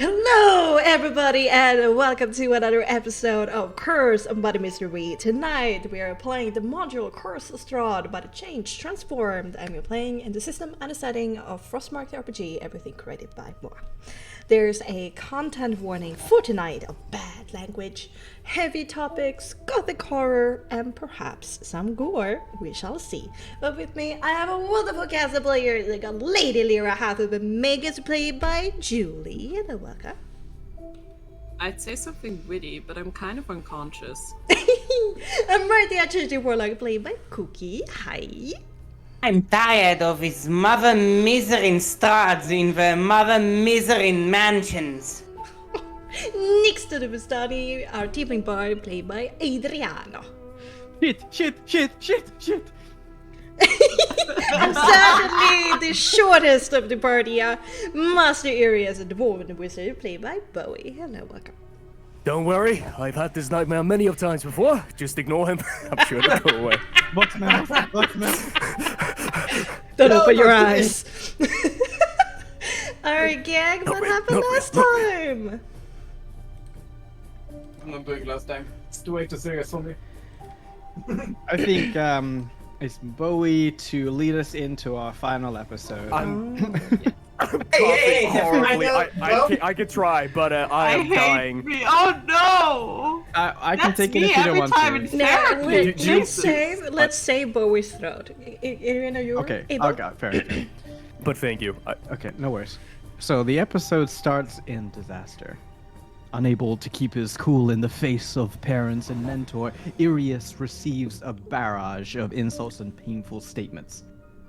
Hello, everybody, and welcome to another episode of Curse and Body Mystery. Tonight, we are playing the module Curse Strahd by the Change Transformed, and we're playing in the system and the setting of Frostmark RPG, everything created by Marc. There's a content warning for tonight of bad language, heavy topics, gothic horror, and perhaps some gore. We shall see. But with me, I have a wonderful cast of players. I got Lady Lyra, half of the Megas, played by Julie. Hello, welcome. I'd say something witty, but I'm kind of unconscious. And Marty, actually, Warlock, played by Cookie. Hi. I'm tired of his mother misery strads in the mother misery mansions. Next to the Bustani, our tiefling bard, played by Adriano. Shit. And certainly the shortest of the party, Master Arias, the dwarven wizard, played by Bowie. Hello, welcome. Don't worry, I've had this nightmare many of times before. Just ignore him. I'm sure it'll go away. What's mouth? Don't open your eyes. Alright, gang, what happened last time? I'm not doing last time. It's too late to serious for me. I think it's Bowie to lead us into our final episode. I'm coughing horribly. I could try, but I am dying. Me. Oh no! I can take it if you don't want to. Now, let's save Bowie's throat. Irina, you're Okay, able? okay, fair. But thank you. Okay, no worries. So the episode starts in disaster. Unable to keep his cool in the face of parents and mentor, Irius receives a barrage of insults and painful statements.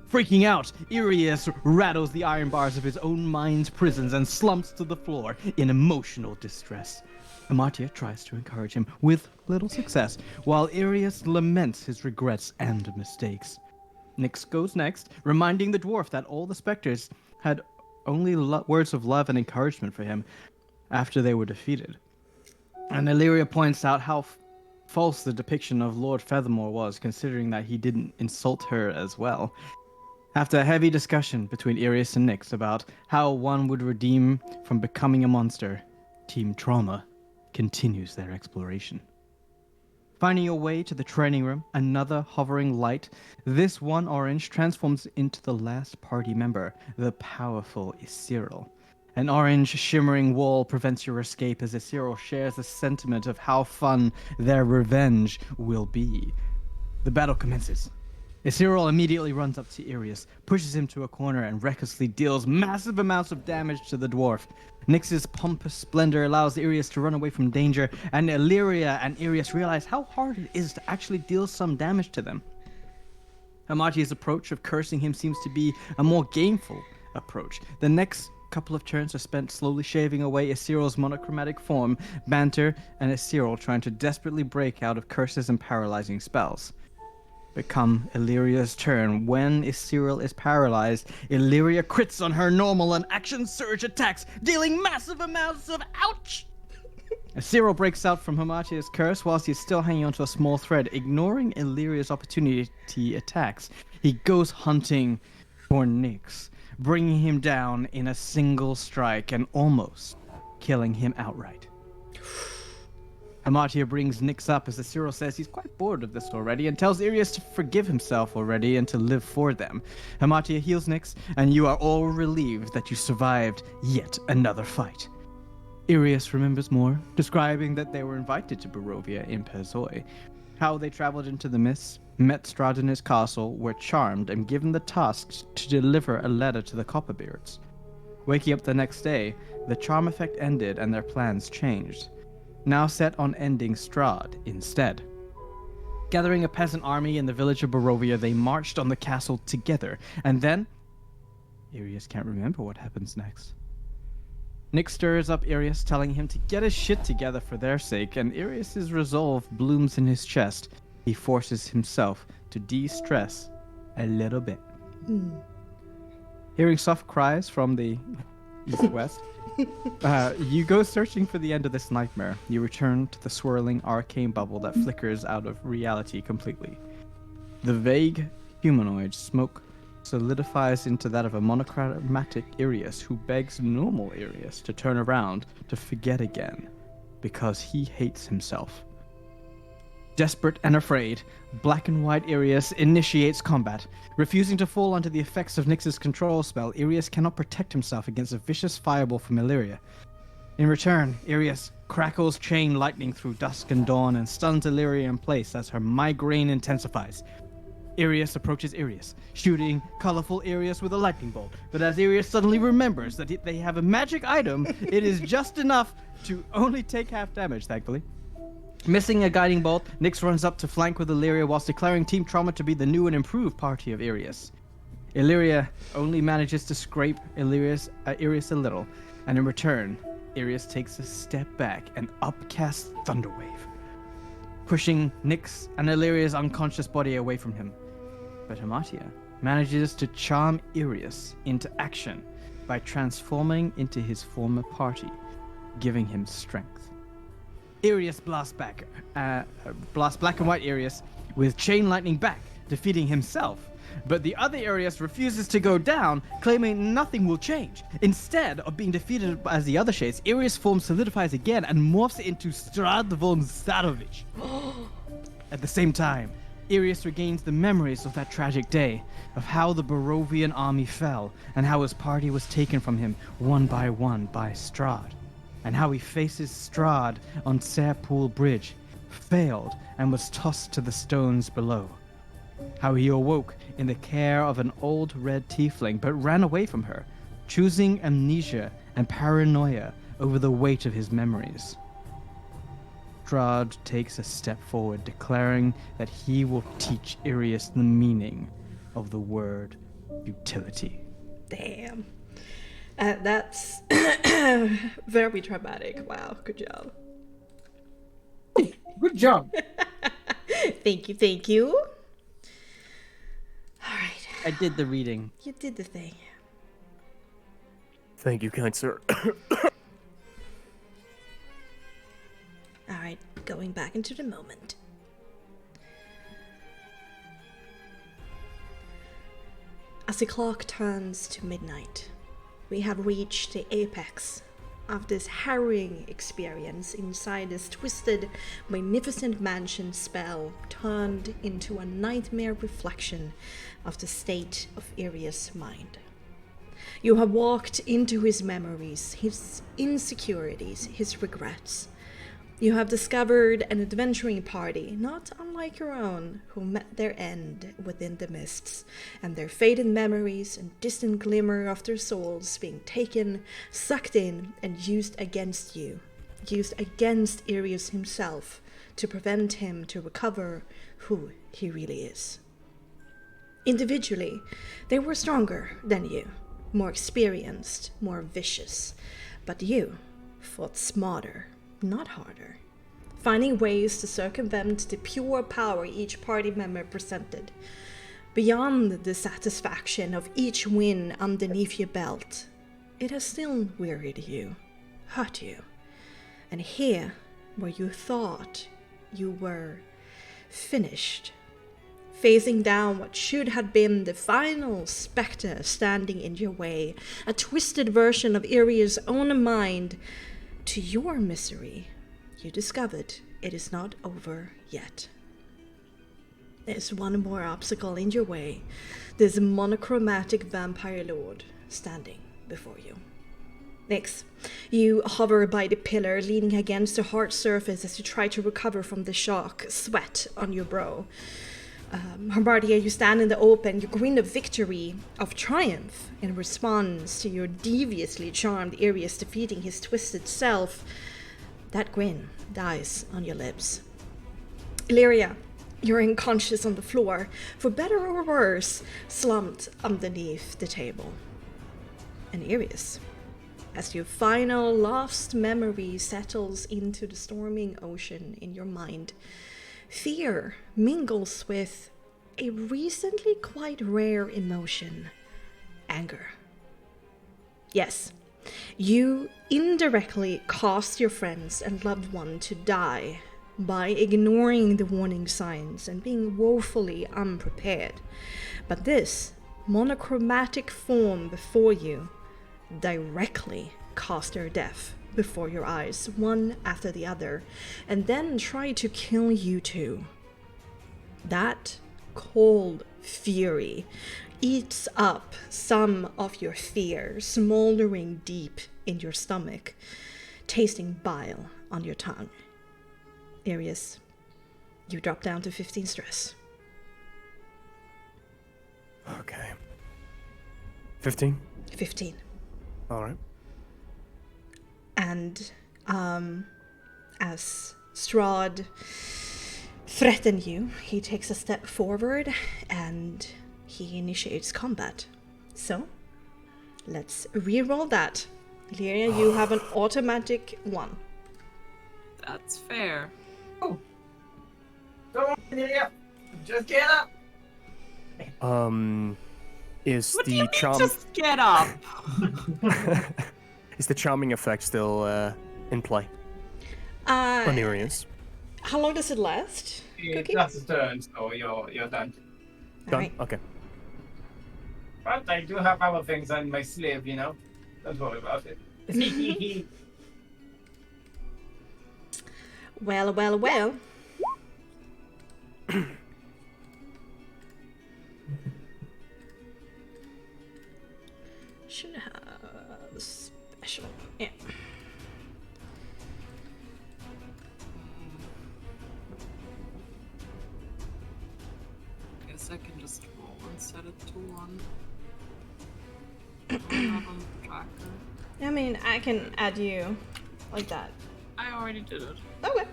Freaking out, Irius rattles the iron bars of his own mind's prisons and slumps to the floor in emotional distress. Amartia tries to encourage him with little success, while Irius laments his regrets and mistakes. Nyx goes next, reminding the dwarf that all the specters had only words of love and encouragement for him after they were defeated. And Illyria points out how false the depiction of Lord Feathermore was, considering that he didn't insult her as well. After a heavy discussion between Irius and Nyx about how one would redeem from becoming a monster, Team Trauma continues their exploration. Finding your way to the training room, another hovering light, this one orange transforms into the last party member, the powerful Isiril. An orange shimmering wall prevents your escape as Isiril shares the sentiment of how fun their revenge will be. The battle commences. Isiril immediately runs up to Irius, pushes him to a corner, and recklessly deals massive amounts of damage to the dwarf. Nyx's pompous splendor allows Irius to run away from danger, and Illyria and Irius realize how hard it is to actually deal some damage to them. Amati's approach of cursing him seems to be a more gameful approach. The next couple of turns are spent slowly shaving away Isiril's monochromatic form, banter, and Isiril trying to desperately break out of curses and paralyzing spells. Become Illyria's turn. When Isiril is paralyzed, Illyria crits on her normal and action surge attacks, dealing massive amounts of ouch! Isiril breaks out from Hamatia's curse whilst he's still hanging onto a small thread, ignoring Illyria's opportunity attacks. He goes hunting for Nyx, bringing him down in a single strike and almost killing him outright. Hamatia brings Nyx up as Isiril says he's quite bored of this already and tells Irius to forgive himself already and to live for them. Hamatia heals Nyx, and you are all relieved that you survived yet another fight. Irius remembers more, describing that they were invited to Barovia in Pezoi, how they traveled into the mists, met Strahd in his castle, were charmed and given the task to deliver a letter to the Copperbeards. Waking up the next day, the charm effect ended and their plans changed, now set on ending Strahd instead. Gathering a peasant army in the village of Barovia, they marched on the castle together, and then Irius can't remember what happens next. Nyx stirs up Irius, telling him to get his shit together for their sake, and Irius's resolve blooms in his chest. He forces himself to de-stress a little bit. Hearing soft cries from the east-west, you go searching for the end of this nightmare. You return to the swirling arcane bubble that flickers out of reality completely. The vague humanoid smoke solidifies into that of a monochromatic Irius who begs normal Irius to turn around to forget again because he hates himself. Desperate and afraid, black and white Irius initiates combat. Refusing to fall under the effects of Nyx's control spell, Irius cannot protect himself against a vicious fireball from Illyria. In return, Irius crackles chain lightning through dusk and dawn and stuns Illyria in place as her migraine intensifies. Irius approaches Irius, shooting colorful Irius with a lightning bolt. But as Irius suddenly remembers that they have a magic item, it is just enough to only take half damage, thankfully. Missing a guiding bolt, Nyx runs up to flank with Illyria whilst declaring Team Trauma to be the new and improved party of Irius. Illyria only manages to scrape Irius a little, and in return, Irius takes a step back and upcasts Thunderwave, pushing Nyx and Illyria's unconscious body away from him. But Hamatia manages to charm Irius into action by transforming into his former party, giving him strength. Irius blasts black and white Irius with chain lightning back, defeating himself. But the other Irius refuses to go down, claiming nothing will change. Instead of being defeated as the other shades, Irius' form solidifies again and morphs into Strahd von Zarovich. At the same time, Irius regains the memories of that tragic day, of how the Barovian army fell, and how his party was taken from him one by Strahd, and how he faces Strahd on Serpool Bridge, failed, and was tossed to the stones below. How he awoke in the care of an old red tiefling, but ran away from her, choosing amnesia and paranoia over the weight of his memories. Strahd takes a step forward, declaring that he will teach Irius the meaning of the word utility. Damn. That's very dramatic. Wow, good job. Good job. Thank you. All right. I did the reading. You did the thing. Thank you, kind sir. All right, going back into the moment. As the clock turns to midnight, we have reached the apex of this harrowing experience inside this twisted, magnificent mansion spell turned into a nightmare reflection of the state of Irius' mind. You have walked into his memories, his insecurities, his regrets. You have discovered an adventuring party, not unlike your own, who met their end within the mists, and their faded memories and distant glimmer of their souls being taken, sucked in, and used against you, used against Irius himself, to prevent him to recover who he really is. Individually, they were stronger than you, more experienced, more vicious, but you fought smarter, not harder, finding ways to circumvent the pure power each party member presented. Beyond the satisfaction of each win underneath your belt, it has still wearied you, hurt you, and here, where you thought you were finished, facing down what should have been the final specter standing in your way, a twisted version of Irius' own mind. To your misery, you discovered it is not over yet. There's one more obstacle in your way. There's a monochromatic vampire lord standing before you. Nyx, you hover by the pillar, leaning against the hard surface as you try to recover from the shock, sweat on your brow. Harbardia, you stand in the open, you grin of victory, of triumph, in response to your deviously charmed Irius defeating his twisted self. That grin dies on your lips. Illyria, you're unconscious on the floor, for better or worse, slumped underneath the table. And Irius, as your final lost memory settles into the storming ocean in your mind, fear mingles with a recently quite rare emotion, anger. Yes, you indirectly caused your friends and loved one to die by ignoring the warning signs and being woefully unprepared. But this monochromatic form before you directly cast their death before your eyes, one after the other, and then try to kill you two. That cold fury eats up some of your fear, smoldering deep in your stomach, tasting bile on your tongue. Arius, you drop down to 15 stress. Okay. 15? 15. All right. And as Strahd threatens you, he takes a step forward and he initiates combat. So, let's re-roll that. Lyria, you have an automatic 1. That's fair. Come on, Lyria. Just get up. Is What do you the mean, charm just get up? is the charming effect still in play on Arius? How long does it last? Cookie? That's a turn, so you're done. Done? Alright. Okay. But I do have other things on my sleeve, you know? Don't worry about it. Well, well, well. Should have special. Yeah. Guess I can just roll and set it to 1. Not on the tracker. I mean, I can add you like that. I already did it. Okay.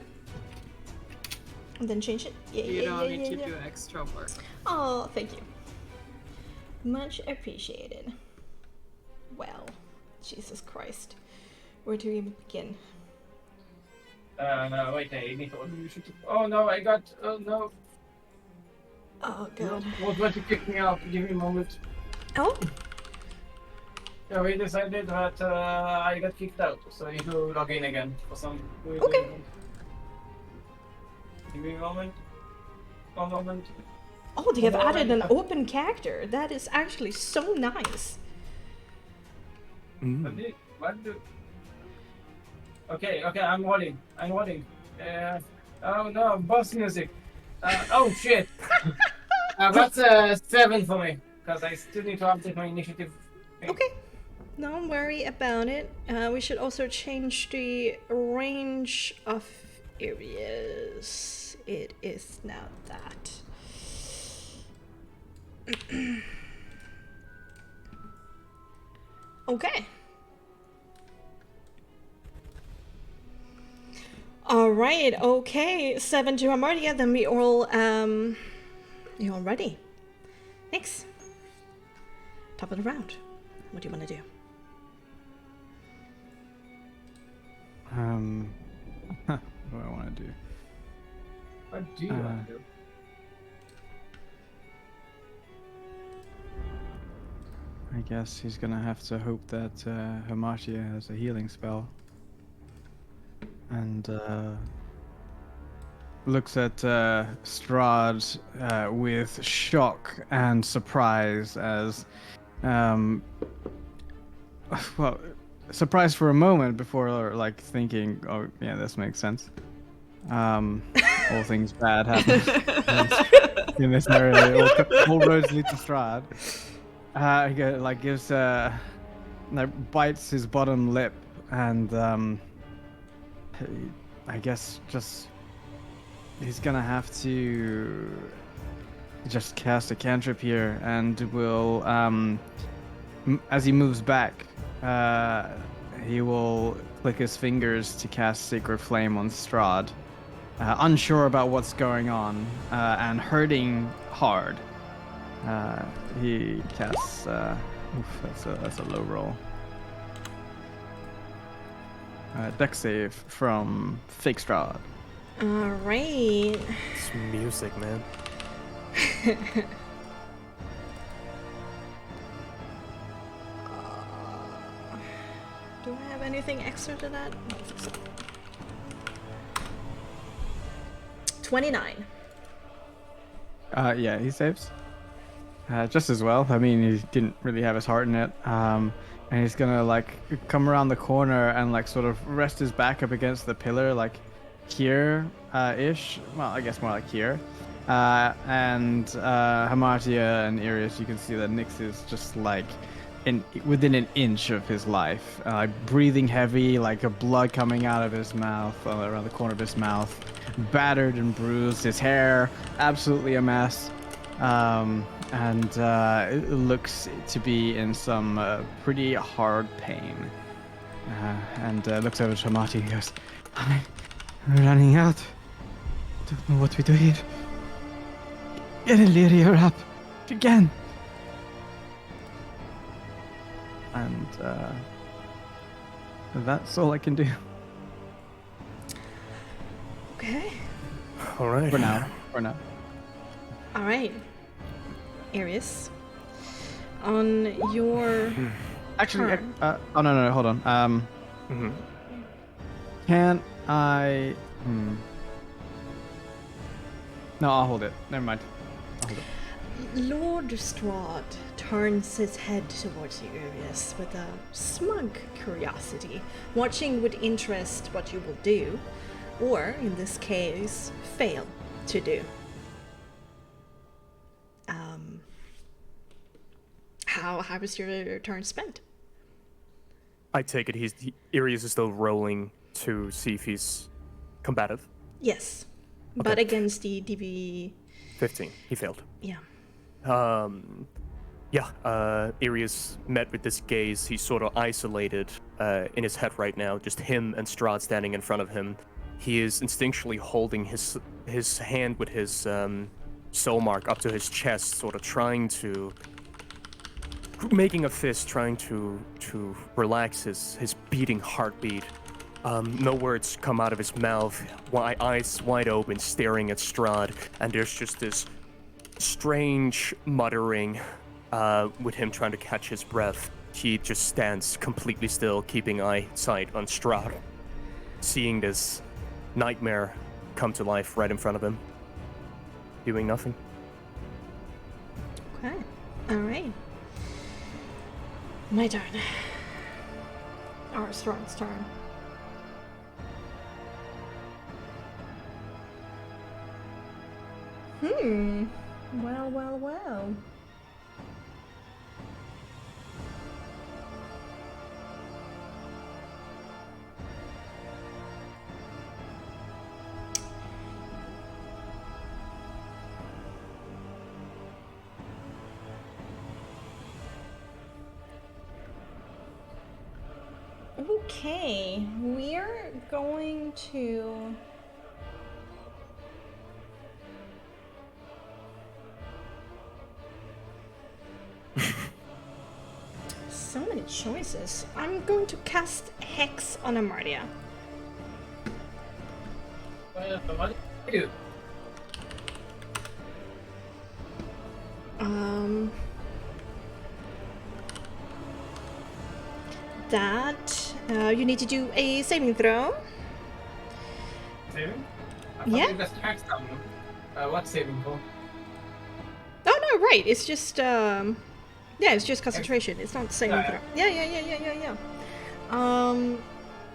And then change it. Yeah, You yeah, don't yeah, need yeah, to yeah. do extra work. Oh, thank you. Much appreciated. Well, Jesus Christ. Where do we begin? No, wait, I need to... Oh no, I got... Oh no. Oh, God. What going to kick me out? Give me a moment. Oh? Yeah, we decided that I got kicked out, so I need to log in again for some weird Okay. reason. Give me a moment. One moment. Oh, they have added an open character. That is actually so nice. What do... Okay, I'm rolling. Oh no, boss music. Oh shit. That's 7 for me, because I still need to update my initiative. Okay. Don't worry about it. We should also change the range of areas. It is now that. Okay. All right. Okay. 7 to Amardia. Then we all you're all ready. Next. Top of the round. What do you want to do? What do I want to do? What do you want to do? I guess he's gonna have to hope that Hamartia has a healing spell. And looks at Strahd with shock and surprise as well, surprised for a moment before like thinking, oh yeah, this makes sense. All things bad happen in this area. All roads lead to Strahd. He gives bites his bottom lip and I guess just he's gonna have to just cast a cantrip here and will as he moves back he will click his fingers to cast Sacred Flame on Strahd, unsure about what's going on and hurting hard. He casts that's a low roll. Dex save from Fake Strahd. All right. It's music, man. Do I have anything extra to that? No, I think so. 29. Yeah, he saves. just as well. I mean, he didn't really have his heart in it. And he's gonna like come around the corner and like sort of rest his back up against the pillar, like here, ish. Well, I guess more like here. And Hamartia and Iris, you can see that Nyx is just like within an inch of his life, breathing heavy, like a blood coming out of his mouth, around the corner of his mouth, battered and bruised, his hair absolutely a mess, and it looks to be in some pretty hard pain. And looks over to Hamartia and goes, I'm running out. Don't know what we do here. Get Illyria up again. And that's all I can do. Okay. All right. For now. All right. Arius. On your Actually, turn. oh no, hold on. Can I? No, I'll hold it. Never mind. I'll hold it. Lord Strahd turns his head towards you, Arius, with a smug curiosity, watching with interest what you will do, or in this case, fail to do. How was your turn spent? I take it Arius is still rolling to see if he's combative. Yes, but against the DV. 15. He failed. Yeah. Arius met with this gaze. He's sort of isolated in his head right now, just him and Strahd standing in front of him. He is instinctually holding his hand with his soul mark up to his chest, sort of making a fist, trying to relax his beating heartbeat. No words come out of his mouth, eyes wide open, staring at Strahd, and there's just this strange muttering with him trying to catch his breath. He just stands completely still, keeping eyesight on Strahd, seeing this nightmare come to life right in front of him, doing nothing. Okay. All right. My turn. Or Strahd's turn. Well. Okay, we're going to... So many choices. I'm going to cast Hex on Amartia. What do you do? That you need to do a saving throw. Saving? Yeah. You just hacked something. What's saving for? Oh no, right. It's just yeah, it's just concentration. It's not saving throw. Yeah.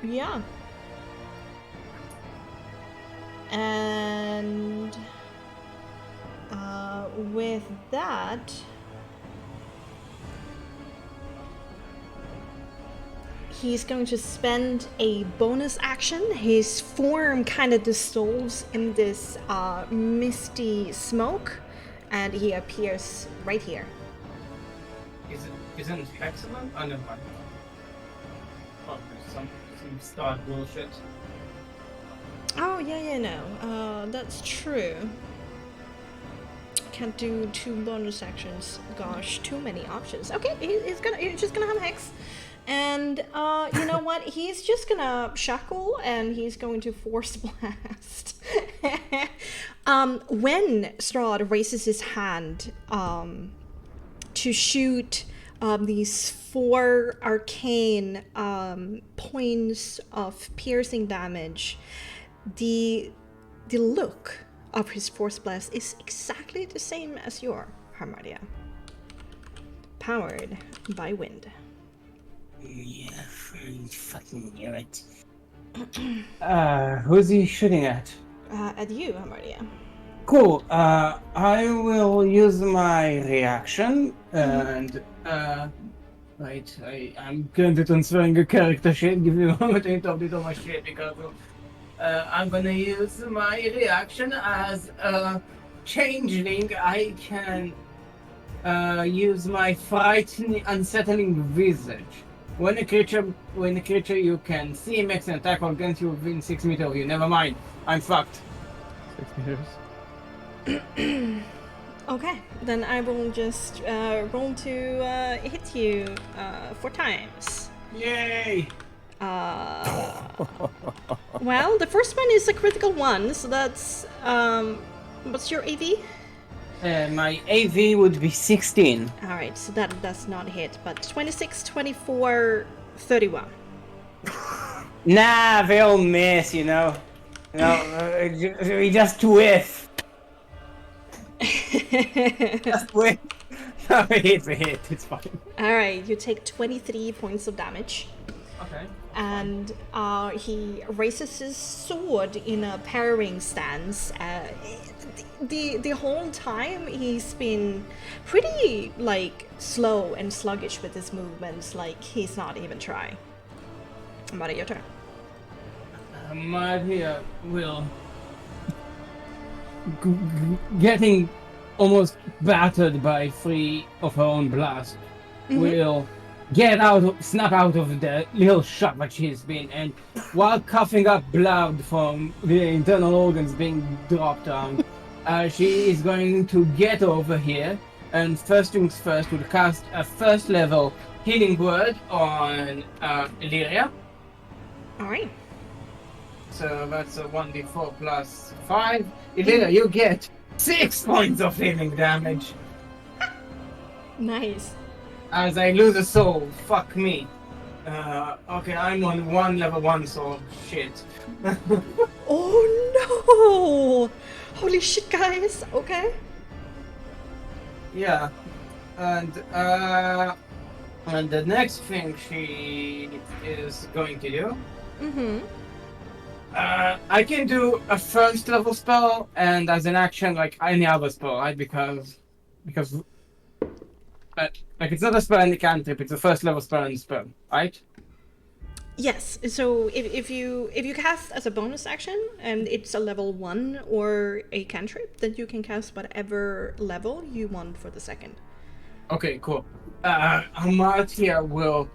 Yeah. And with that, he's going to spend a bonus action. His form kind of dissolves in this misty smoke, and he appears right here. Isn't excellent? Oh, never mind. Oh, there's some start bullshit. Oh, no. That's true. Can't do 2 bonus actions. Gosh, too many options. Okay, he's just gonna have Hex. And, you know what? He's just gonna shackle, and he's going to force blast. When Strahd raises his hand to shoot these 4 arcane points of piercing damage, the look of his force blast is exactly the same as your, Hamartia. powered by wind. Yeah, I fucking knew it. Who's he shooting at? At you, Amaria. Cool. I will use my reaction and right. I'm currently transferring a character sheet. Give me a moment to update all my shit because I'm gonna use my reaction as a changeling. I can use my frightening, unsettling visage. When a creature you can see makes an attack against you within 6 meters of you. Never mind. I'm fucked. 6 meters. Okay, then I will just roll to hit you 4 times. Yay! Well, the first one is a critical one, so that's what's your AV? My AV would be 16. Alright, so that does not hit, but 26, 24, 31. Nah, they all miss, you know. We just whiff. Just whiff. No, we hit. It's fine. Alright, you take 23 points of damage. Okay. And he raises his sword in a parrying stance. The whole time he's been pretty like slow and sluggish with his movements, like he's not even trying. Maria, your turn. Maria will getting almost battered by 3 of her own blast. Will snap out of the little shock that she's been, and while coughing up blood from the internal organs being dropped down, she is going to get over here, and first things first, will cast a first level healing word on Illyria. Alright. So that's a 1d4 plus 5. Illyria, you get 6 points of healing damage. Nice. As I lose a soul, fuck me. Okay, I'm on 1 level 1 soul. Shit. Oh no! Holy shit, guys! Okay. Yeah. And the next thing she is going to do. I can do a first level spell, and as an action, like any other spell, right? Because like it's not a spell and a cantrip, it's a first level spell and spell, right? Yes. So if you cast as a bonus action and it's a level 1 or a cantrip, then you can cast whatever level you want for the second. Okay, cool. Amartya will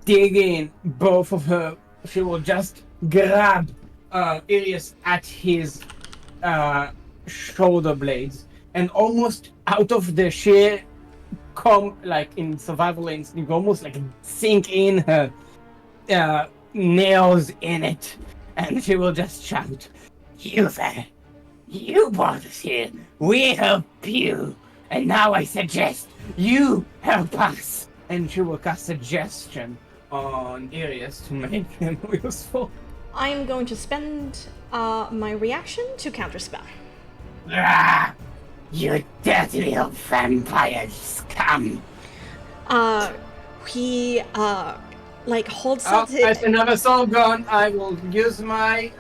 dig in both of her. She will just grab Irius at his shoulder blades, and almost out of the sheer like in survival instinct, almost like sink in her nails in it, and she will just shout, "You there! You brought us here. We help you, and now I suggest you help us." And she will cast suggestion on Irius to make him useful. I'm going to spend my reaction to counterspell. Ah, you dirty little vampire scum! He like holds Oh, up his... that's another soul gone. I will use my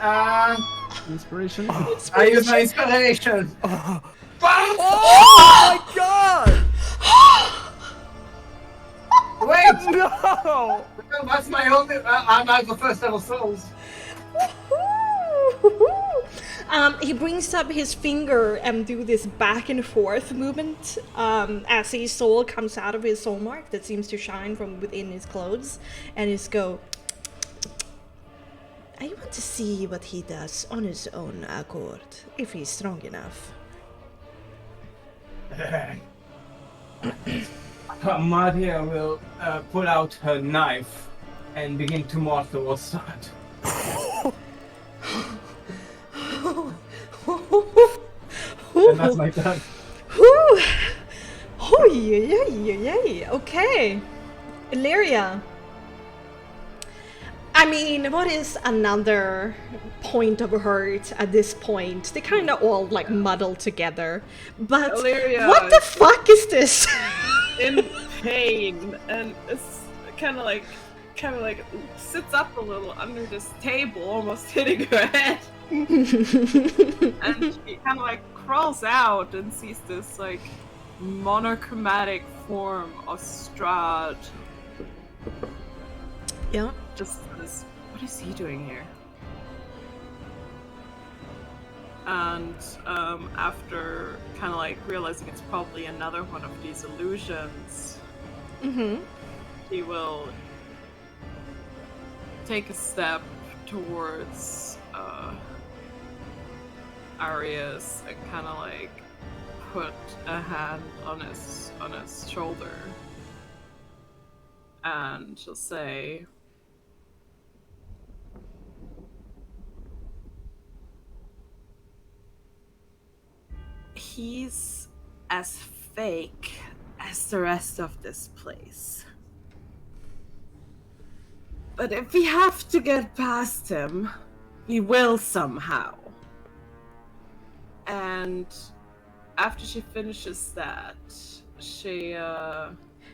Inspiration. I use my inspiration. Oh my god! Wait, No! that's my only. I'm out of first level souls. He brings up his finger and do this back and forth movement as his soul comes out of his soul mark that seems to shine from within his clothes, and he's go, I want to see what he does on his own accord, if he's strong enough. Maria will pull out her knife and begin to mark towards start. And that's my turn. Whew. Oh, yay. Okay. Illyria. I mean, what is another point of hurt at this point? They kind of all like muddle together. But Illyria. what the fuck is this? in pain, and it's kind of like sits up a little under this table, almost hitting her head. And she kind of like crawls out and sees this like monochromatic form of Strahd. Yeah. Just says, what is he doing here? And after kind of like realizing it's probably another one of these illusions, he will take a step towards Arius and kind of like put a hand on his shoulder, and she'll say, he's as fake as the rest of this place. But if we have to get past him, we will somehow. And after she finishes that, she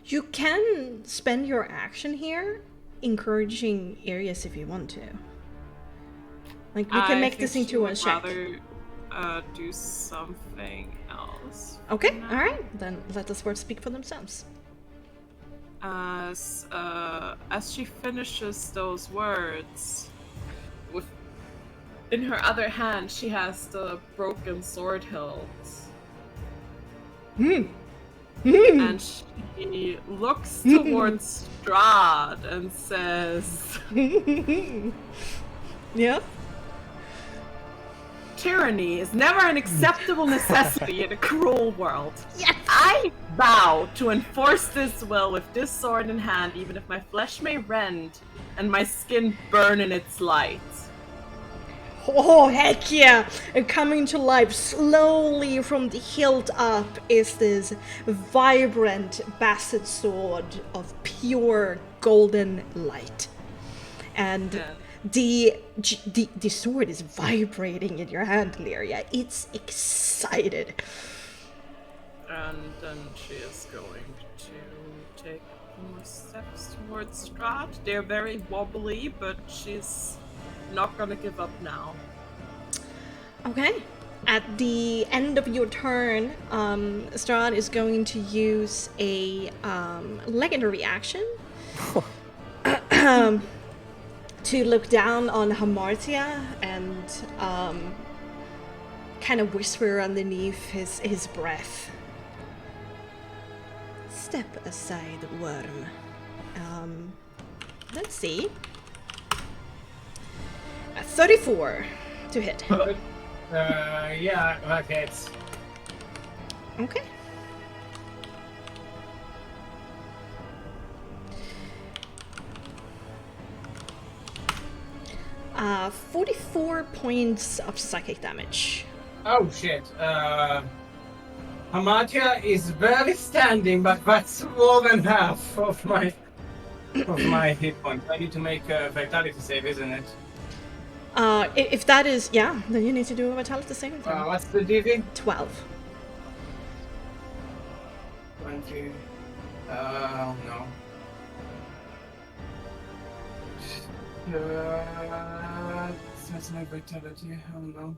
You can spend your action here encouraging Arius if you want to. Like, you can make this into a check. Rather, do something else. Okay, alright. Then let the words speak for themselves. As she finishes those words, in her other hand she has the broken sword hilt. And she looks towards Strahd and says, Yeah? tyranny is never an acceptable necessity in a cruel world. Yes! I vow to enforce this will with this sword in hand, even if my flesh may rend and my skin burn in its light. Oh, heck yeah! And coming to life slowly from the hilt up is this vibrant basset sword of pure golden light. And the sword is vibrating in your hand, Lyria. It's excited. And then she is going to take more steps towards Strahd. They're very wobbly, but she's not gonna give up now. Okay. At the end of your turn, Strahd is going to use a legendary action to look down on Hamartia and kind of whisper underneath his breath. Step aside, worm. Let's see. 34 to hit. Yeah, that hits. Okay. Uh, 44 points of psychic damage. Oh shit. Hamatia is barely standing, but that's more than half of my hit points. I need to make a vitality save, isn't it? If that is, yeah, then you need to do a vitality saving throw. What's the DV? 12. 20. No. That's my vitality. I don't know.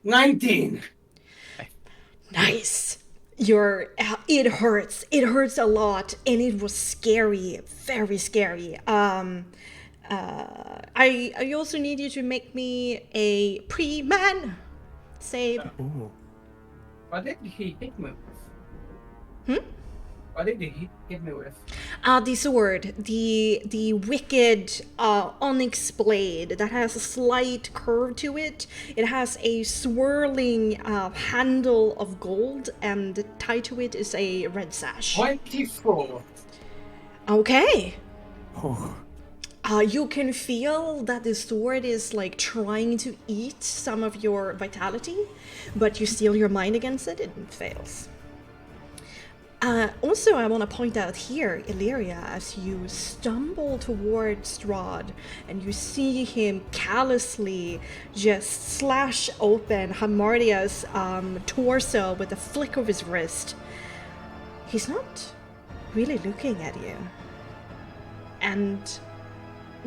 19. Nice. It hurts. It hurts a lot, and it was scary, very scary. I also need you to make me a pre-man save. Ooh. What did he hit me with? What did he hit me with? The sword, the wicked onyx blade that has a slight curve to it. It has a swirling handle of gold, and tied to it is a red sash. 24. Okay. Oh. You can feel that the sword is like trying to eat some of your vitality, but you steel your mind against it and it fails. Also, I want to point out here, Illyria, as you stumble towards Strahd and you see him callously just slash open Hamardia's torso with a flick of his wrist, he's not really looking at you. And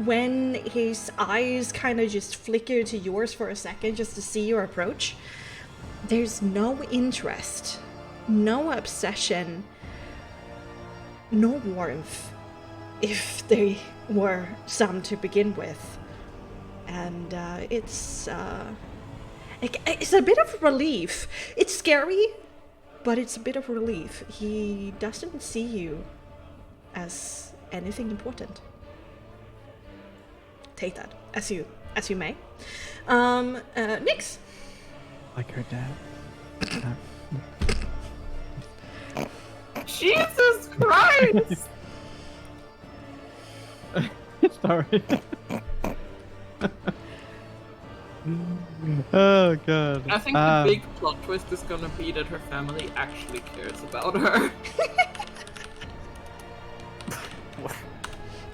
when his eyes kind of just flicker to yours for a second just to see your approach, there's no interest. No obsession, no warmth, if there were some to begin with. And it's a bit of relief. It's scary, but it's a bit of relief. He doesn't see you as anything important. Take that as you may. Nyx. Like her dad. Jesus Christ! Sorry. Oh god. I think the big plot twist is gonna be that her family actually cares about her.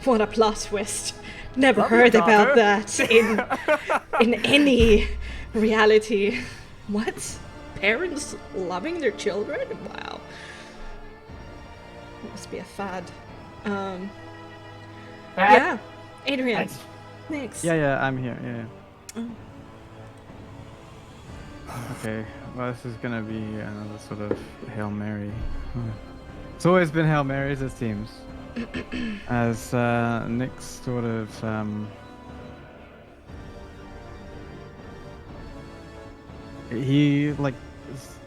What a plot twist. Never heard about that in any reality. What? Parents loving their children? Wow. Must be a fad. Yeah. Adrian. Next. Yeah, I'm here. Yeah. Okay, well, this is gonna be another sort of Hail Mary. It's always been Hail Marys, it seems. As Nick sort of he like is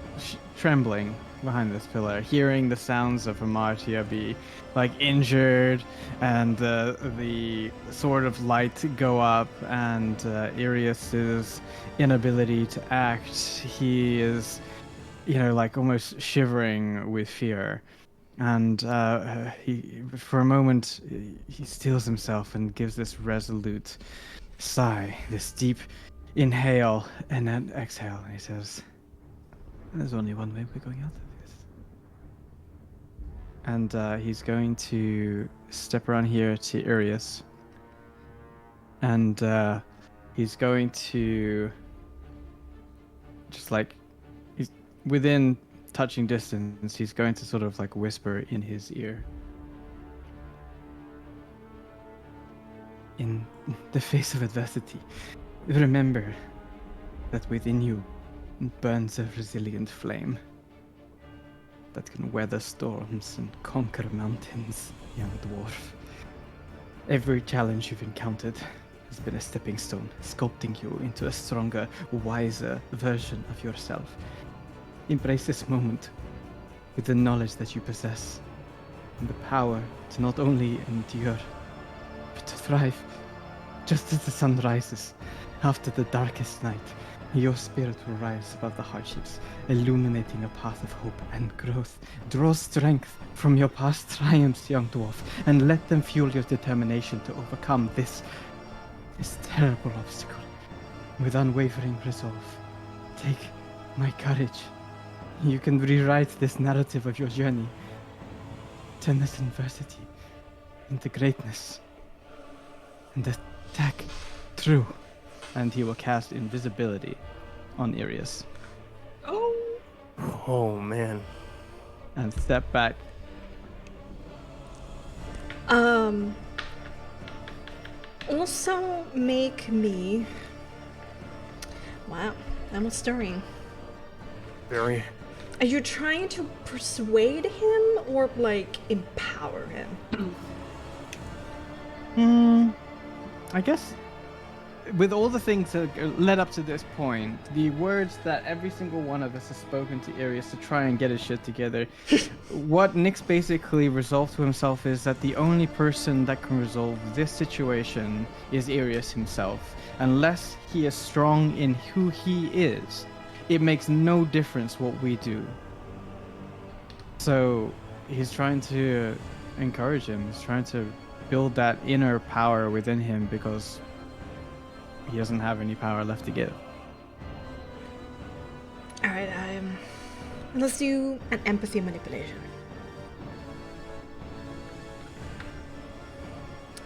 trembling behind this pillar, hearing the sounds of Amartya be like injured, and the sort of light go up, and Irius's inability to act. He is, like almost shivering with fear, and he, for a moment, he steels himself and gives this resolute sigh, this deep inhale and then exhale, and he says, "There's only one way we're going out of this." And he's going to step around here to Irius. And he's going to just like, he's within touching distance, he's going to sort of like whisper in his ear. "In the face of adversity, remember that within you burns a resilient flame that can weather storms and conquer mountains, young dwarf. Every challenge you've encountered has been a stepping stone, sculpting you into a stronger, wiser version of yourself. Embrace this moment with the knowledge that you possess and the power to not only endure, but to thrive. Just as the sun rises after the darkest night, your spirit will rise above the hardships, illuminating a path of hope and growth. Draw strength from your past triumphs, young dwarf, and let them fuel your determination to overcome this terrible obstacle. With unwavering resolve, take my courage. You can rewrite this narrative of your journey. Turn this adversity into greatness, and attack through." And he will cast invisibility on Irius. Oh man. And step back. Also make me... Wow, that was stirring. Very. Are you trying to persuade him or, like, empower him? I guess with all the things that led up to this point, the words that every single one of us has spoken to Irius to try and get his shit together, what Nyx basically resolved to himself is that the only person that can resolve this situation is Irius himself. Unless he is strong in who he is, it makes no difference what we do. So he's trying to encourage him. He's trying to build that inner power within him because he doesn't have any power left to give. Alright, let's do an empathy manipulation.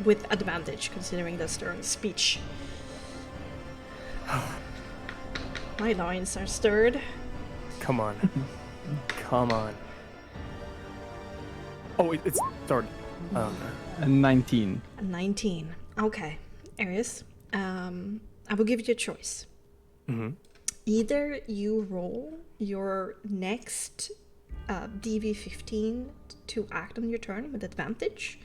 with advantage, considering that's their speech. My loins are stirred. Come on. Come on. Oh, it's started. A 19. A 19. Okay. Aries, I will give you a choice. Mm-hmm. Either you roll your next DV15 to act on your turn with advantage,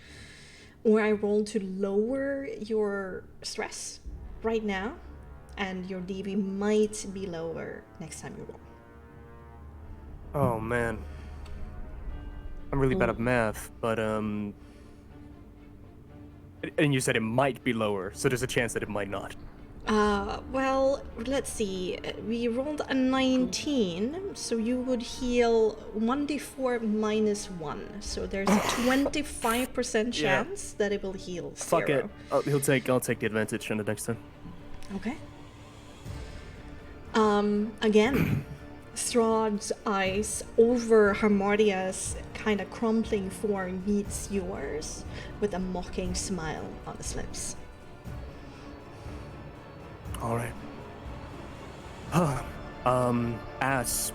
or I roll to lower your stress right now, and your DV might be lower next time you roll. Oh man. I'm really bad at math, but and you said it might be lower, so there's a chance that it might not. Well, let's see. We rolled a 19, so you would heal 1d4 minus 1. So there's a 25% chance that it will heal 0. Fuck it. I'll take the advantage on the next time. Okay. Again, Strahd's eyes over Harmodia's kind of crumbling form meets yours with a mocking smile on his lips. All right.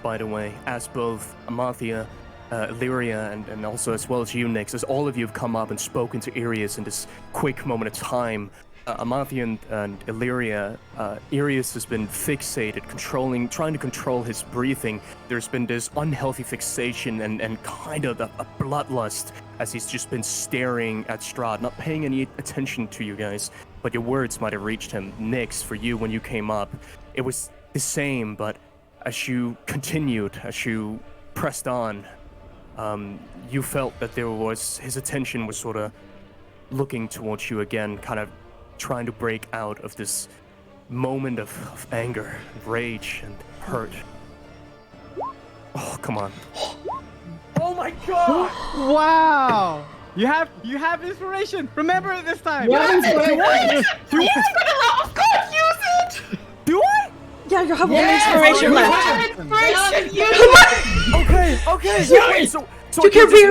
By the way, as both Amathia, Illyria, and also as well as you, Nyx, as all of you have come up and spoken to Irius in this quick moment of time, Amathia and Illyria, Irius has been fixated, trying to control his breathing. There's been this unhealthy fixation and kind of a bloodlust as he's just been staring at Strahd, not paying any attention to you guys. But your words might have reached him. Nyx, for you, when you came up, it was the same, but as you continued, as you pressed on, you felt that his attention was sort of looking towards you again, kind of trying to break out of this moment of anger, rage, and hurt. Oh, come on. Oh my god! Wow! You have inspiration. Remember it this time. What inspiration? For the love of God, use it! Do I? Yeah, you have one inspiration left. Inspiration, use it! Okay. Wait, so You can do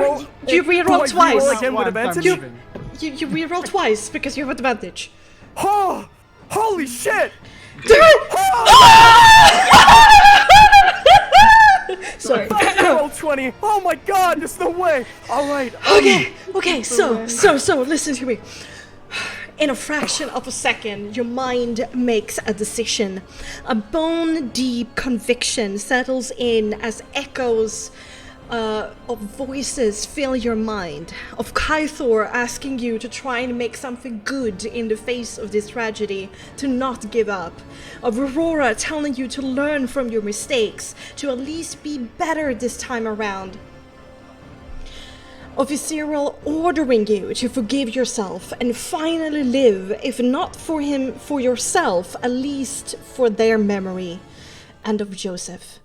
I reroll roll twice. again with advantage? You reroll twice because you have advantage. Oh, holy shit! Do it! Sorry. Roll 20. Oh my god, there's no way. All right. Okay, so listen to me. In a fraction of a second, your mind makes a decision. A bone-deep conviction settles in as echoes of voices fill your mind. Of Kythor asking you to try and make something good in the face of this tragedy, to not give up. Of Aurora telling you to learn from your mistakes, to at least be better this time around. Of Cyril ordering you to forgive yourself and finally live, if not for him, for yourself, at least for their memory. And of Joseph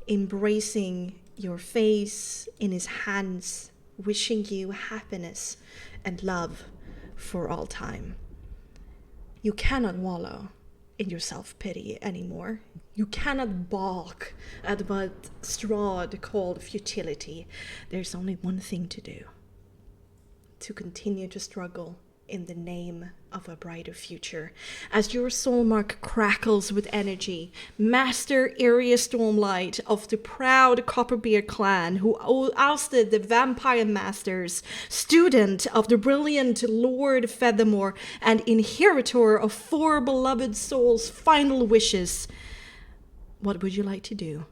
embracing your face in his hands, wishing you happiness and love for all time. You cannot wallow in your self-pity anymore. You cannot balk at what Strahd called futility. There's only one thing to do: to continue to struggle in the name of a brighter future. As your soul mark crackles with energy, Master Irius Stormlight of the proud Copperbeard clan, who ousted the vampire masters, student of the brilliant Lord Fethermore, and inheritor of 4 beloved souls' final wishes. What would you like to do?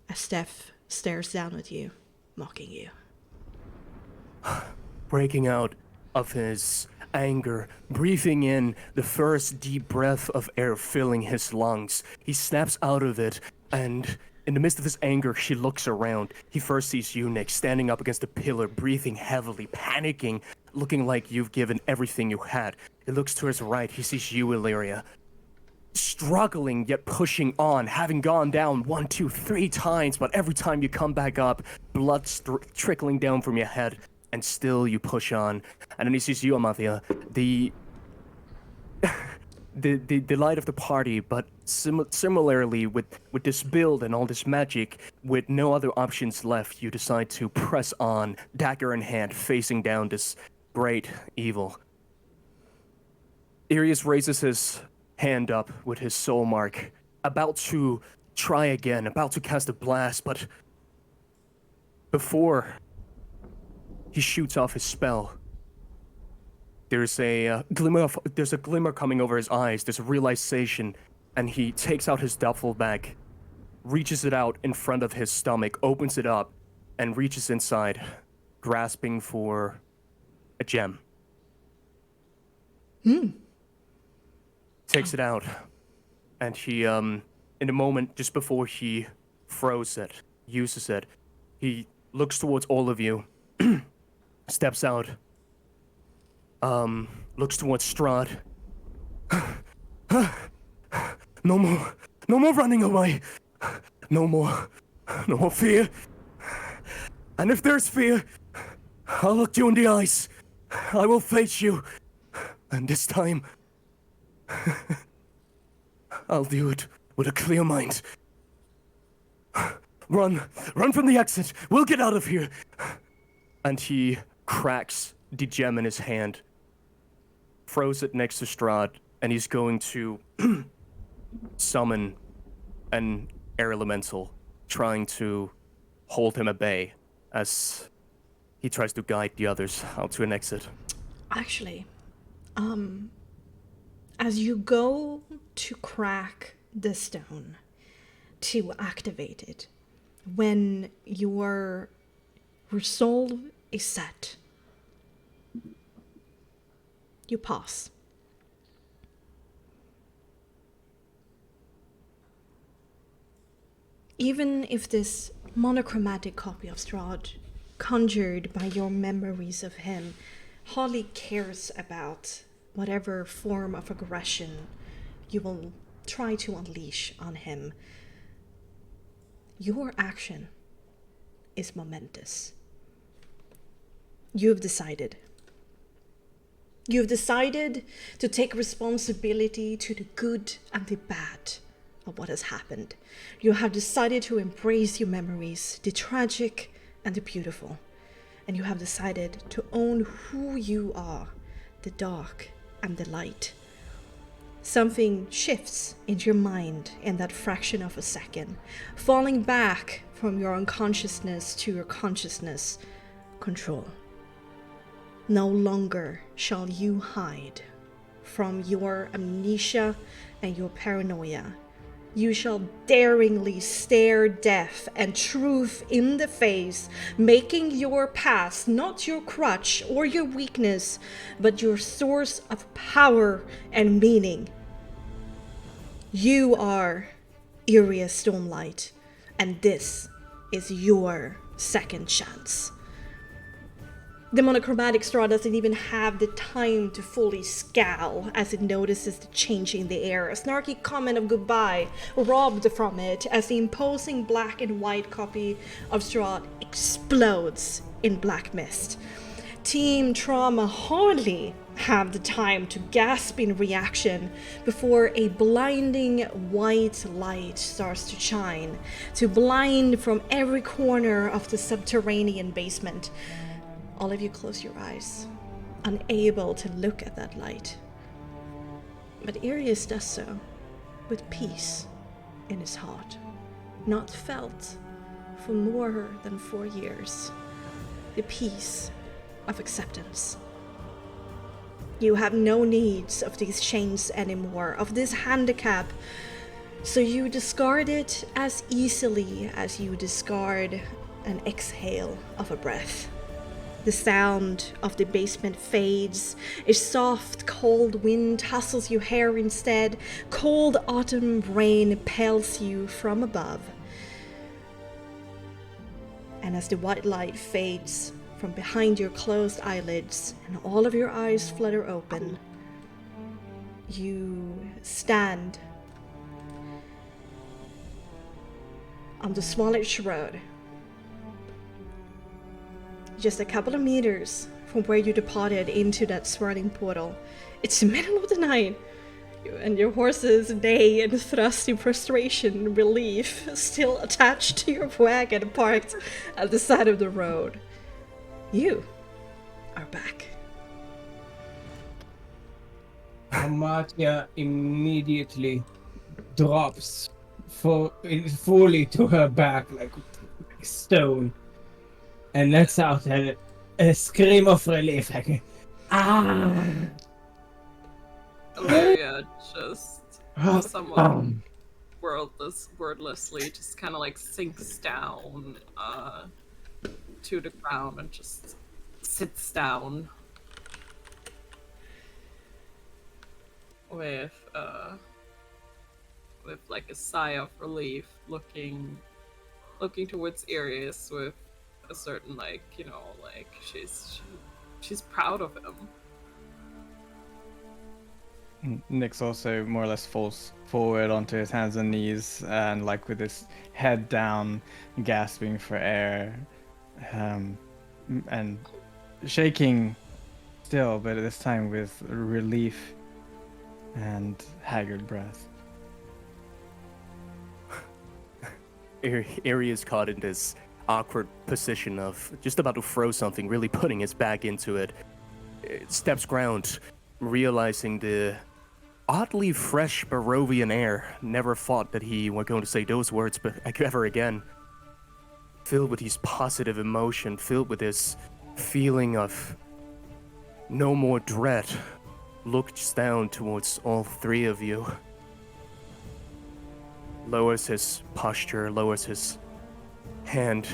As Steph stares down at you, mocking you. Breaking out of his anger, breathing in the first deep breath of air filling his lungs. He snaps out of it, and in the midst of his anger, he looks around. He first sees you, Nyx, standing up against a pillar, breathing heavily, panicking, looking like you've given everything you had. He looks to his right. He sees you, Illyria, struggling yet pushing on, having gone down 1, 2, 3 times, but every time you come back up, blood trickling down from your head. And still you push on, and then he sees you, Amathia, the light of the party, but similarly with this build and all this magic, with no other options left, you decide to press on, dagger in hand, facing down this great evil. Irius raises his hand up with his soul mark, about to try again, about to cast a blast, but before he shoots off his spell, there's a glimmer coming over his eyes. There's a realization, and he takes out his duffel bag, reaches it out in front of his stomach, opens it up, and reaches inside, grasping for a gem. Takes it out, and he, in a moment just before he uses it, he looks towards all of you, steps out, looks towards Strahd. No more running away. No more fear. And if there's fear, I'll look you in the eyes. I will face you. And this time, I'll do it with a clear mind. Run from the exit. We'll get out of here. And he cracks the gem in his hand, throws it next to Strahd, and he's going to summon an air elemental, trying to hold him at bay as he tries to guide the others out to an exit. Actually, as you go to crack the stone to activate it, when your resolve is set, you pause. Even if this monochromatic copy of Strahd, conjured by your memories of him, hardly cares about whatever form of aggression you will try to unleash on him, your action is momentous. You've decided. You've decided to take responsibility to the good and the bad of what has happened. You have decided to embrace your memories, the tragic and the beautiful. And you have decided to own who you are, the dark and the light. Something shifts in your mind in that fraction of a second, falling back from your unconsciousness to your consciousness. Control. No longer shall you hide from your amnesia and your paranoia. You shall daringly stare death and truth in the face, making your past not your crutch or your weakness, but your source of power and meaning. You are Irius Stormlight, and this is your second chance. The monochromatic straw doesn't even have the time to fully scowl as it notices the change in the air. A snarky comment of goodbye robbed from it as the imposing black and white copy of Strahd explodes in black mist. Team Trauma hardly have the time to gasp in reaction before a blinding white light starts to shine, to blind from every corner of the subterranean basement. All of you close your eyes, unable to look at that light. But Irius does so with peace in his heart, not felt for more than 4 years. The peace of acceptance. You have no needs of these chains anymore, of this handicap, so you discard it as easily as you discard an exhale of a breath. The sound of the basement fades. A soft, cold wind tussles your hair instead. Cold autumn rain pelts you from above. And as the white light fades from behind your closed eyelids and all of your eyes flutter open, you stand on the Swallow Road, just a couple of meters from where you departed into that swirling portal. It's the middle of the night, and your horses neigh and thrust in frustration and relief, still attached to your wagon parked at the side of the road. You are back. Amartya immediately drops fully to her back like stone and lets out a scream of relief. Like, Valeria just somewhat wordlessly just kind of like sinks down to the ground and just sits down with like a sigh of relief, looking towards Arius with a certain like, you know, like she's proud of him. Nyx also more or less falls forward onto his hands and knees and like with his head down, gasping for air, and shaking still, but this time with relief and haggard breath. Ari is caught in this awkward position of just about to throw something, really putting his back into it. Steps ground, realizing the oddly fresh Barovian air. Never thought that he were going to say those words but ever again. Filled with his positive emotion, filled with this feeling of no more dread, looks down towards all three of you. Lowers his posture, lowers his hand.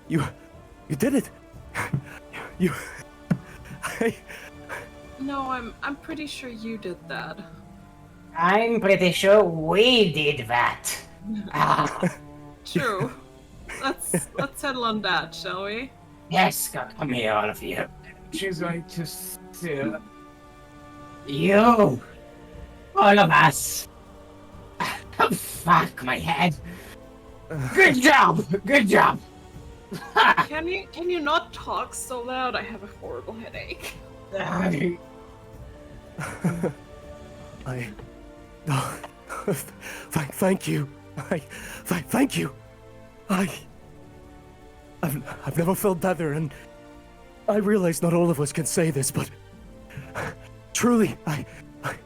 You did it. No, I'm pretty sure you did that. I'm pretty sure we did that. True. Let's settle on that, shall we? Yes, come here, all of you. she's going to steal. You! All of us! Oh, fuck my head! Good job! Good job! Can you not talk so loud? I have a horrible headache. Thank you. Thank you. I've never felt better, and I realize not all of us can say this, but truly, I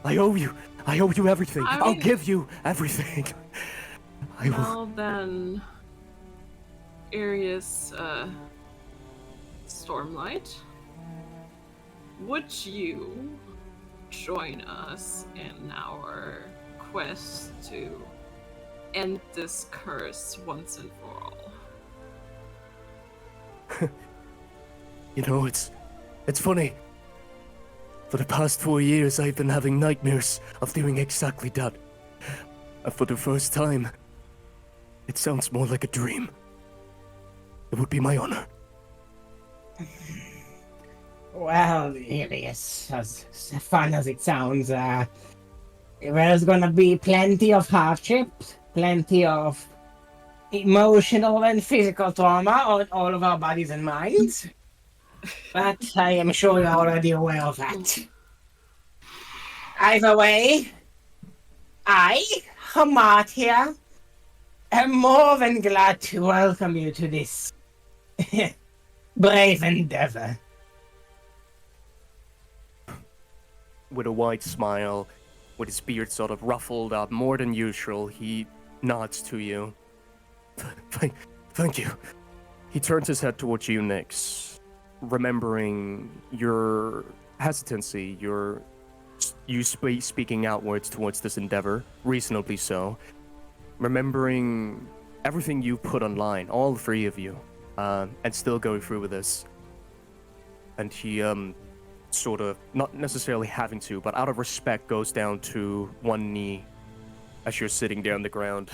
owe you. I owe you everything. I'll give you everything. I will. Well then, Arius, Stormlight, would you join us in our quest to end this curse once and for all? You know, it's funny. For the past 4 years, I've been having nightmares of doing exactly that. And for the first time, it sounds more like a dream. It would be my honor. Well, Arius, as fun as it sounds, there's gonna be plenty of hardship, plenty of emotional and physical trauma on all of our bodies and minds. But I am sure you're already aware of that. Either way, I, Hamart here, am more than glad to welcome you to this brave endeavor. With a wide smile, with his beard sort of ruffled up more than usual, he nods to you. Thank you. He turns his head towards you, Nyx, remembering your hesitancy, you speaking outwards towards this endeavor, reasonably so. Remembering everything you put online, all three of you, and still going through with this. And he, sort of, not necessarily having to, but out of respect, goes down to one knee as you're sitting there on the ground.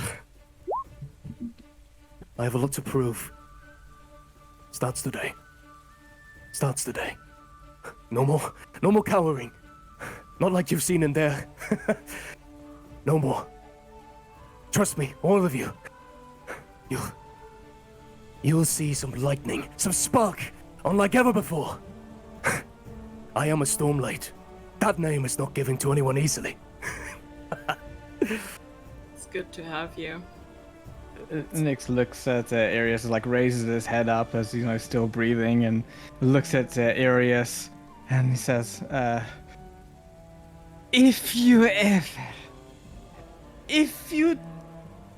I have a lot to prove. Starts today. No more cowering. Not like you've seen in there. No more. Trust me, all of you. You'll see some lightning, some spark, unlike ever before. I am a Stormlight. That name is not given to anyone easily. It's good to have you. Nix looks at Arius, like raises his head up as still breathing, and looks at Arius, and he says, "If you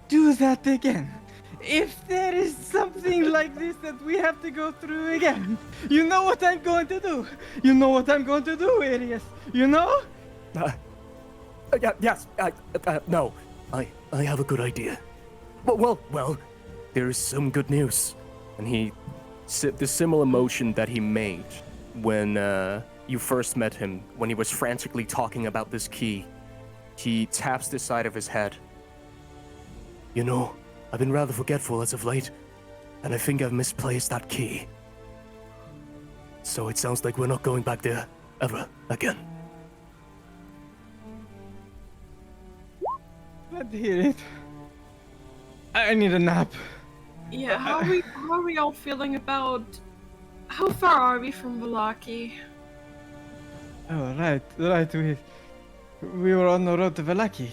do that again, if there is something like this that we have to go through again, you know what I'm going to do. You know what I'm going to do, Arius. You know." Yes. No. I have a good idea. Well, there is some good news. And the similar motion that he made when you first met him, when he was frantically talking about this key, he taps the side of his head. You know, I've been rather forgetful as of late, and I think I've misplaced that key. So it sounds like we're not going back there ever again. Glad to hear it. I need a nap. Yeah, how are we all feeling about... How far are we from Vallaki? Oh, right. We were on the road to Vallaki.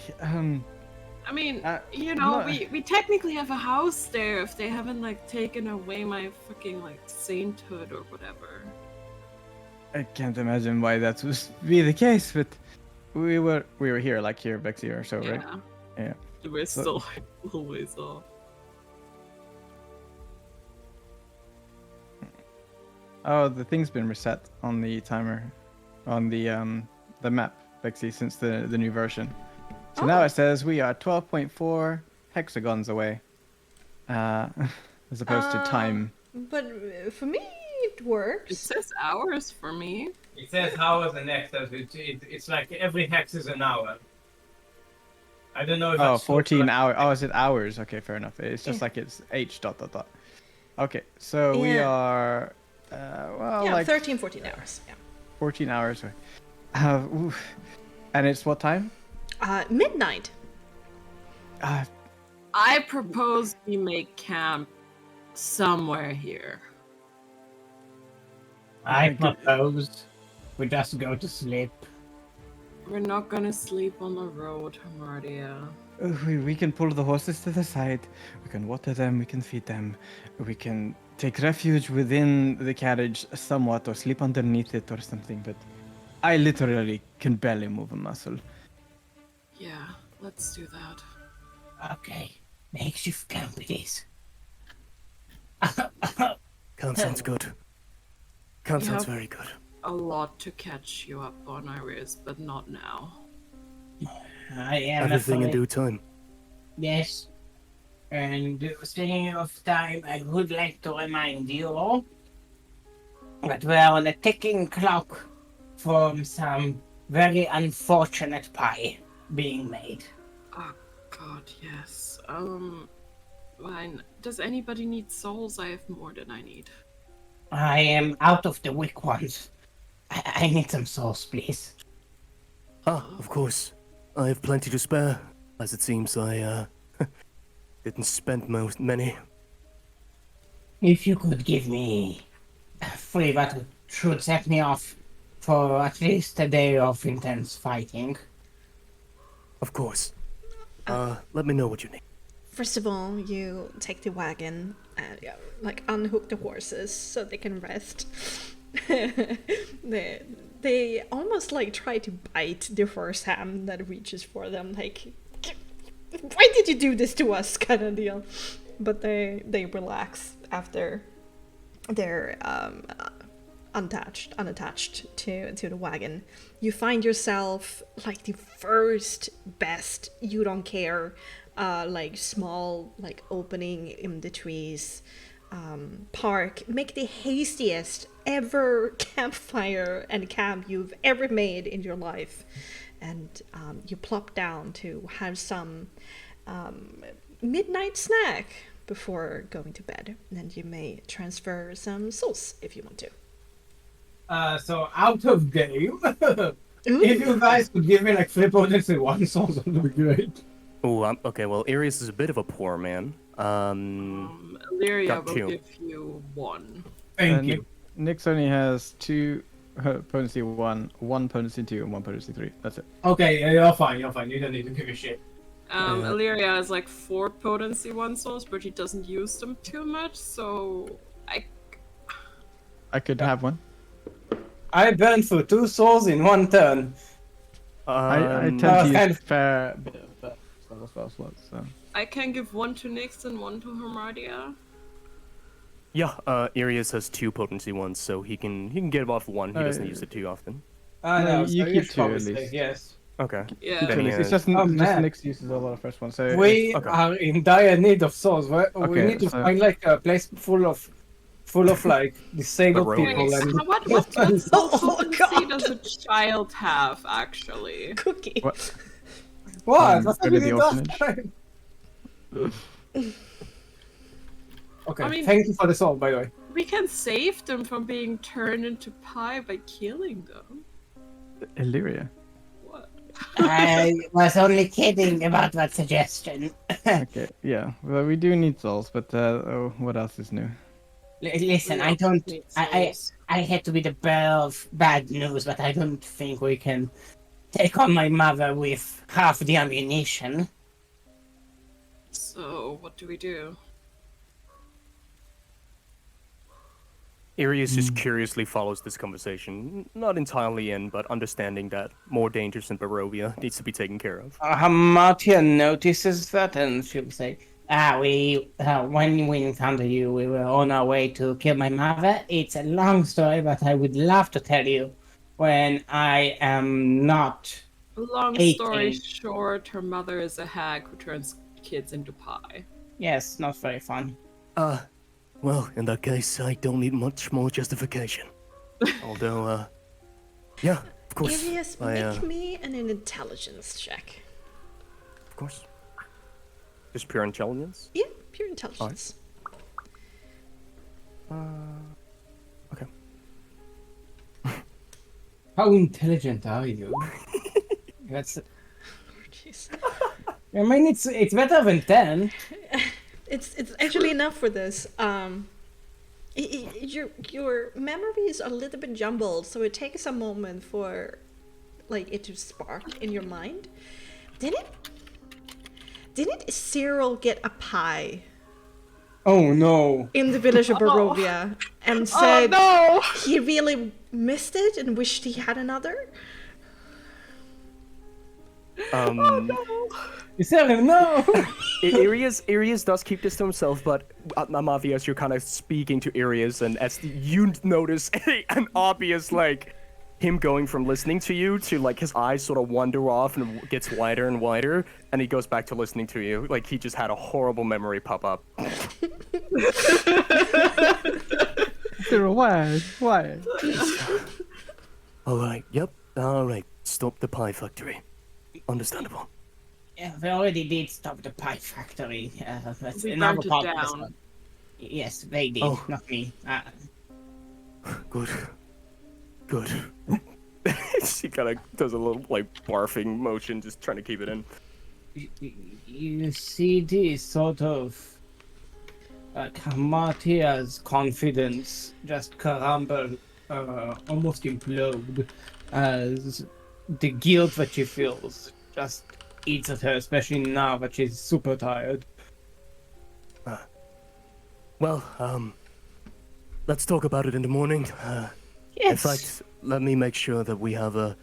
I mean, no. we technically have a house there if they haven't, like, taken away my fucking, like, sainthood or whatever. I can't imagine why that would be the case, but we were here, like here, Bexxy or so, right? Yeah. We're still always off. Oh, the thing's been reset on the timer, on the map, Bexxy, since the new version. So now it says we are 12.4 hexagons away, as opposed to time. But for me, it works. It says hours for me. It says hours and hexes. It's like every hex is an hour. I don't know if Oh, that's 14 hours. Oh, is it hours? Okay, fair enough. It's just like it's h ... Okay, so we Yeah. are, like 13, 14 hours. Yeah. 14 hours away. Oof. And it's what time? Midnight. I propose we make camp somewhere here. I propose we just go to sleep. We're not gonna sleep on the road, Hamardia. We can pull the horses to the side. We can water them. We can feed them. We can take refuge within the carriage somewhat, or sleep underneath it or something. But I literally can barely move a muscle. Yeah, let's do that. Okay, makeshift camp it is. Camp sounds good. Camp Yeah. sounds very good. A lot to catch you up on, Iris, but not now. I am Everything in afraid. due time. Yes. And speaking of time, I would like to remind you all that we are on a ticking clock from some very unfortunate pie being made. Oh god, yes. Fine. Does anybody need souls? I have more than I need. I am out of the weak ones. I need some souls, please. Of course. I have plenty to spare, as it seems I, didn't spend many. If you could give me 3, that should set me off for at least a day of intense fighting. Of course. Let me know what you need. First of all, you take the wagon and unhook the horses so they can rest. they almost try to bite the first hand that reaches for them, why did you do this to us, kind of deal. But they relax after they're unattached to the wagon. You find yourself the first best you don't care small opening in the trees park. Make the hastiest ever campfire and camp you've ever made in your life, and you plop down to have some midnight snack before going to bed. And you may transfer some souls if you want to. So out of game, if you guys could give me 3 potency 1 souls, that would be great. Oh, okay, well, Arius is a bit of a poor man. Illyria Got will you. give you 1. Thank you. Nix only has 2 potency 1, 1 potency 2, and 1 potency 3. That's it. Okay, you're fine, you don't need to give a shit. Illyria has like 4 potency 1 souls, but he doesn't use them too much, so I could have one. I burned for 2 souls in 1 turn. I tend Oh, to use kind a of- fair bit of spell slots, so. I can give 1 to Nyx and 1 to Hermardia. Yeah, Arius has 2 potency ones, so he can get off 1. He doesn't use it too often. I No, know, you so keep you 2 should probably at stay, least. yes. Okay. Yeah. Then he It's has- just Oh, just man. Nyx uses a lot of first ones. So We Okay. are in dire need of souls. We Okay, need to so- find like a place full of like disabled Barovia. people. Wait, And what soul Oh, potency God. does a child have, actually? Cookie. what? what? That's go what we to the did last orphanage. time. Okay, I mean- thank you for the soul, by the way. We can save them from being turned into pie by killing them. Illyria. What? I was only kidding about that suggestion. Okay, yeah. Well, we do need souls, but what else is new? Listen, We I also don't. need I souls. hate to be the bearer of bad news, but I don't think we can take on my mother with half the ammunition. So, what do we do? Arius just curiously follows this conversation, not entirely in, but understanding that more dangers in Barovia needs to be taken care of. Martia notices that, and she'll say, when we encountered you, we were on our way to kill my mother. It's a long story, but I would love to tell you when I am not. Long 18. story short, her mother is a hag who turns kids into pie. Yes, not very fun. Well, in that case, I don't need much more justification. Although, yeah, of course. Ilias, I, make me an intelligence check. Of course. Just pure intelligence? Yeah, pure intelligence. Okay. How intelligent are you? That's. Jeez. I mean, it's better than 10. It's actually enough for this. Your memories are a little bit jumbled, so it takes a moment for like it to spark in your mind. Didn't Cyril get a pie Oh no. in the village of Barovia and said no! he really missed it and wished he had another? You said him no. Arius does keep this to himself, but Amavi, as you're kind of speaking to Arius, and as you notice an obvious, like, him going from listening to you to, like, his eyes sort of wander off and gets wider and wider, and he goes back to listening to you. Like, he just had a horrible memory pop up. Cyril, why? Why? Alright, yep, alright. Stop the pie factory. Understandable. Yeah, we already did stop the pie factory. That's We another burnt it part of this down. one. Yes, they did, Oh. not me. Good. Good. She kind of does a little, like, barfing motion, just trying to keep it in. You see this sort of Martia's confidence just crumble, almost implode, as the guilt that she feels just eats at her, especially now that she's super tired. Well, let's talk about it in the morning. In Yes. fact, let me make sure that we have a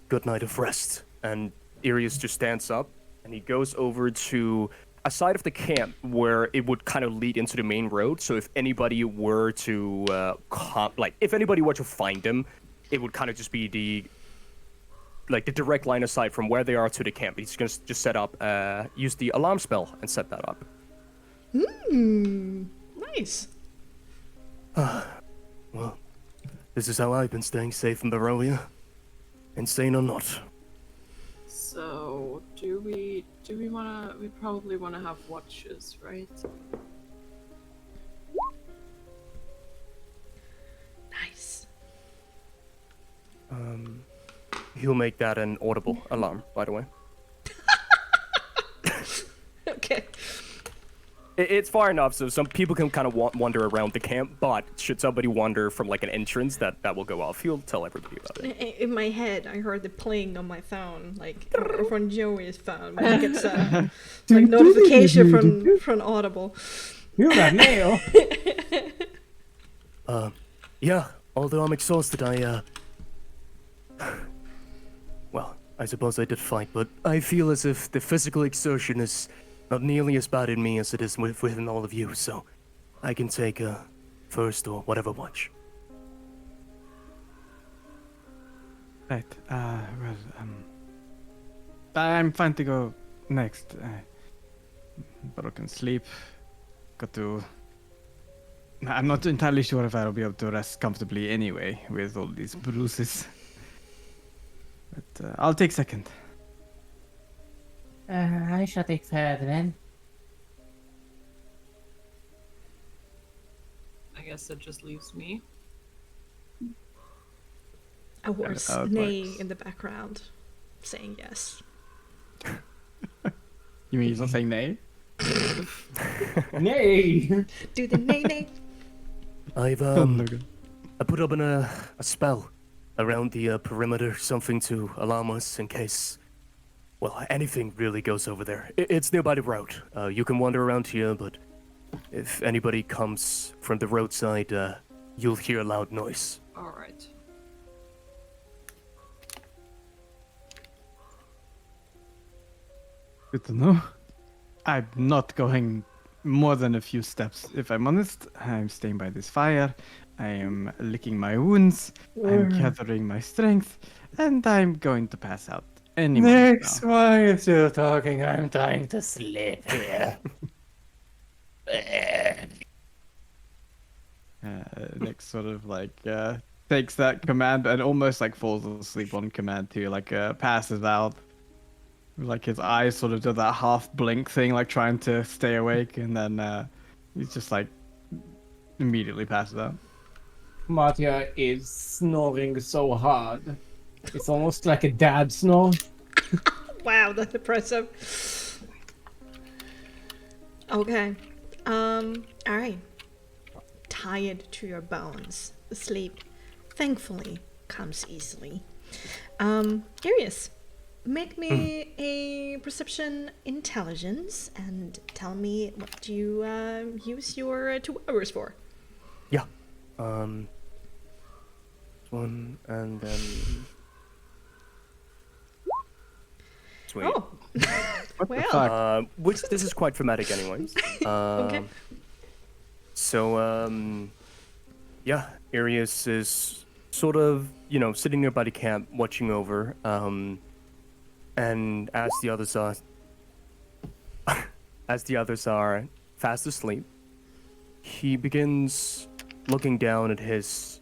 good night of rest. And Arius just stands up, and he goes over to a side of the camp where it would kind of lead into the main road. So if anybody were to, if anybody were to find him, it would kind of just be the direct line of sight from where they are to the camp. He's gonna just set up, use the alarm spell and set that up. Nice. Well, this is how I've been staying safe in Barovia. Insane or not. So, do we probably wanna have watches, right? Nice. He'll make that an audible alarm, by the way. Okay. It's far enough so some people can kind of wander around the camp, but should somebody wander from like an entrance, that will go off. He'll tell everybody about it. In my head, I heard the pling on my phone, like from Joey's phone, when he gets a like notification from Audible. You got mail. Yeah, although I'm exhausted, well, I suppose I did fight, but I feel as if the physical exertion is not nearly as bad in me as it is within all of you, so I can take first or whatever watch. Right. I'm fine to go next. Broken sleep. Got to. I'm not entirely sure if I'll be able to rest comfortably anyway with all these bruises. But I'll take second. I shall take third then. I guess it just leaves me. A horse how it neighing works. in the background, saying yes. You mean he's not saying nay? Nay. Do the neigh neigh. I've Okay. I put up a spell around the perimeter, something to alarm us in case, well, anything really goes over there. It's nearby the road. You can wander around here, but if anybody comes from the roadside, you'll hear a loud noise. Alright. Good to know. I'm not going more than a few steps. If I'm honest, I'm staying by this fire. I am licking my wounds. I'm gathering my strength, and I'm going to pass out any moment Next, now. why are you still talking? I'm trying to sleep here. Nick sort of like takes that command and almost like falls asleep on command too, like passes out. Like his eyes sort of do that half blink thing, like trying to stay awake, and then he's just like immediately passes out. Mattia is snoring so hard. It's almost like a dad snore. Wow, that's impressive. Okay. Alright. Tired to your bones. Sleep, thankfully, comes easily. Curious. Make me a perception intelligence and tell me what you use your 2 hours for. Yeah. One and then. Sweet. Oh. What the Well. fuck? Which this is quite dramatic, anyways. Okay. So, yeah, Arius is sort of, sitting near by the camp, watching over, and as the others are fast asleep, he begins looking down at his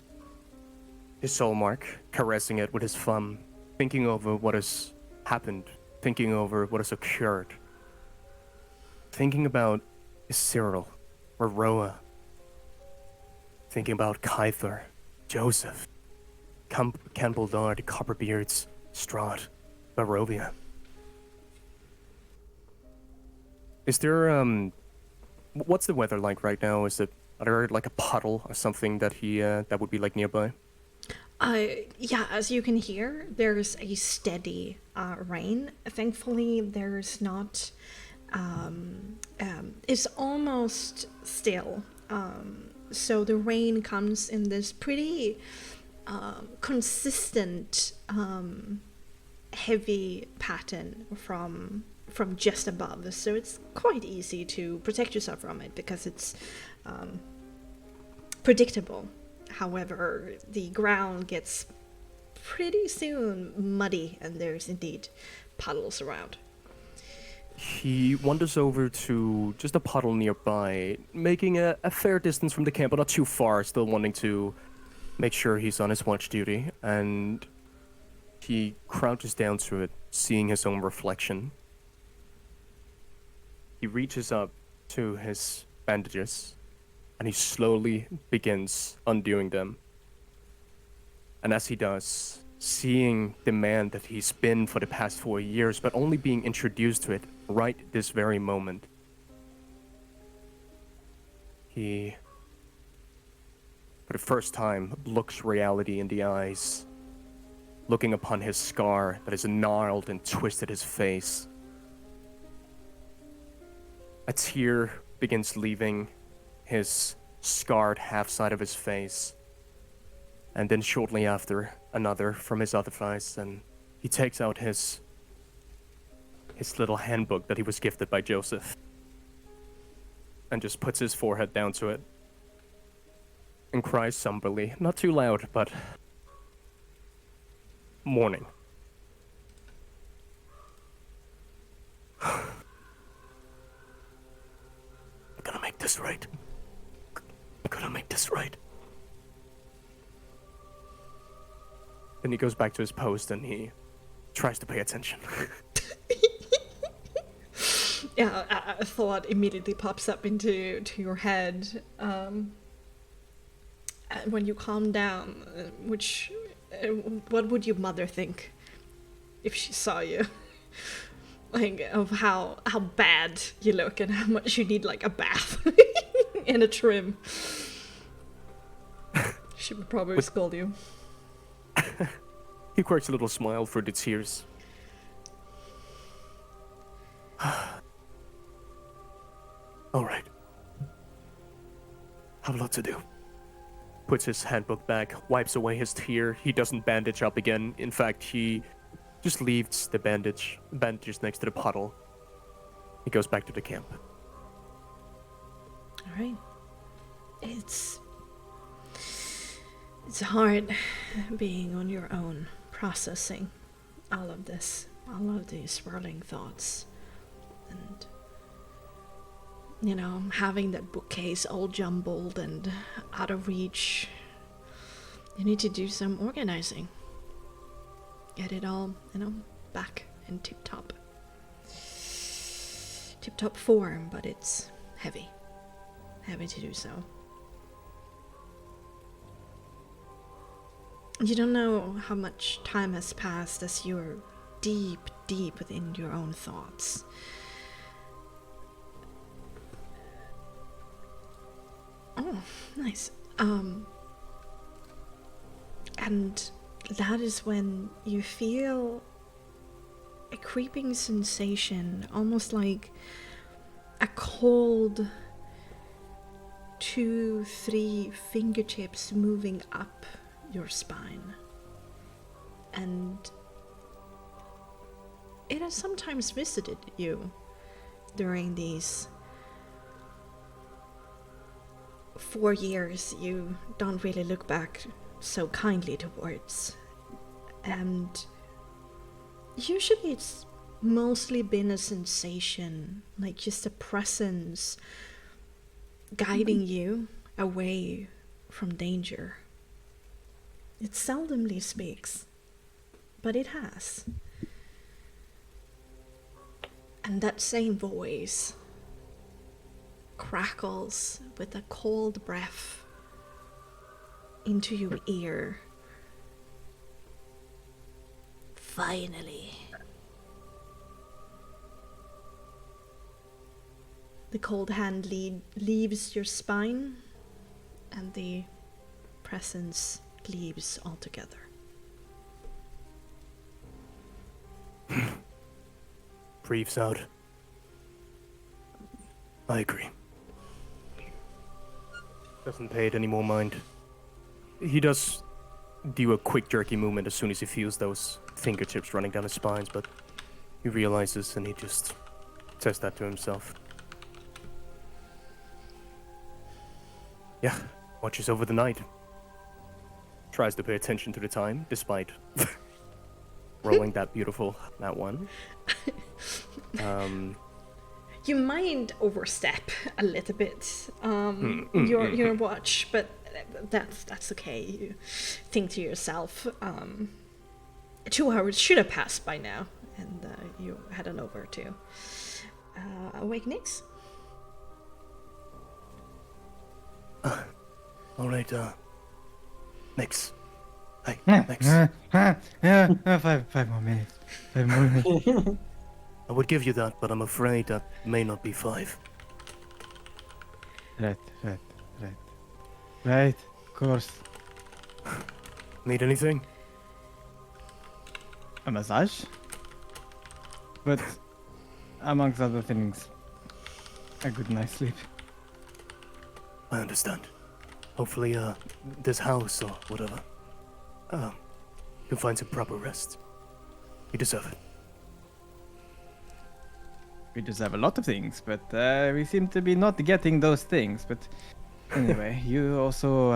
soul mark, caressing it with his thumb, thinking over what has happened, thinking over what has occurred, thinking about Cyril, Aroa, thinking about Kyther, Joseph, Campbell-Dard, Copperbeards, Strahd, Barovia. Is there, what's the weather like right now? Are there like a puddle or something that that would be like nearby? Yeah, as you can hear, there's a steady rain. Thankfully, there's not. It's almost still. So the rain comes in this pretty consistent, heavy pattern from just above. So it's quite easy to protect yourself from it because it's predictable. However, the ground gets pretty soon muddy and there's indeed puddles around. He wanders over to just a puddle nearby, making a fair distance from the camp, but not too far, still wanting to make sure he's on his watch duty, and he crouches down to it, seeing his own reflection. He reaches up to his bandages, and he slowly begins undoing them. And as he does, seeing the man that he's been for the past 4 years, but only being introduced to it right this very moment, he, for the first time, looks reality in the eyes, looking upon his scar that has gnarled and twisted his face. A tear begins leaving his scarred half side of his face, and then shortly after, another from his other face, and he takes out his little handbook that he was gifted by Joseph, and just puts his forehead down to it, and cries somberly, not too loud, but morning. I'm gonna make this right. I'm gonna make this right. Then he goes back to his post and he tries to pay attention. Yeah, a thought immediately pops up into your head. When you calm down, what would your mother think if she saw you? Like, of how bad you look and how much you need, like, a bath and a trim. She would probably scold you. He quirks a little smile through the tears. Alright. Have a lot to do. Puts his handbook back, wipes away his tear. He doesn't bandage up again. In fact, he just leaves the bandages next to the puddle. He goes back to the camp. Alright. It's hard being on your own, processing all of this, all of these swirling thoughts. And, you know, having that bookcase all jumbled and out of reach. You need to do some organizing. Get it all, you know, back in tip-top form, but it's heavy. Heavy to do so. You don't know how much time has passed as you're deep, deep within your own thoughts. Oh, nice. And that is when you feel a creeping sensation, almost like a cold 2-3 fingertips moving up your spine. And it has sometimes visited you during these 4 years you don't really look back so kindly towards. And usually it's mostly been a sensation, like just a presence guiding you away from danger. It seldomly speaks, but it has. And that same voice crackles with a cold breath into your ear. Finally. The cold hand leaves your spine, and the presence leaves altogether. Breathes out. I agree. Doesn't pay it any more mind. He does do a quick jerky movement as soon as he feels those fingertips running down his spines, but he realizes and he just says that to himself. Yeah, watches over the night. Tries to pay attention to the time, despite rolling that one. You might overstep a little bit your watch, but that's okay. You think to yourself, 2 hours should have passed by now, and you head on over to Awakenings. All right, Nix. Hey, Yeah, Nix. 5 more minutes. 5 more minutes. I would give you that, but I'm afraid that may not be 5. Right. Right, of course. Need anything? A massage? But, amongst other things, a good night's sleep. I understand. Hopefully, this house or whatever, can find some proper rest. You deserve it. We deserve a lot of things, but we seem to be not getting those things. But anyway, you also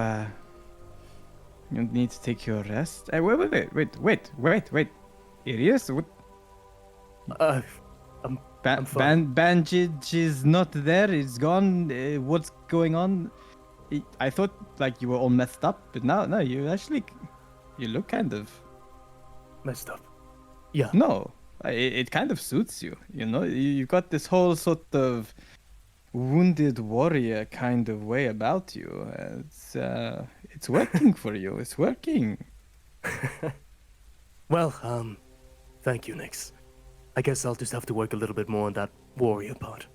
you need to take your rest. Wait. Irius, what? I'm fine. Bandage is not there. It's gone. What's going on? I thought like you were all messed up, but no, you actually, you look kind of Messed up. Yeah. no. It kind of suits you. You know, you've got this whole sort of wounded warrior kind of way about you. It's working for you. It's working. Well, thank you, Nix. I guess I'll just have to work a little bit more on that warrior part.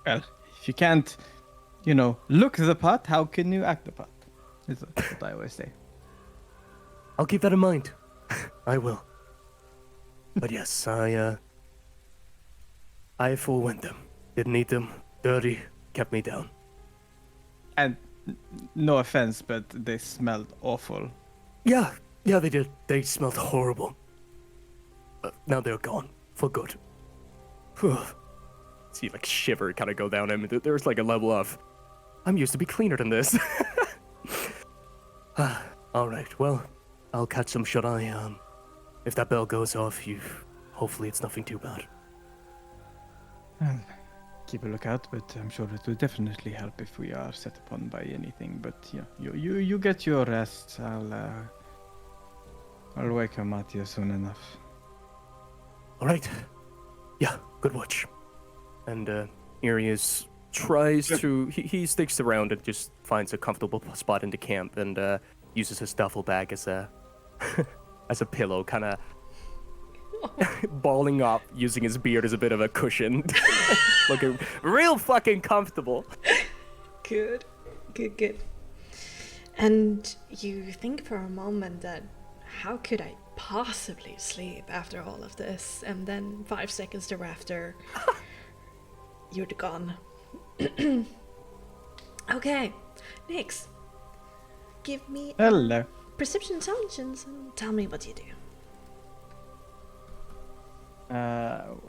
Well, if you can't, look the part, how can you act the part? Is what I always say. I'll keep that in mind. I will. But yes, I forewent them. Didn't eat them. Dirty. Kept me down. And no offense, but they smelled awful. Yeah, they did. They smelled horrible. Now they're gone. For good. Whew. See, like, shiver kind of go down. I mean, there's like a level of, I'm used to be cleaner than this. Alright, well, I'll catch some shut-eye. If that bell goes off, hopefully it's nothing too bad. Keep a lookout, but I'm sure it will definitely help if we are set upon by anything. But yeah, you get your rest. I'll wake Mattia soon enough. Alright. Yeah, good watch. And Arius tries to, he sticks around and just finds a comfortable spot in the camp and uses his duffel bag as a as a pillow, kind of balling up, using his beard as a bit of a cushion. Looking real fucking comfortable. Good. And you think for a moment that, how could I possibly sleep after all of this? And then 5 seconds thereafter, you're gone. Okay, Nix, give me Hello. perception intelligence and tell me what you do.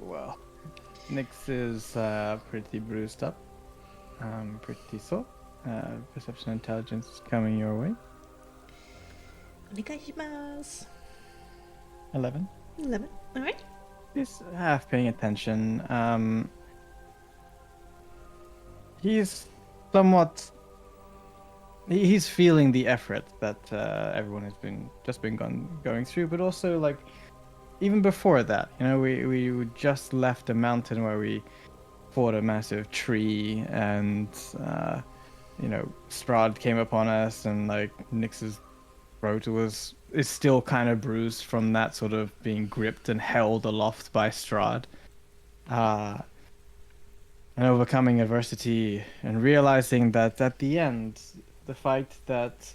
Well, Nyx is pretty bruised up. Pretty sore. Perception intelligence is coming your way. Onegaishimasu. 11. 11. Alright. He's half paying attention. He's somewhat. He's feeling the effort that everyone has been going through, but also like even before that, we just left a mountain where we fought a massive tree, and Strahd came upon us, and like Nyx's throat is still kind of bruised from that sort of being gripped and held aloft by Strahd. And overcoming adversity and realizing that at the end, the fight that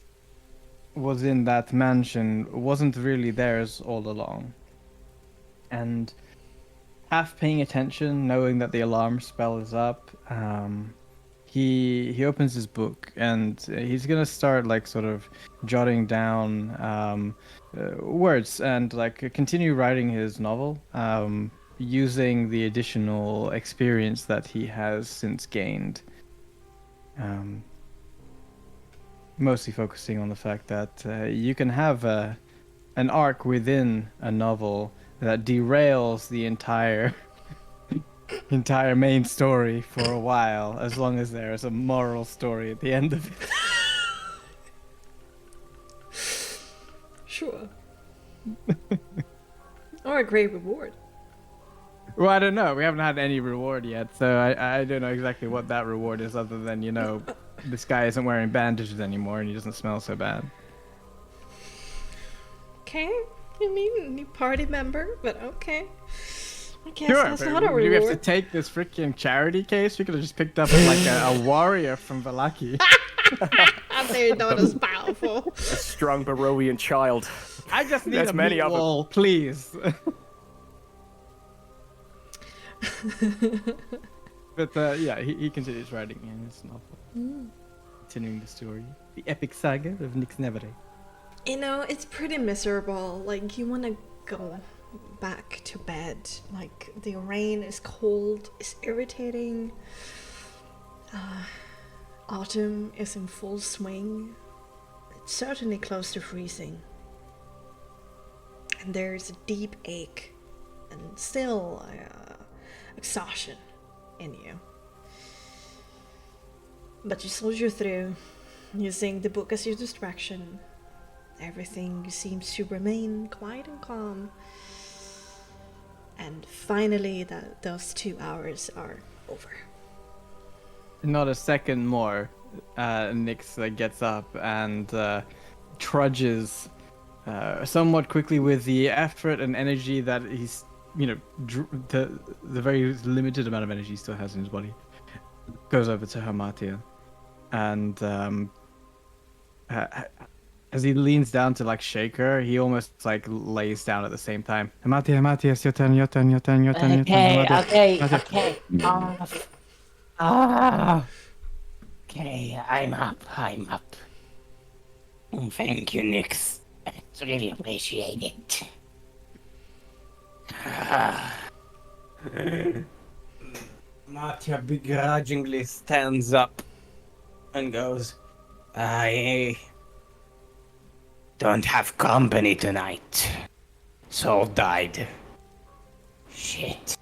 was in that mansion wasn't really theirs all along. And half paying attention, knowing that the alarm spell is up, he opens his book and he's gonna start like sort of jotting down words and like continue writing his novel, using the additional experience that he has since gained. Mostly focusing on the fact that you can have an arc within a novel that derails the entire main story for a while, as long as there is a moral story at the end of it. Sure. Or a great reward. Well, I don't know. We haven't had any reward yet, so I don't know exactly what that reward is, other than, this guy isn't wearing bandages anymore and he doesn't smell so bad. Okay. I mean, new party member, but okay. guess Sure, that's but not a would you have to reward. take this freaking charity case? We could have just picked up like a warrior from Valaki. They're not as powerful. A strong Barovian child. I just need There's a many meat of 'em. wall, please. But yeah, he continues writing in his novel, continuing the story, the epic saga of Nix Nevere. You know, it's pretty miserable. Like, you want to go back to bed. Like, the rain is cold, it's irritating. Autumn is in full swing. It's certainly close to freezing. And there's a deep ache and still exhaustion in you. But you soldier through, using the book as your distraction. Everything seems to remain quiet and calm. And finally, those 2 hours are over. Not a second more, Nix gets up and trudges somewhat quickly with the effort and energy that he's, the very limited amount of energy he still has in his body. Goes over to Hamatia, and as he leans down to like shake her, he almost like lays down at the same time. Hamatia, it's your turn, your turn, your turn, your turn, your turn. Okay. Okay, I'm up. Thank you, Nix. I really appreciate it. Matya begrudgingly stands up and goes, I don't have company tonight. Soul died. Shit.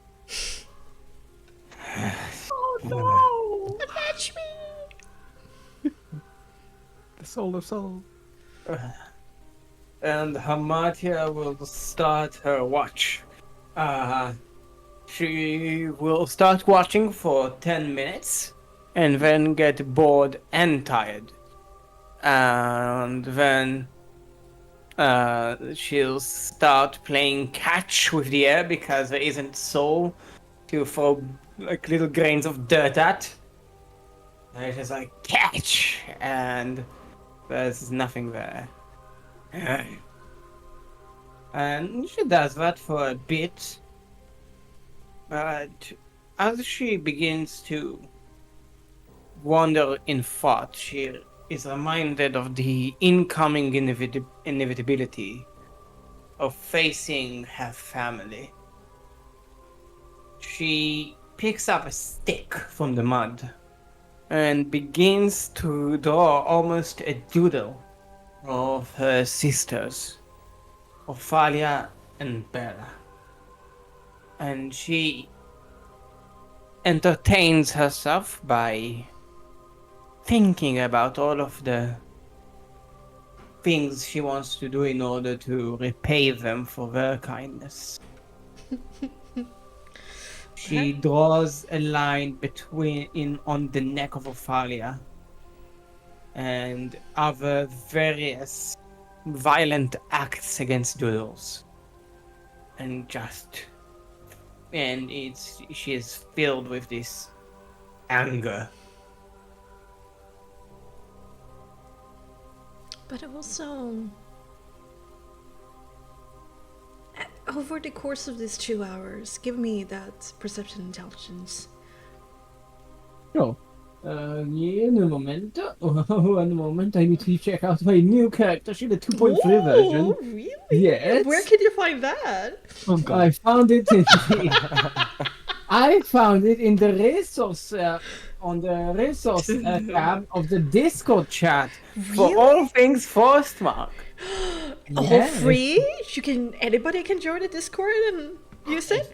Oh no! Attach me! The soul of soul. And Hamatia will start her watch. She will start watching for 10 minutes and then get bored and tired. And then she'll start playing catch with the air because there isn't soul to throw like little grains of dirt at. And it's just like catch, and there's nothing there. And she does that for a bit. But as she begins to wander in thought, she is reminded of the incoming inevitability of facing her family. She picks up a stick from the mud and begins to draw almost a doodle of her sisters, Ophalia and Bella. And she entertains herself by thinking about all of the things she wants to do in order to repay them for their kindness. She draws a line on the neck of Ophalia and other various violent acts against doodles. She is filled with this anger. But also, over the course of these 2 hours, give me that perception intelligence. Sure. In a moment. One moment. I need to check out my new character sheet, the 2.3 version. Really? Yes. Where can you find that? Oh, God. I found it in the resource on the resource tab of the Discord chat for Really? all things Frostmark. All Yes. free? Anybody can join the Discord and use it?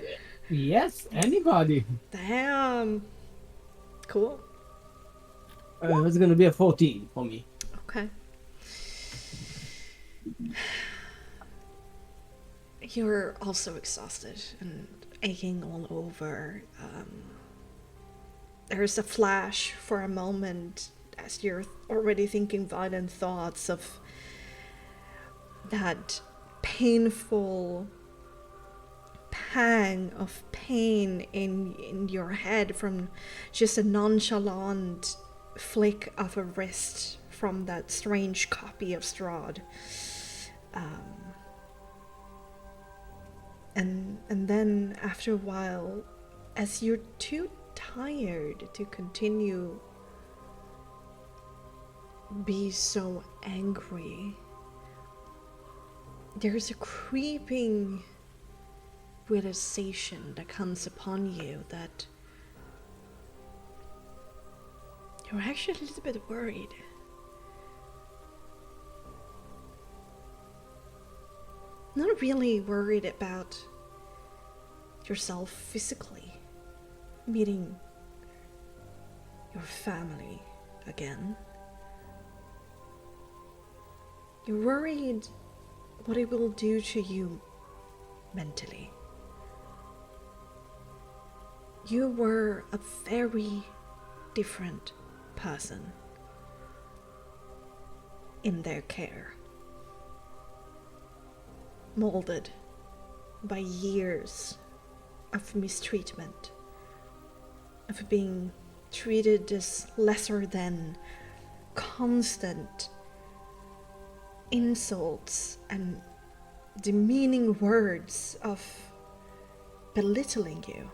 Yes, anybody. Damn. Cool. It's gonna be a 14 for me. Okay. You're also exhausted and aching all over. There's a flash for a moment as you're already thinking violent thoughts of that painful pang of pain in your head from just a nonchalant flick of a wrist from that strange copy of Strahd. And then after a while, as you're too tired to continue be so angry, there's a creeping realization that comes upon you that you're actually a little bit worried. Not really worried about yourself physically, meeting your family again. You're worried what it will do to you mentally. You were a very different person in their care, molded by years of mistreatment, of being treated as lesser than, constant insults and demeaning words of belittling you.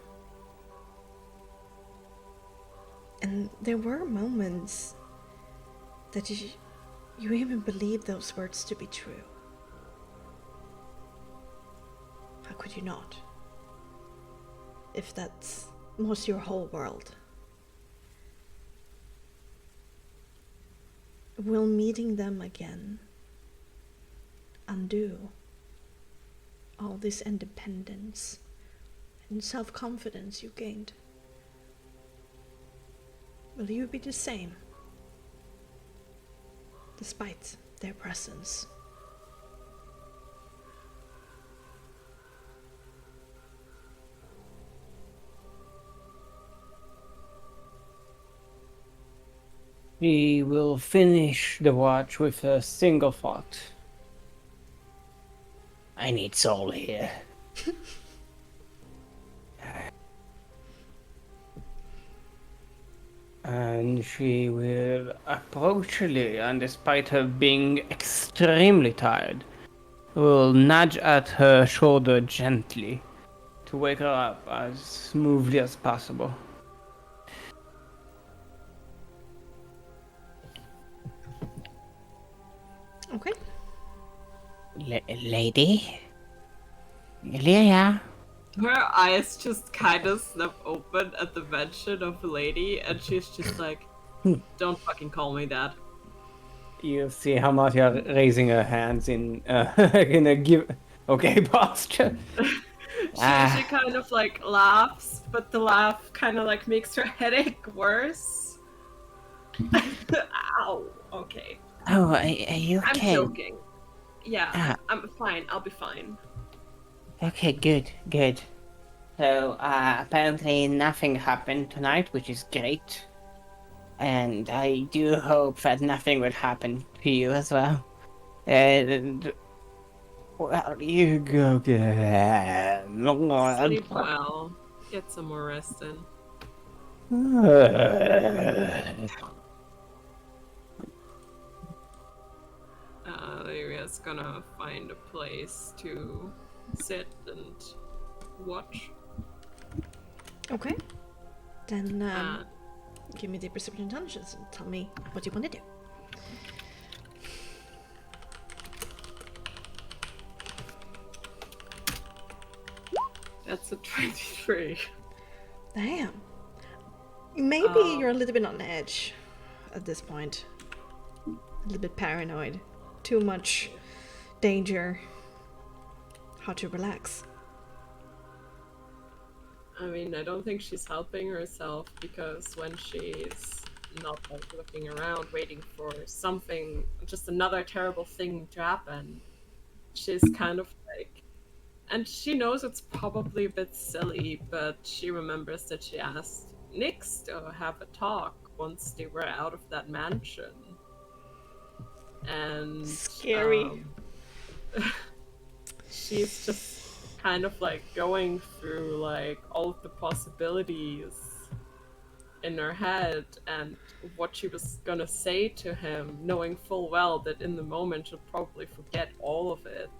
And there were moments that you even believed those words to be true. How could you not? If that was your whole world. Will meeting them again undo all this independence and self-confidence you gained? Will you be the same, despite their presence? We will finish the watch with a single thought. I need Soul here. And she will approach Lily, and despite her being extremely tired, will nudge at her shoulder gently to wake her up as smoothly as possible. Okay. Lady? Lilia? Her eyes just kind of snap open at the mention of a lady, and she's just like, don't fucking call me that. You see how much you're raising her hands in a give okay posture. She kind of like laughs, but the laugh kind of like makes her headache worse. Ow. Okay. Oh, are you I'm okay? joking. Yeah, I'm fine. I'll be fine. Okay, good. So, apparently nothing happened tonight, which is great. And I do hope that nothing will happen to you as well. And, well, you go get... Sleep well. Get some more rest in. Lyria's gonna find a place to sit and watch. Okay. Then give me the perception intelligence and tell me what you want to do. That's a 23. Damn. Maybe you're a little bit on edge at this point. A little bit paranoid. Too much danger. How to relax? I mean, I don't think she's helping herself, because when she's not like looking around waiting for something, just another terrible thing to happen, she's kind of like, and she knows it's probably a bit silly, but she remembers that she asked Nyx to have a talk once they were out of that mansion. And scary. She's just kind of like going through like all of the possibilities in her head and what she was gonna say to him, knowing full well that in the moment she'll probably forget all of it.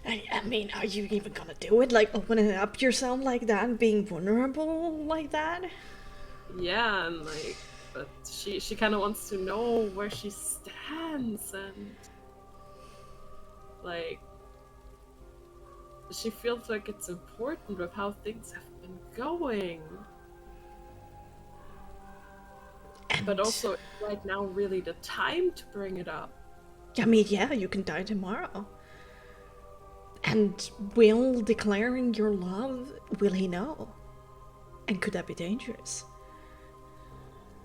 I mean, are you even gonna do it? Like, opening up yourself like that and being vulnerable like that? Yeah, and like, but she kind of wants to know where she stands, and like, she feels like it's important with how things have been going. But also, right now, really the time to bring it up. I mean, yeah, you can die tomorrow. And will declaring your love, will he know? And could that be dangerous?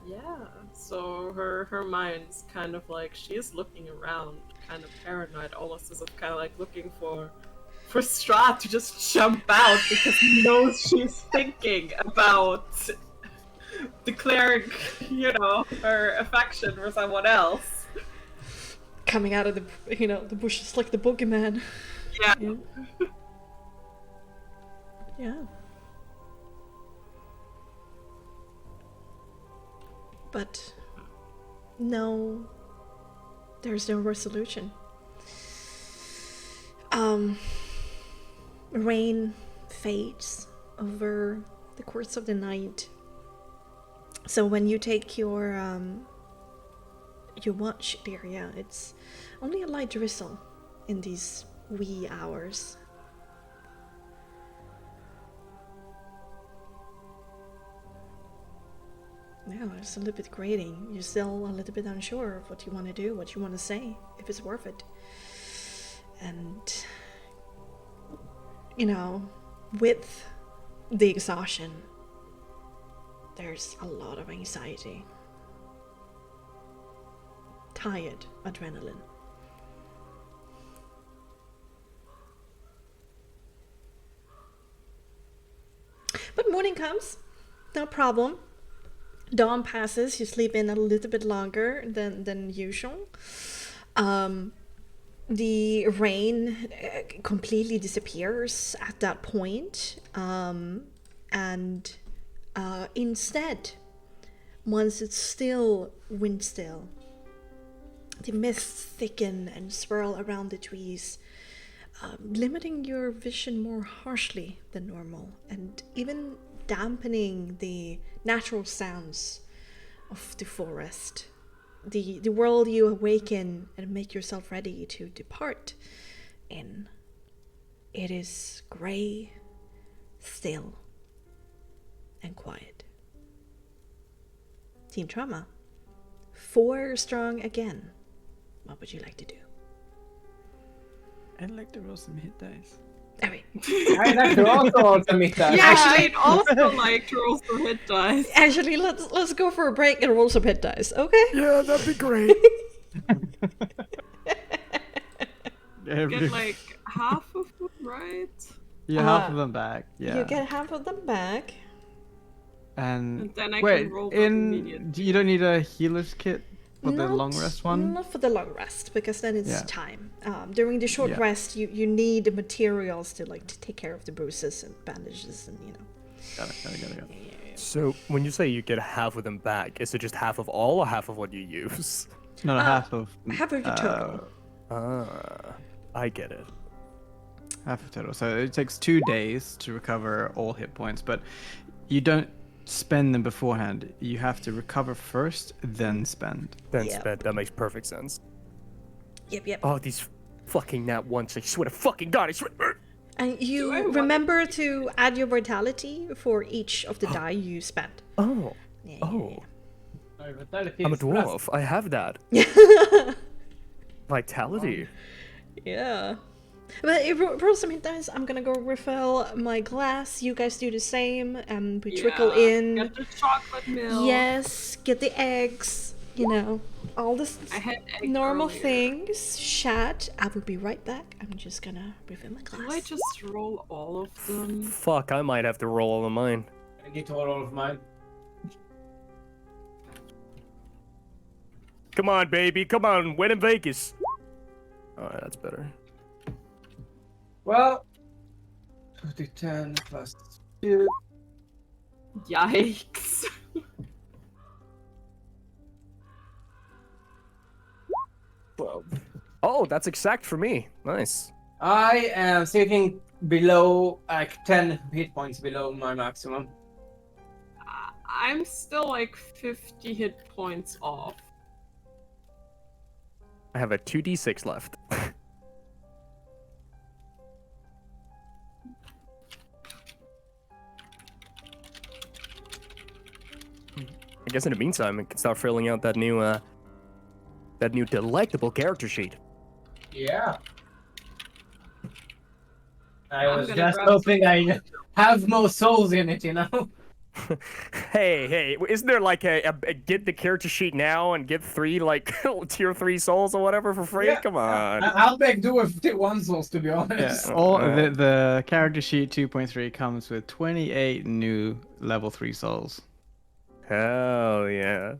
Yeah, so her mind's kind of like, she is looking around, kind of paranoid, almost as if kind of like looking for Strahd to just jump out because he knows she's thinking about declaring, you know, her affection for someone else. Coming out of the, the bushes like the boogeyman. Yeah. Yeah. But no, there's no resolution. Rain fades over the course of the night. So when you take your watch there, yeah, it's only a light drizzle in these wee hours. Yeah, it's a little bit grating. You're still a little bit unsure of what you want to do, what you want to say, if it's worth it. And, with the exhaustion, there's a lot of anxiety. Tired adrenaline. But morning comes, no problem. Dawn passes, you sleep in a little bit longer than usual. The rain completely disappears at that point. And instead, once it's still wind still, the mists thicken and swirl around the trees, limiting your vision more harshly than normal, and even dampening the natural sounds of the forest. The world you awaken and make yourself ready to depart in. It is grey, still, and quiet. Team Trauma, 4 strong again. What would you like to do? I'd like to roll some hit dice. Alright. I'd like to also submit that. Yeah, I'd also like to roll some hit dice. Actually, let's go for a break and roll some hit dice, okay? Yeah, that'd be great. Get like half of them, right? Yeah, half of them back. Yeah. You get half of them back. And then I wait, can roll back immediately. you don't need a healer's kit for the long rest one? Not for the long rest, because then it's Yeah. time. During the short Yeah. rest, you need the materials to take care of the bruises and bandages and Got it. So when you say you get half of them back, is it just half of all or half of what you use? No, half of half of your total. I get it. half of total. So it takes 2 days to recover all hit points, but you don't spend them beforehand. You have to recover first, then spend. Then Yep. spend. That makes perfect sense. Yep. Oh, these fucking nat ones! I swear to fucking God! I swear. And you remember to add your vitality for each of the die you spend. Oh. Yeah. Oh. Vitality I'm a is plus. dwarf. I have that. Vitality. Yeah. But roll some hit dice. I'm gonna go refill my glass. You guys do the same, and we trickle in. Get the chocolate milk. Yes, get the eggs. All this I had egg normal earlier. things. Chat. I will be right back. I'm just gonna refill my glass. Do I just roll all of them? Fuck, I might have to roll all of mine. I need to roll all of mine. Come on, baby. Come on. Win in Vegas. Alright, that's better. Well, 2d10 plus 2. Yikes. Oh, that's exact for me. Nice. I am sitting below, like 10 hit points below my maximum. I'm still like 50 hit points off. I have a 2d6 left. I guess in the meantime, I can start filling out that new delectable character sheet. Yeah. I I'm was gonna just grab hoping some- I have more souls in it, you know? Hey, isn't there like a get the character sheet now and get 3 like tier 3 souls or whatever for free? Yeah, Come on. I'll make do with 1 souls, to be honest. Yeah, all Alright. the character sheet 2.3 comes with 28 new level 3 souls. Hell yeah.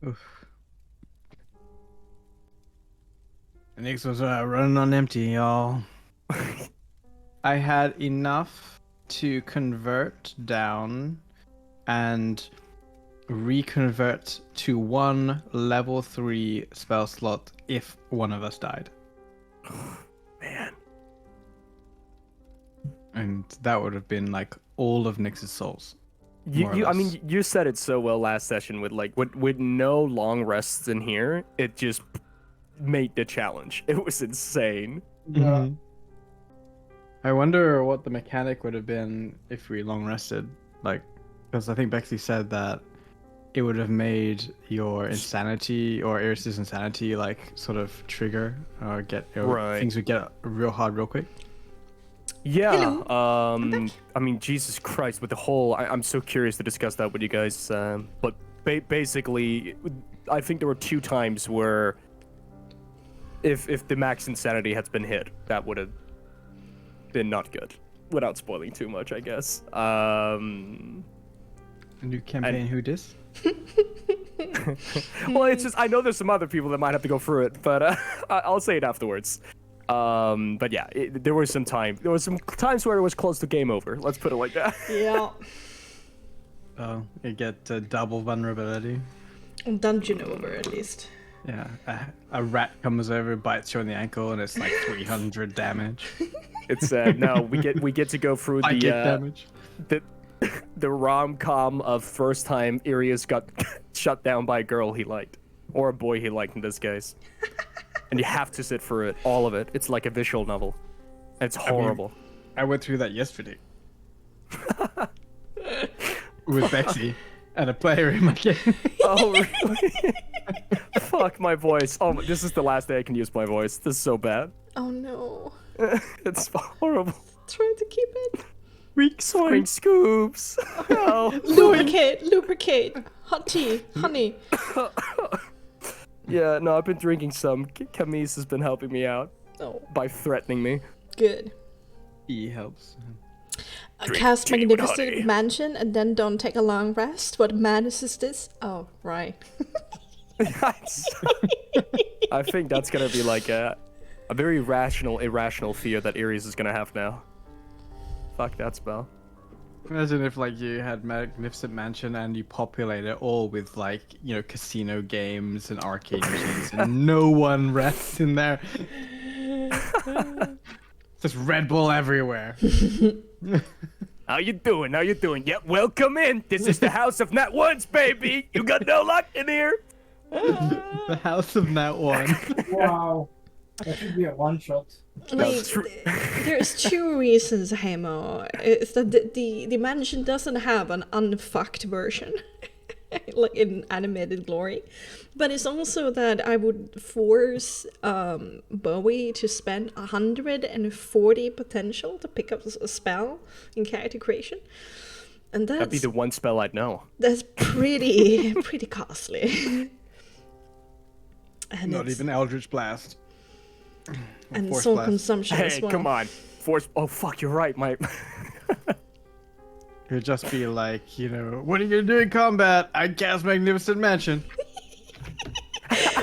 Oof. The next was running on empty, y'all. I had enough to convert down and reconvert to 1 level 3 spell slot if one of us died. Man. And that would have been like all of Nyx's souls. More or I less. mean, you said it so well last session with like with no long rests in here. It just made the challenge. It was insane. Mhm. I wonder what the mechanic would have been if we long rested. Like, because I think Bexxy said that it would have made your insanity or Iris's insanity like sort of trigger or Right. things would get real hard real quick. Yeah. Hello. I'm back. I mean, Jesus Christ, with the whole, I'm so curious to discuss that with you guys. But basically, I think there were 2 times where if the max insanity had been hit, that would have been not good. Without spoiling too much, I guess. A new campaign, who dis? Well, it's just I know there's some other people that might have to go through it, but I'll say it afterwards. But yeah, there was some times where it was close to game over. Let's put it like that. Yeah. Oh, you get double vulnerability. Dungeon over at least. Yeah, a rat comes over, bites you on the ankle, and it's like 300 damage. It's no, we get to go through Psychic the damage. the rom-com of first time Irius got shut down by a girl he liked, or a boy he liked in this case, and you have to sit through it, all of it. It's like a visual novel. It's horrible. I went through that yesterday. With Bexxy and a player in my game. Oh, really? Fuck my voice. Oh, this is the last day I can use my voice. This is so bad. Oh no. It's horrible. Trying to keep it. Weak swine scoops. Oh. Lubricate. Hot tea. Honey. Yeah, no, I've been drinking some. Camise has been helping me out Oh, by threatening me. good. He helps. Cast tea with Magnificent honey. Mansion and then don't take a long rest. What madness is this? Oh, right. I think that's gonna be like a very rational, irrational fear that Ares is gonna have now. Fuck that spell. Imagine if like you had Magnificent Mansion and you populate it all with like, you know, casino games and arcade machines and no one rests in there. Just Red Bull everywhere. How you doing? How you doing? Yep, welcome in. This is the house of Nat Ones, baby. You got no luck in here. The House of Nat 1. Wow. That should be a one-shot. Wait, true. there's 2 reasons, Hemo. It's that the mansion doesn't have an unfucked version, like in animated glory, but it's also that I would force Bowie to spend 140 potential to pick up a spell in character creation, and That'd be that's the one spell I'd know. pretty costly. And Not it's- even Eldritch Blast. and Force soul Blast. consumption Hey, as well. come on. Force. Oh fuck, you're right. My He'll just be like, what are you gonna do in combat? I cast Magnificent Mansion.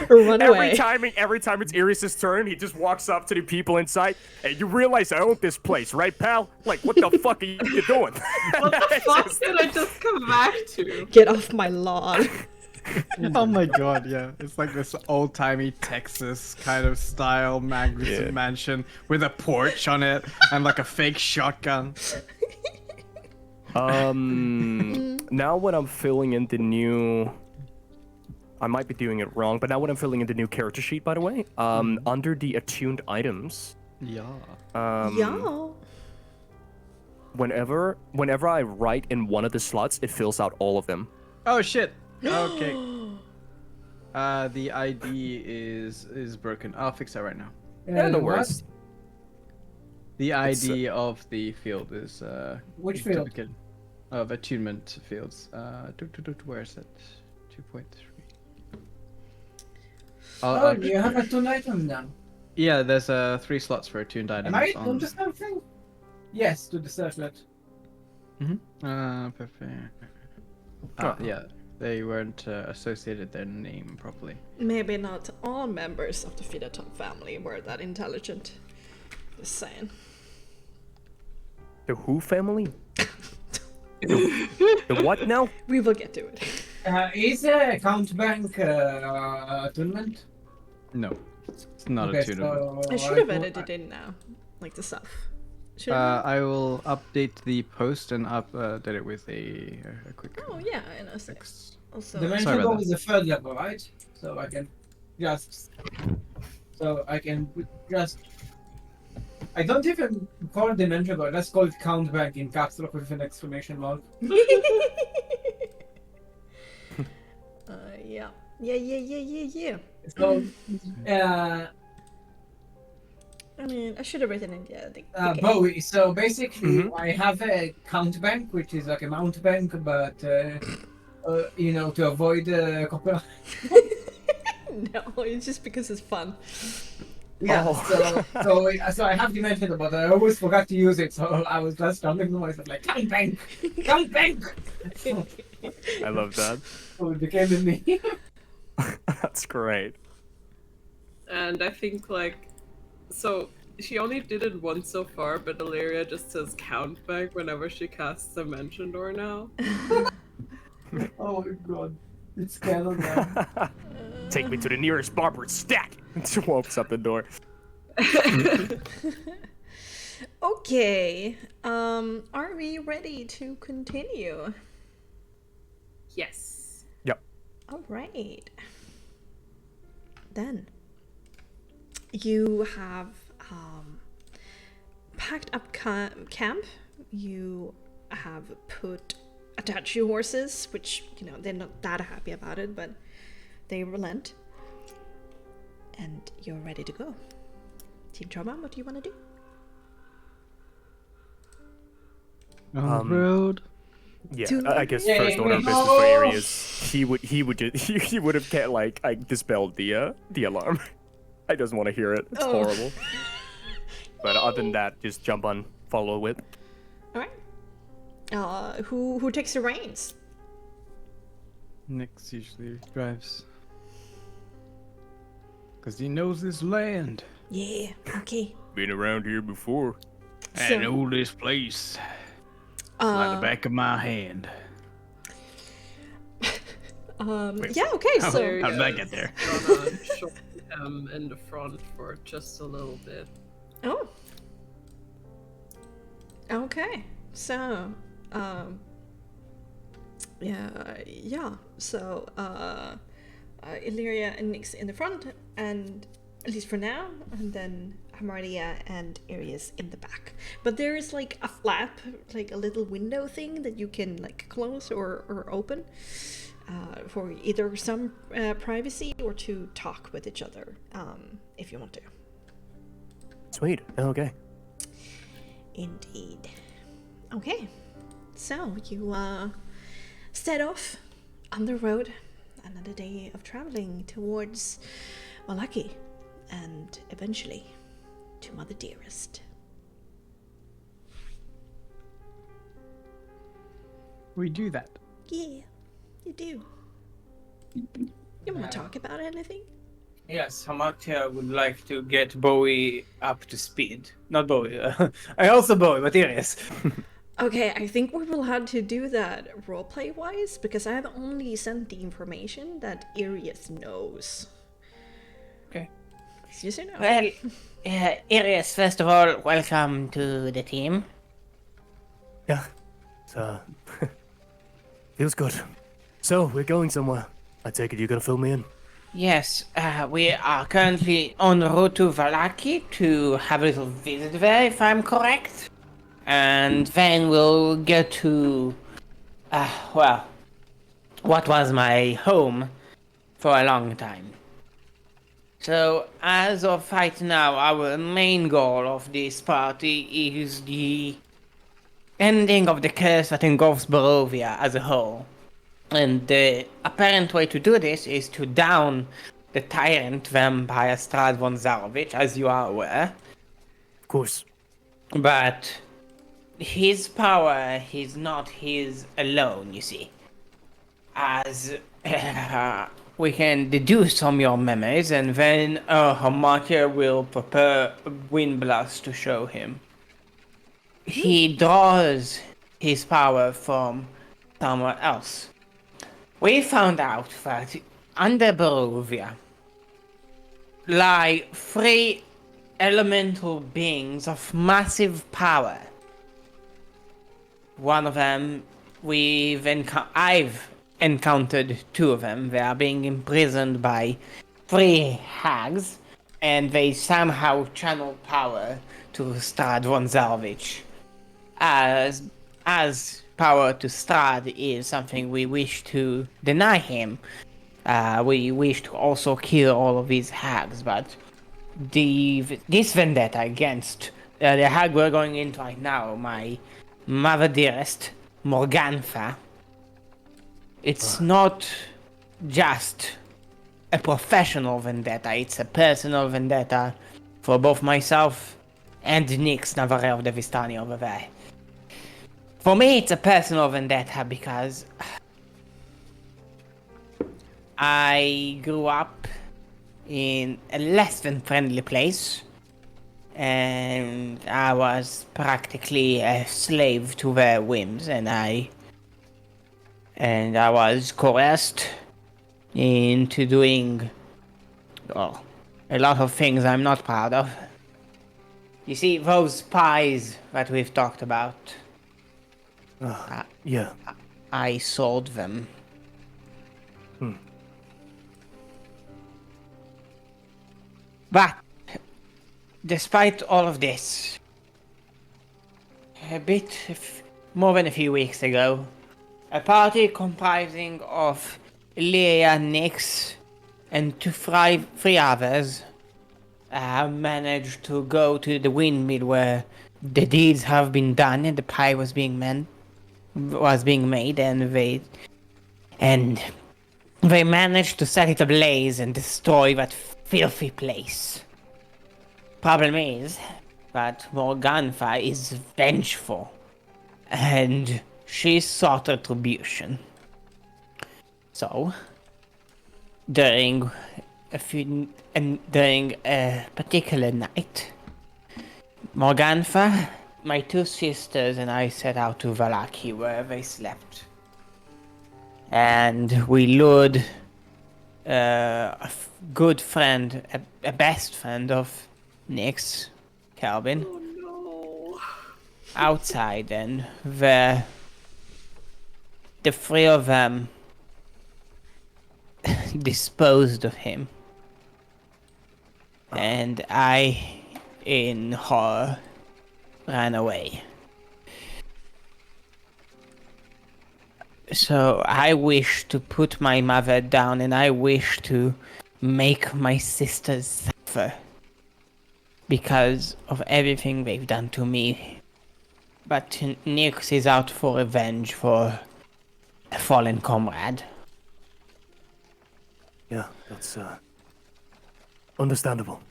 Run away. Every time it's Iris' turn, he just walks up to the people inside. Hey, you realize I own this place, right, pal? Like, what the fuck are you doing? What the fuck did I just come back to? Get off my lawn. Oh my god, yeah. It's like this old-timey Texas kind of style Magnificent Mansion with a porch on it and like a fake shotgun. Now when I'm filling in the new... I might be doing it wrong, but now when I'm filling in the new character sheet, by the way, under the attuned items... Yeah. Yeah. Whenever I write in one of the slots, it fills out all of them. Oh shit. Okay. The ID is broken. I'll fix that right now. Yeah, no worries. The ID of the field is Which field? duplicate of attunement fields. Where is it? 2.3. Oh, do you have a tuned item then? Yeah, there's 3 slots for attuned items. Am I on the something? Yes, to the circlet. Perfect. Yeah, they weren't associated their name properly. Maybe not all members of the Tabletop family were that intelligent. Just saying. The who family? The what now? We will get to it. Is a count bank attunement? No, it's not Okay, attunement. so I should have edited in now, like the stuff. Should I? I will update the post and update it with a quick Oh yeah, and also. fix. Also, the Sorry mental about goal that. is the third level, right? So I can just. I don't even call it dimension goal. Let's call it count bank in caps lock with an exclamation mark. yeah. So, I mean, I should have written in the game. Bowie. So basically, I have a count bank, which is like a mount bank, but to avoid copyright. No, it's just because it's fun. Yeah. So I have dimension, but I always forgot to use it. So I was just jumping to myself like count bank, count bank. I love that. So it became in me. That's great. And I think so she only did it once so far, but Illyria just says count back whenever she casts Dimension Door now. Oh my god, it's canon now. Take me to the nearest barber stack. She opens up the door. Okay. Are we ready to continue? Yes. Yep. All right. Then you have packed up camp. You have attached your horses, which they're not that happy about it, but they relent. And you're ready to go. Team Trauma, what do you want to do? On the road. Yeah, Do I guess Yeah, first yeah, order of yeah. business for Aries, he would have dispelled the alarm. I doesn't want to hear it. It's horrible. But other than that, just jump on, follow whip. All right. Who takes the reins? Nix usually drives. Because he knows this land. Yeah. Okay. Been around here before. I know this place. Like the back of my hand. Yeah. Okay. So. How did I get there? Gonna show him in the front for just a little bit. Oh. Okay. So, yeah. So, Illyria and Nyx in the front, and at least for now, and then Amaria and Aries in the back. But there is like a flap, like a little window thing that you can like close or open for either some privacy or to talk with each other if you want to. Sweet. Okay. Indeed. Okay, so you set off on the road. Another day of traveling towards Malaki and eventually to Mother Dearest. We do that. Yeah, you do. You want to talk about anything? Yes, Hamatia would like to get Bowie up to speed. Not Bowie. I also Bowie, but Iris. Okay, I think we will have to do that roleplay wise because I have only sent the information that Irius knows. Okay. Yes or no? Well, Iris, first of all, welcome to the team. Yeah. It's, feels good. So, we're going somewhere. I take it you're gonna fill me in? Yes, we are currently en route to Valaki to have a little visit there, if I'm correct. And then we'll go to, well, what was my home for a long time. So, as of right now, our main goal of this party is the ending of the curse that engulfs Barovia as a whole. And the apparent way to do this is to down the tyrant vampire Strad von Zarovich, as you are aware. Of course. But his power is not his alone, you see. As we can deduce from your memories, and then Marc will prepare a wind blast to show him. He draws his power from somewhere else. We found out that under Barovia lie 3 elemental beings of massive power. One of them, I've encountered 2 of them. They are being imprisoned by 3 hags, and they somehow channel power to Strad von Zarovich. As power to Strad is something we wish to deny him. We wish to also kill all of these hags, but this vendetta against the hag we're going into right now, my mother dearest, Morgantha, it's not just a professional vendetta, it's a personal vendetta for both myself and Nyx Navarre of the Vistani over there. For me, it's a personal vendetta because I grew up in a less than friendly place, and I was practically a slave to their whims, and I was coerced into doing, well, a lot of things I'm not proud of. You see, those pies that we've talked about, Yeah. I sold them. But, despite all of this, more than a few weeks ago, a party comprising of Leia, Nyx, and 3 others managed to go to the windmill where the deeds have been done and the pie was being made, and they managed to set it ablaze and destroy that filthy place. Problem is that Morgantha is vengeful, and she sought retribution. So, during a particular night, Morgantha, my 2 sisters, and I set out to Valaki where they slept. And we lured a good friend, a best friend of Nyx, Calvin, Oh no. outside, and the 3 of them disposed of him. And I, in horror, ran away. So I wish to put my mother down, and I wish to make my sisters suffer because of everything they've done to me. But Nyx is out for revenge for a fallen comrade. Yeah, that's understandable.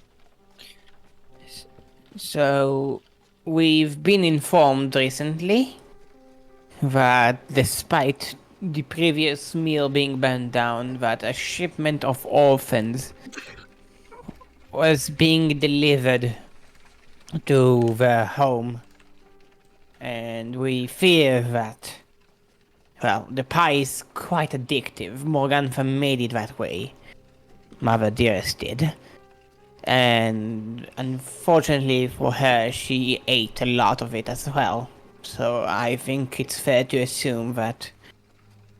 So we've been informed recently that despite the previous meal being burned down, that a shipment of orphans was being delivered to their home. And we fear that, well, the pie is quite addictive. Morgantha made it that way. Mother Dearest did. And unfortunately for her, she ate a lot of it as well. So I think it's fair to assume that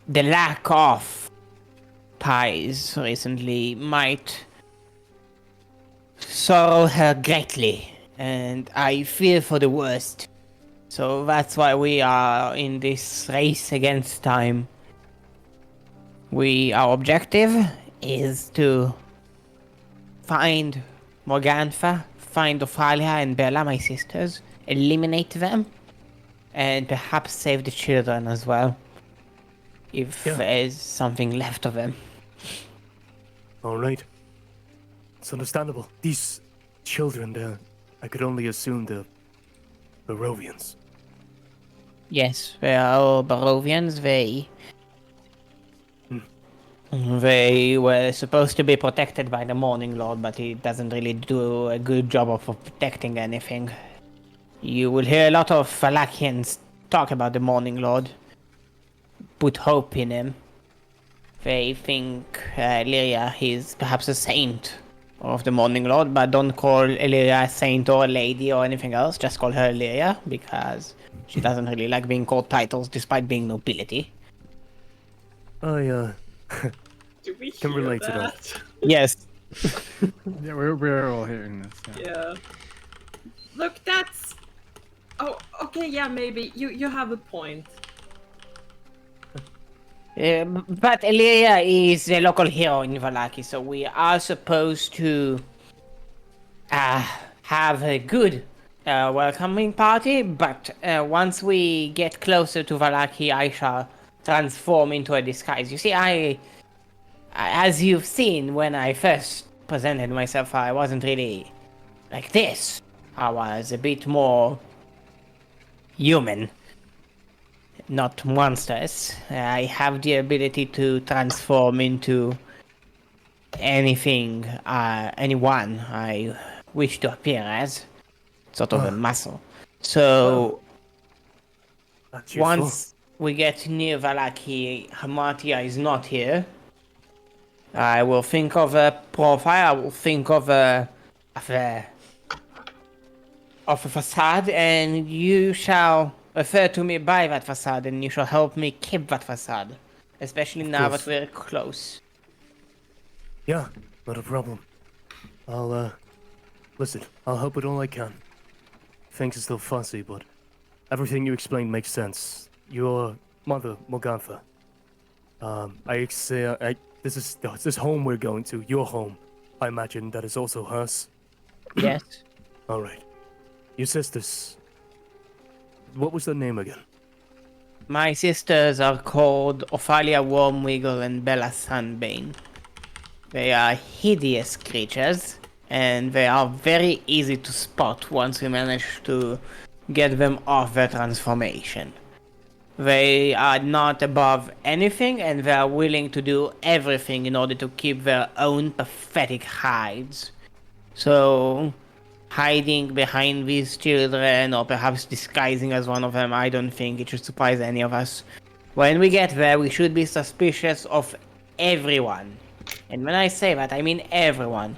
the lack of pies recently might sorrow her greatly. And I fear for the worst. So that's why we are in this race against time. Our objective is to find Morgantha, find Ophalia and Bella, my sisters, eliminate them, and perhaps save the children as well. If there's something left of them. Alright. It's understandable. These children, I could only assume the Barovians. Yes, they are all Barovians. They were supposed to be protected by the Morning Lord, but he doesn't really do a good job of protecting anything. You will hear a lot of Valachians talk about the Morning Lord, put hope in him. They think Illyria is perhaps a saint of the Morning Lord, but don't call Illyria a saint or a lady or anything else, just call her Illyria, because she doesn't really like being called titles despite being nobility. I, Do we can hear relate to that? Yes. Yeah, we're all hearing this. Yeah. Look, that's... Oh, okay, yeah, maybe. You have a point. But Illyria is the local hero in Vallaki, so we are supposed to have a good welcoming party, but once we get closer to Vallaki, I shall transform into a disguise. You see, as you've seen, when I first presented myself, I wasn't really like this. I was a bit more human, not monsters. I have the ability to transform into anything, anyone I wish to appear as. Sort of a muscle. So, that's useful. once we get near Vallaki, Hamatia is not here. I will think of a profile, I will think of a facade, and you shall refer to me by that facade, and you shall help me keep that facade. Especially now that we're close. Yeah, not a problem. Listen, I'll help with all I can. Things are still fussy, but everything you explained makes sense. Your mother, Morgantha. This home we're going to, your home. I imagine that is also hers. Yes. Alright. Your sisters. What was their name again? My sisters are called Ophalia Wormwiggle and Bella Sunbane. They are hideous creatures, and they are very easy to spot once we manage to get them off their transformation. They are not above anything, and they are willing to do everything in order to keep their own pathetic hides. So, hiding behind these children, or perhaps disguising as one of them, I don't think it should surprise any of us. When we get there, we should be suspicious of everyone. And when I say that, I mean everyone.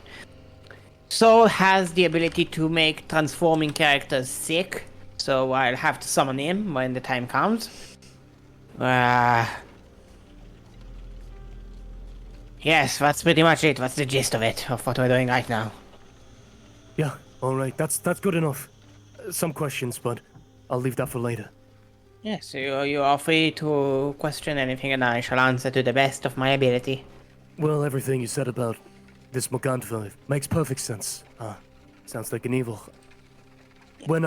Soul has the ability to make transforming characters sick, so I'll have to summon him when the time comes. Yes, that's pretty much it. That's the gist of it, of what we're doing right now. Yeah, alright, that's good enough. Some questions, but I'll leave that for later. Yes, you are free to question anything, and I shall answer to the best of my ability. Well, everything you said about this Morgantha makes perfect sense. Sounds like an evil. When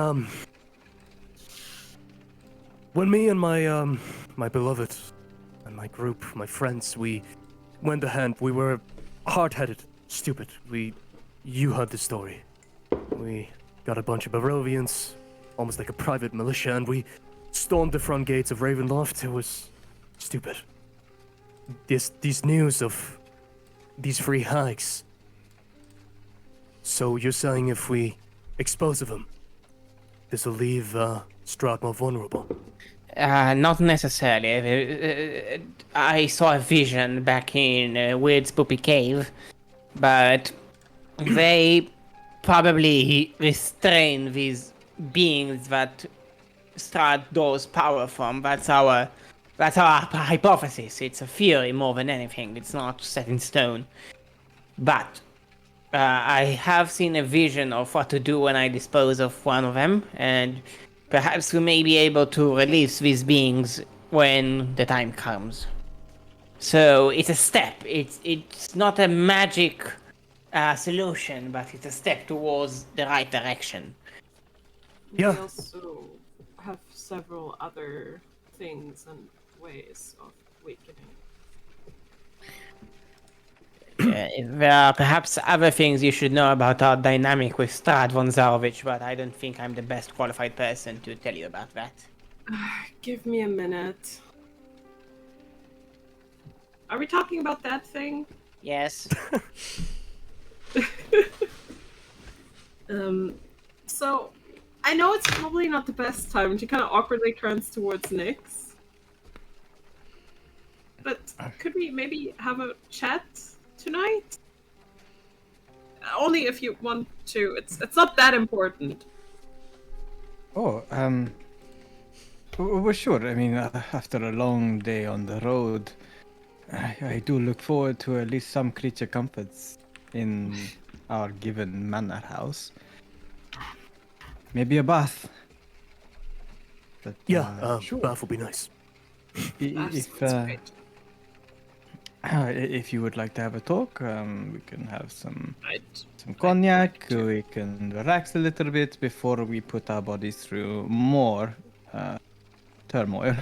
me and my beloved and my group, my friends, we went ahead, we were hard-headed, stupid. You heard the story. We got a bunch of Barovians, almost like a private militia, and we stormed the front gates of Ravenloft. It was stupid. These news of these free hikes. So you're saying if we expose of them, this will leave Strahd more vulnerable? Not necessarily. I saw a vision back in Weird Spoopy Cave, but they probably restrain these beings that Strahd draws power from. That's our hypothesis. It's a theory more than anything. It's not set in stone. But I have seen a vision of what to do when I dispose of one of them, and perhaps we may be able to release these beings when the time comes. So it's a step. It's not a magic solution, but it's a step towards the right direction. Yeah. We also have several other things and ways of weakening. There are perhaps other things you should know about our dynamic with Strahd von Zarvich, but I don't think I'm the best qualified person to tell you about that. Give me a minute. Are we talking about that thing? Yes. So I know it's probably not the best time. She kind of awkwardly turns towards Nyx. But could we maybe have a chat tonight? Only if you want to. It's not that important. Oh, well, sure. I mean, after a long day on the road, I do look forward to at least some creature comforts in our given manor house. Maybe a bath. But, Sure. Bath would be nice. If you would like to have a talk, we can have some cognac. We can relax a little bit before we put our bodies through more turmoil.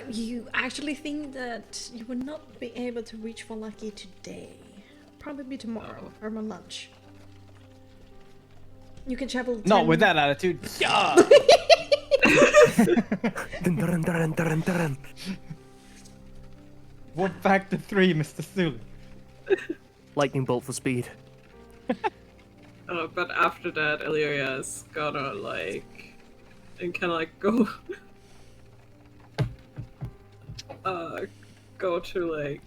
You actually think that you will not be able to reach Valaki today? Probably tomorrow, or on lunch. You can travel. Not with that attitude. Yeah. What factor 3, Mr. Sully? Lightning bolt for speed. But after that, Illyria is gonna and kind of go to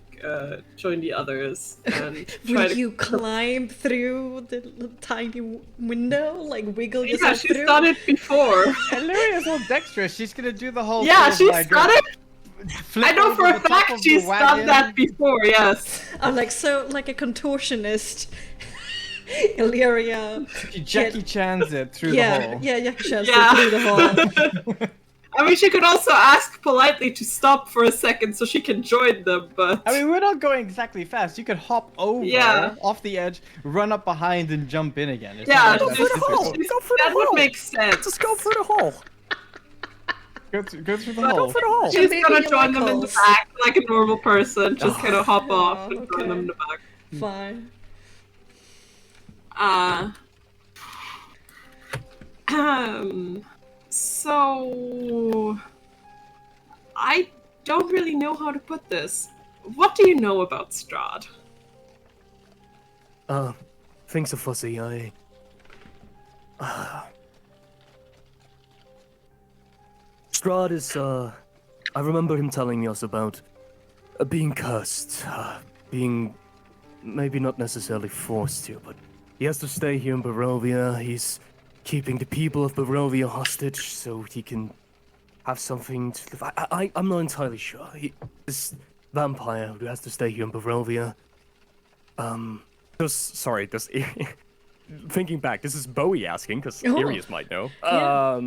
join the others and try Will to. you climb through the tiny window, wiggle Yeah, yourself she's through? done it before. Illyria's all dexterous. She's gonna do the whole. Yeah, sort of she's done it. flip I know over for a the top fact of the she's done wagon. that before. Yes. I'm like a contortionist. Illyria. She Jackie Chan's it through the hole. Yeah, through Yeah. the hole. I mean, she could also ask politely to stop for a second so she can join them, but. I mean, we're not going exactly fast. You could hop over off the edge, run up behind, and jump in again. It's Yeah, not Go that for the difficult. hole. Go for the that would hole. make sense. Just go for the hole. Go through the Go hole. for the hole. She's Maybe gonna you join like them in the holes. back like a normal person. Just kind of hop off and okay. join them in the back. Fine. So I don't really know how to put this. What do you know about Strahd? Things are fuzzy. Strahd is, I remember him telling us about being cursed, being maybe not necessarily forced to, but he has to stay here in Barovia. He's keeping the people of Barovia hostage so he can have something to live. I'm not entirely sure. This vampire who has to stay here in Barovia. Thinking back, this is Bowie asking, because Oh. Arius might know. Yeah.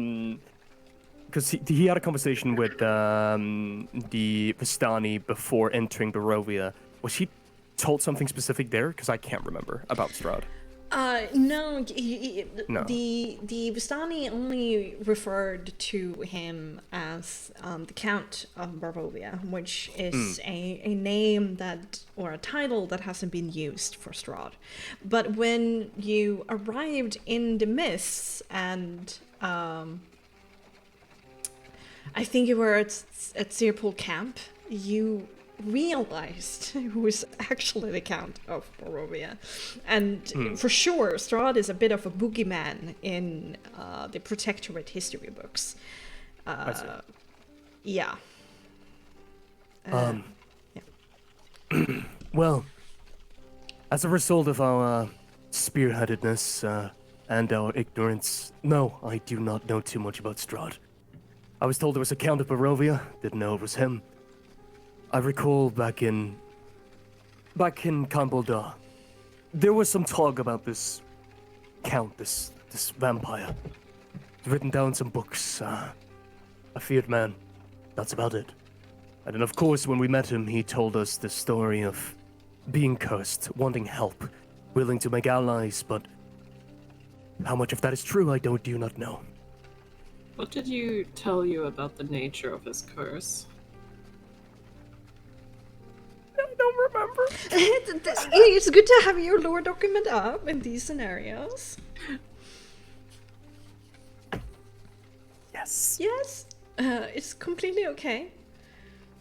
Because he had a conversation with the Vistani before entering Barovia. Was he told something specific there? Because I can't remember about Strahd. No, No. the Vistani only referred to him as the Count of Barovia, which is a name that, or a title that hasn't been used for Strahd. But when you arrived in the Mists and I think you were at Searpool camp. You realized who is actually the Count of Barovia. And for sure, Strahd is a bit of a boogeyman in the Protectorate history books. I see. Yeah. Well, as a result of our spearheadedness and our ignorance, no, I do not know too much about Strahd. I was told there was a Count of Barovia, didn't know it was him. I recall back in Kamboldar, there was some talk about this Count, this vampire. Written down in some books, a feared man. That's about it. And then of course when we met him, he told us the story of being cursed, wanting help, willing to make allies, but how much of that is true, I do not know. What did you tell you about the nature of his curse? I don't remember. It's good to have your lore document up in these scenarios. Yes. Yes, it's completely okay.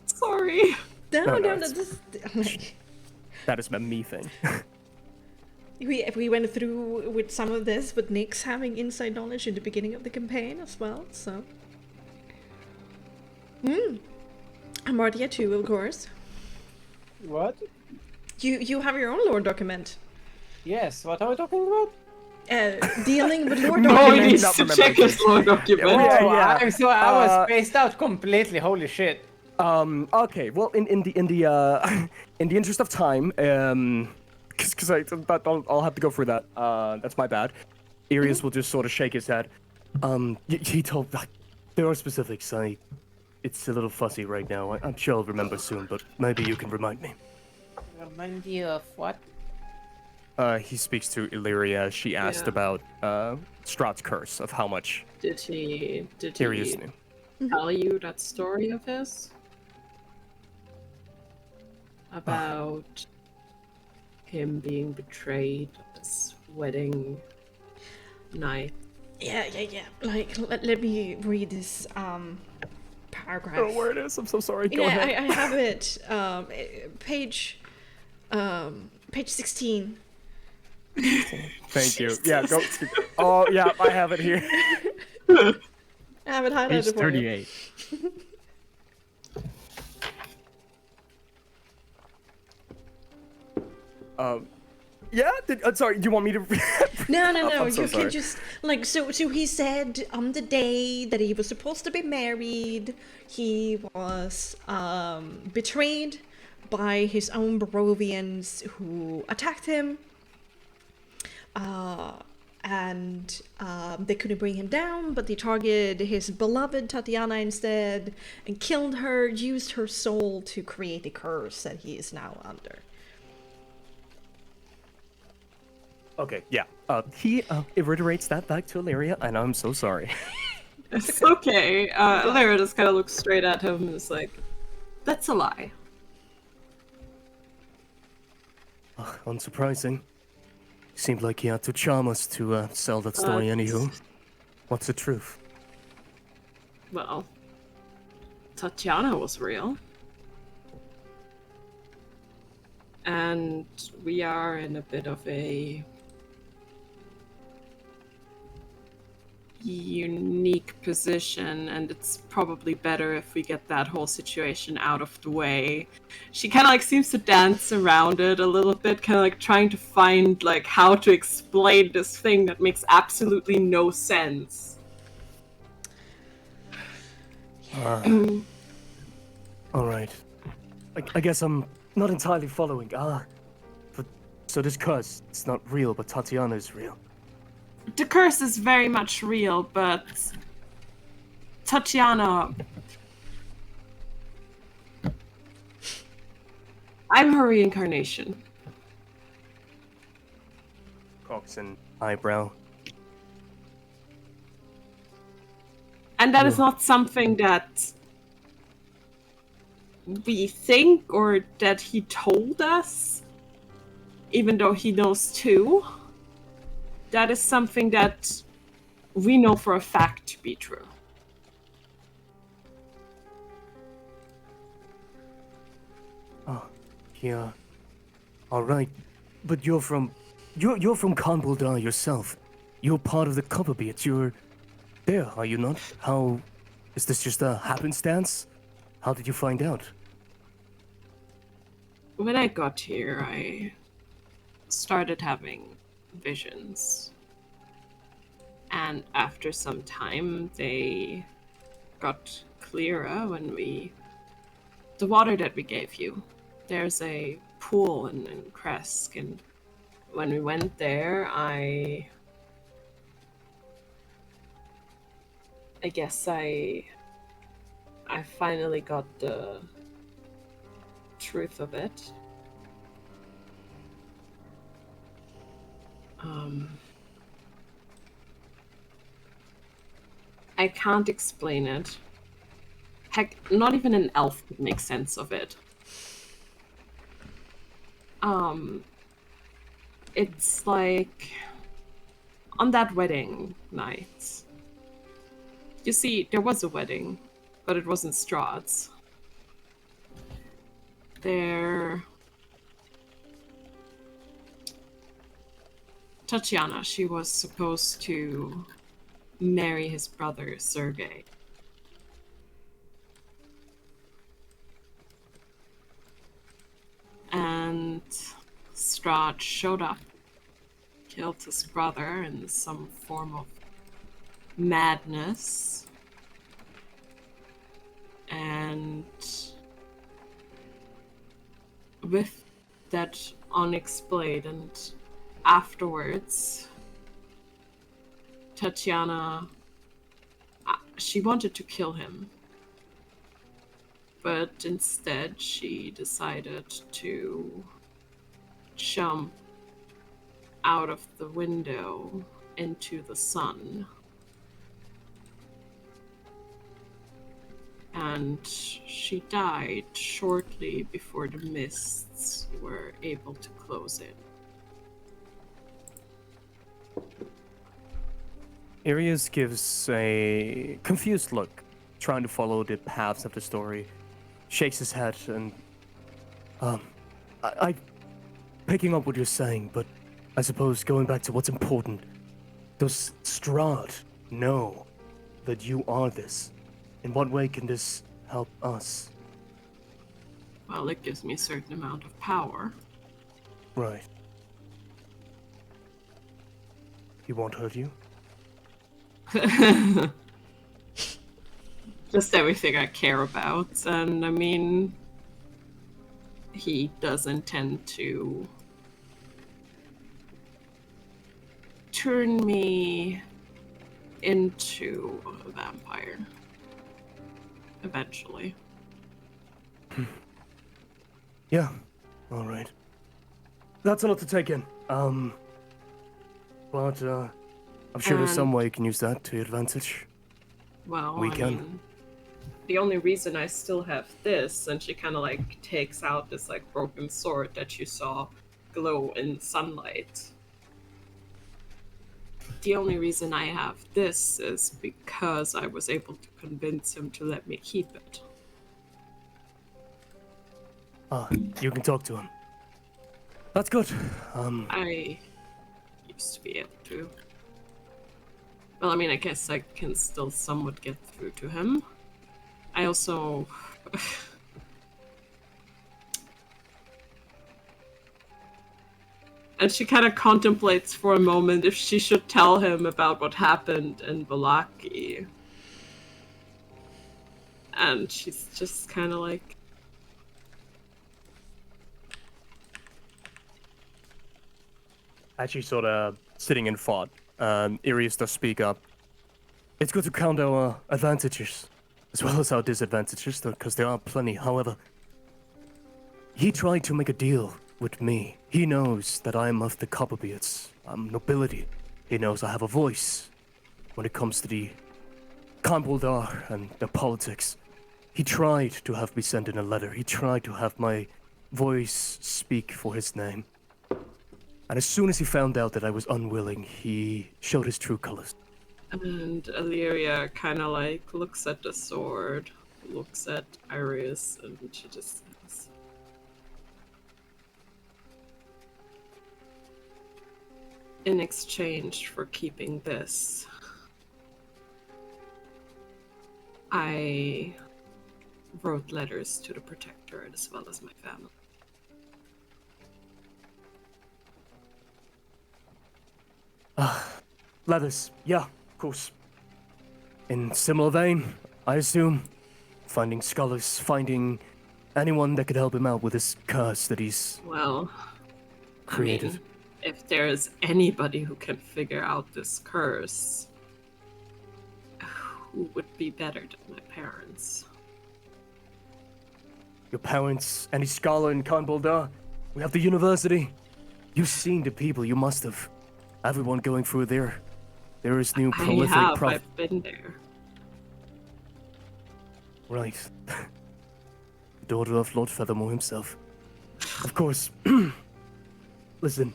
Sorry. No, it's- that's That is a me thing. we went through with some of this, with Nyx having inside knowledge in the beginning of the campaign as well. So, and Martia too, of course. What? You have your own lore document. Yes, what are we talking about? Dealing with lore No, he documents. needs not to remember check his this. lore document. Yeah, Oh, yeah. I was spaced out completely. Holy shit. Okay, well, in the interest of time, because I'll have to go through that. That's my bad. Arius will just sort of shake his head. He told there are specifics. It's a little fuzzy right now. I'm sure I'll remember soon, but maybe you can remind me. Remind you of what? He speaks to Illyria. She asked Yeah. about Strahd's curse, of how much Did he Arius knew. tell you that story of his? About him being betrayed at his wedding night. Yeah. Like, let me read this paragraph. I don't know where it is. I'm so sorry. Go Yeah, ahead. I have it. Page 16. Thank you. Yeah, go. Oh, yeah, I have it here. I have it highlighted Page for you. 38. Yeah. Sorry. Do you want me to? No. I'm so You sorry. can just like so. He said on the day that he was supposed to be married, he was betrayed by his own Barovians who attacked him. And they couldn't bring him down, but they targeted his beloved Tatiana instead and killed her, used her soul to create a curse that he is now under. Okay. Yeah. He reiterates that back to Illyria, and I'm so sorry. It's okay. Lara just kind of looks straight at him and is like, "That's a lie." Unsurprising. Seemed like he had to charm us to sell that story. Anywho, what's the truth? Well, Tatiana was real. And we are in a bit of a unique position, and it's probably better if we get that whole situation out of the way. She kind of like seems to dance around it a little bit, kind of like trying to find like how to explain this thing that makes absolutely no sense. All right. I guess I'm not entirely following. But so this curse, it's not real, but Tatiana is real. The curse is very much real, but Tatiana, I'm her reincarnation. Cocks an eyebrow. And that is not something that we think or that he told us, even though he knows too. That is something that we know for a fact to be true. Oh, yeah. All right, but you're from Kanbuldar yourself. You're part of the Copperbeards. You're there, are you not? How is this just a happenstance? How did you find out? When I got here, I started having visions. And after some time, they got clearer when the water that we gave you. There's a pool in Kresk, and when we went there, I guess I finally got the truth of it. I can't explain it. Heck, not even an elf could make sense of it. It's like on that wedding night. You see, there was a wedding, but it wasn't Strahd's. Tatiana, she was supposed to marry his brother, Sergei. And Strahd showed up, killed his brother in some form of madness. And with that unexplained, and afterwards, Tatiana, she wanted to kill him. But instead, she decided to jump out of the window into the sun. And she died shortly before the mists were able to close in. Arius gives a confused look, trying to follow the paths of the story. Shakes his head and, I picking up what you're saying, but I suppose going back to what's important, does Strahd know that you are this? In what way can this help us? Well, it gives me a certain amount of power. Right. He won't hurt you? Just everything I care about, and I mean, he does intend to turn me into a vampire. Eventually. Yeah, alright. That's a lot to take in. But, I'm sure there's some way you can use that to your advantage. Well, We I can. mean, the only reason I still have this, and she kind of like takes out this like broken sword that you saw glow in sunlight. The only reason I have this is because I was able to convince him to let me keep it. You can talk to him. That's good. I used to be able to. Well, I mean, I guess I can still somewhat get through to him. I also... And she kind of contemplates for a moment if she should tell him about what happened in Valaki. And she's just kind of like... As she's sort of sitting in thought, Irius does speak up. It's good to count our advantages, as well as our disadvantages, because there are plenty. However, he tried to make a deal with me. He knows that I am of the Copperbeards. I'm nobility. He knows I have a voice when it comes to the Kanbuldar and the politics. He tried to have me send in a letter. He tried to have my voice speak for his name. And as soon as he found out that I was unwilling, he showed his true colors. And Illyria kind of like looks at the sword, looks at Iris, and she just says, in exchange for keeping this, I wrote letters to the Protectorate as well as my family. Leathers, yeah, of course. In similar vein, I assume, finding scholars, finding anyone that could help him out with this curse that he's Well, created. I mean, if there's anybody who can figure out this curse, who would be better than my parents? Your parents, any scholar in Kanboldar, we have the university. You've seen the people, you must have. Everyone going through there. There is new prolific I have, I've been there. Right. Daughter of Lord Feathermore himself. Of course. Listen.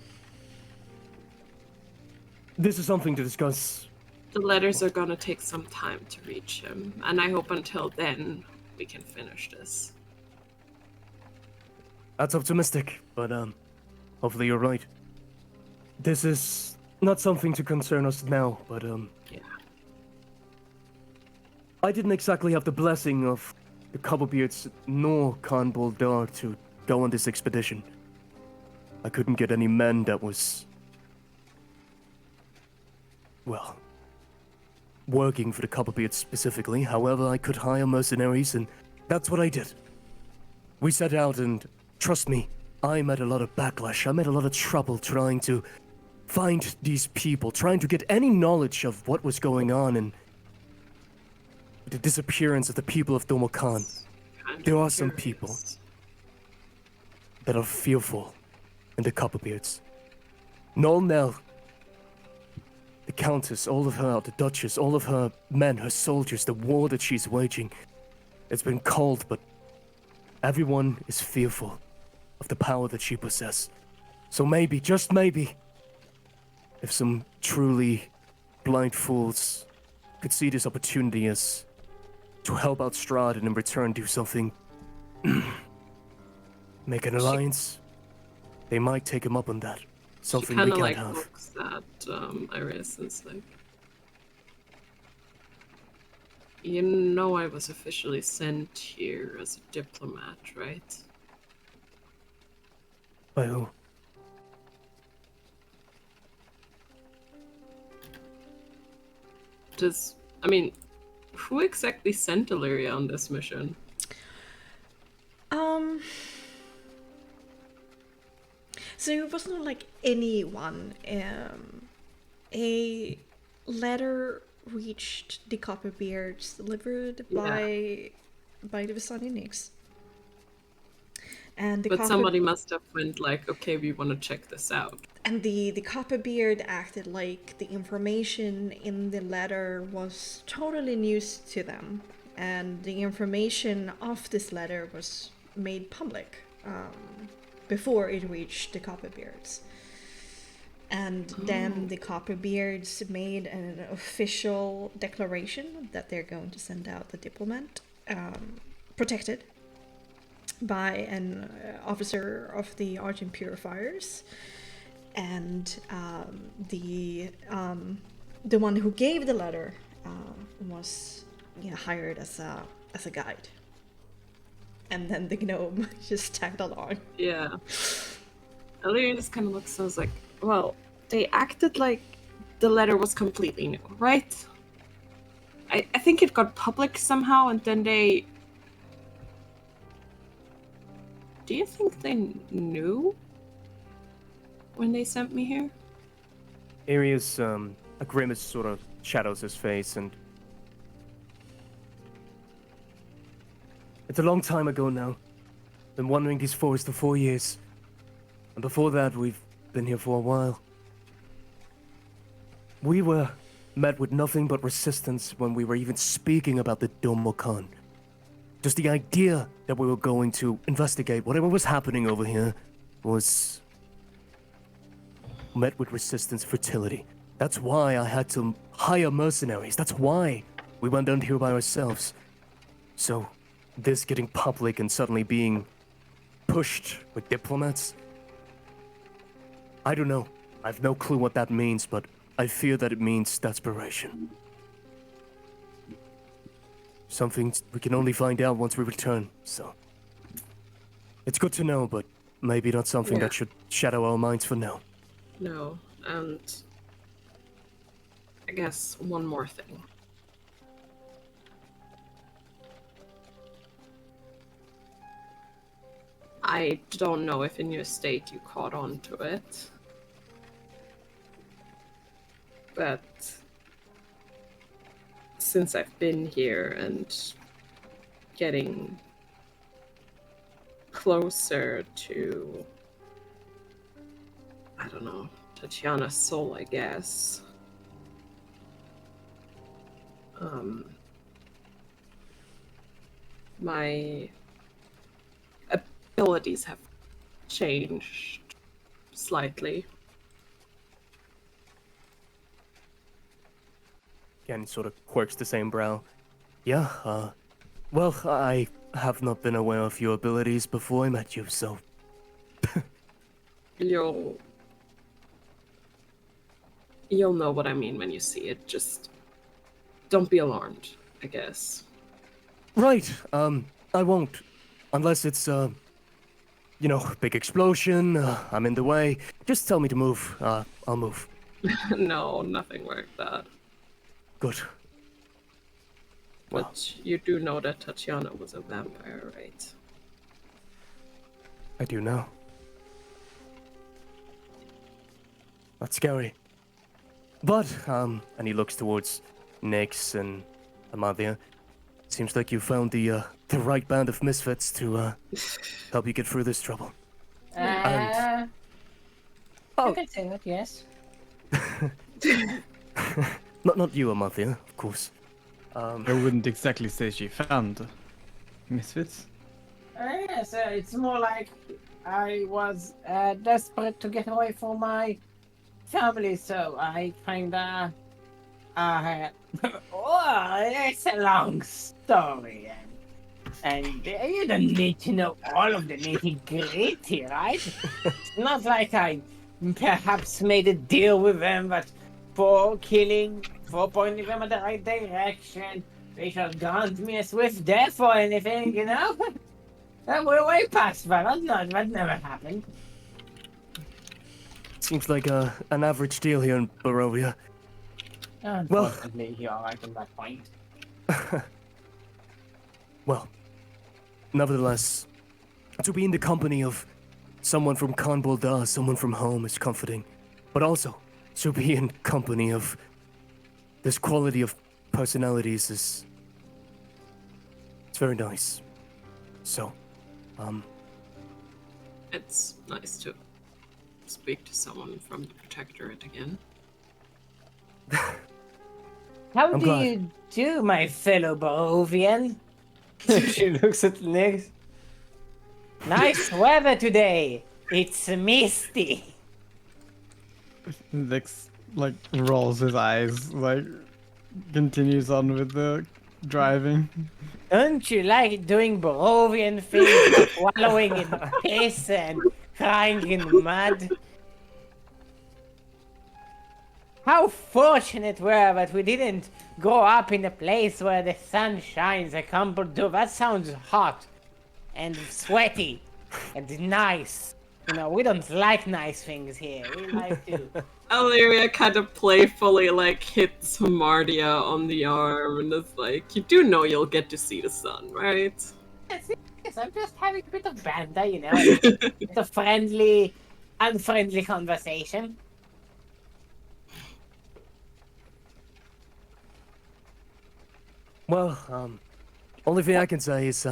This is something to discuss. The letters are gonna take some time to reach him, and I hope until then we can finish this. That's optimistic, but hopefully you're right. This is not something to concern us now, but Yeah. I didn't exactly have the blessing of the Cobblebeards nor Khan Boldar to go on this expedition. I couldn't get any men that was, well, working for the Cobblebeards specifically. However, I could hire mercenaries, and that's what I did. We set out, and trust me, I met a lot of backlash. I met a lot of trouble trying to find these people, trying to get any knowledge of what was going on, and the disappearance of the people of Domokan. There are some people that are fearful in the Copperbeards. Nol Nell, the Countess, all of her, the Duchess, all of her men, her soldiers, the war that she's waging, it's been called, but everyone is fearful of the power that she possesses. So maybe, just maybe, if some truly blind fools could see this opportunity as to help out Strahd and in return do something, make an alliance, they might take him up on that. Something we can't have. Looks at Iris and is like, you know, I was officially sent here as a diplomat, right? By who? I mean, who exactly sent Illyria on this mission? So it wasn't like anyone. A letter reached the Copperbeards delivered by the Visani Nix. And But somebody must have went like, okay, we want to check this out. And the Copperbeard acted like the information in the letter was totally news to them. And the information of this letter was made public before it reached the Copperbeards. And then the Copperbeards made an official declaration that they're going to send out the diplomat, protected by an officer of the Argent Purifiers. And the one who gave the letter was hired as a guide, and then the gnome just tagged along. Yeah, Illyria just kind of looks and was like, well, they acted like the letter was completely new, right? I think it got public somehow, and then they. Do you think they knew when they sent me here? Arius, a grimace sort of shadows his face, and it's a long time ago now. Been wandering these forests for 4 years. And before that, we've been here for a while. We were met with nothing but resistance when we were even speaking about the Domokan. Just the idea that we were going to investigate whatever was happening over here was met with resistance fertility. That's why I had to hire mercenaries. That's why we went down here by ourselves. So, this getting public and suddenly being pushed with diplomats, I don't know. I've no clue what that means, but I fear that it means desperation. Something we can only find out once we return, so... It's good to know, but maybe not something Yeah. that should shadow our minds for now. No, and I guess one more thing. I don't know if in your state you caught on to it, but since I've been here and getting closer to, I don't know, Tatiana's soul, I guess. My abilities have changed slightly. Again, sort of quirks the same brow. Yeah, well, I have not been aware of your abilities before I met you, so... You'll know what I mean when you see it. Just don't be alarmed, I guess. Right, I won't. Unless it's, you know, big explosion, I'm in the way. Just tell me to move, I'll move. No, nothing like that. Good. Well. But you do know that Tatiana was a vampire, right? I do know. That's scary. But, and he looks towards Nyx and Amadia. Seems like you found the right band of misfits to, help you get through this trouble. You Oh, can say that, yes. not you, Amadia, of course. I wouldn't exactly say she found misfits. Yes, it's more like I was desperate to get away from my family, so I kinda... oh, it's a long story, and you don't need to know all of the nitty-gritty, right? It's not like I perhaps made a deal with them, but for pointing them in the right direction, they shall grant me a swift death or anything, you know? We're way past that. That never happened. Seems like an average deal here in Barovia. Unfortunately, you're right on that point. Well, nevertheless, to be in the company of someone from Kanbolda, someone from home is comforting. But also, to be in company of this quality of personalities is... It's very nice. So, It's nice to speak to someone from the Protectorate again. How I'm do glad. you do, my fellow Barovian? She looks at Nyx. Nice weather today. It's misty. Nyx, like, rolls his eyes, like, continues on with the driving. Don't you like doing Barovian things like wallowing in piss and crying in mud? How fortunate we're that we didn't grow up in a place where the sun shines a couple do. That sounds hot and sweaty and nice. You know, we don't like nice things here. We like to. Illyria kind of playfully like hits Mardia on the arm and is like, "You do know you'll get to see the sun, right?" Yes, I'm just having a bit of banter, you know. It's a friendly, unfriendly conversation. well, only thing I can say is,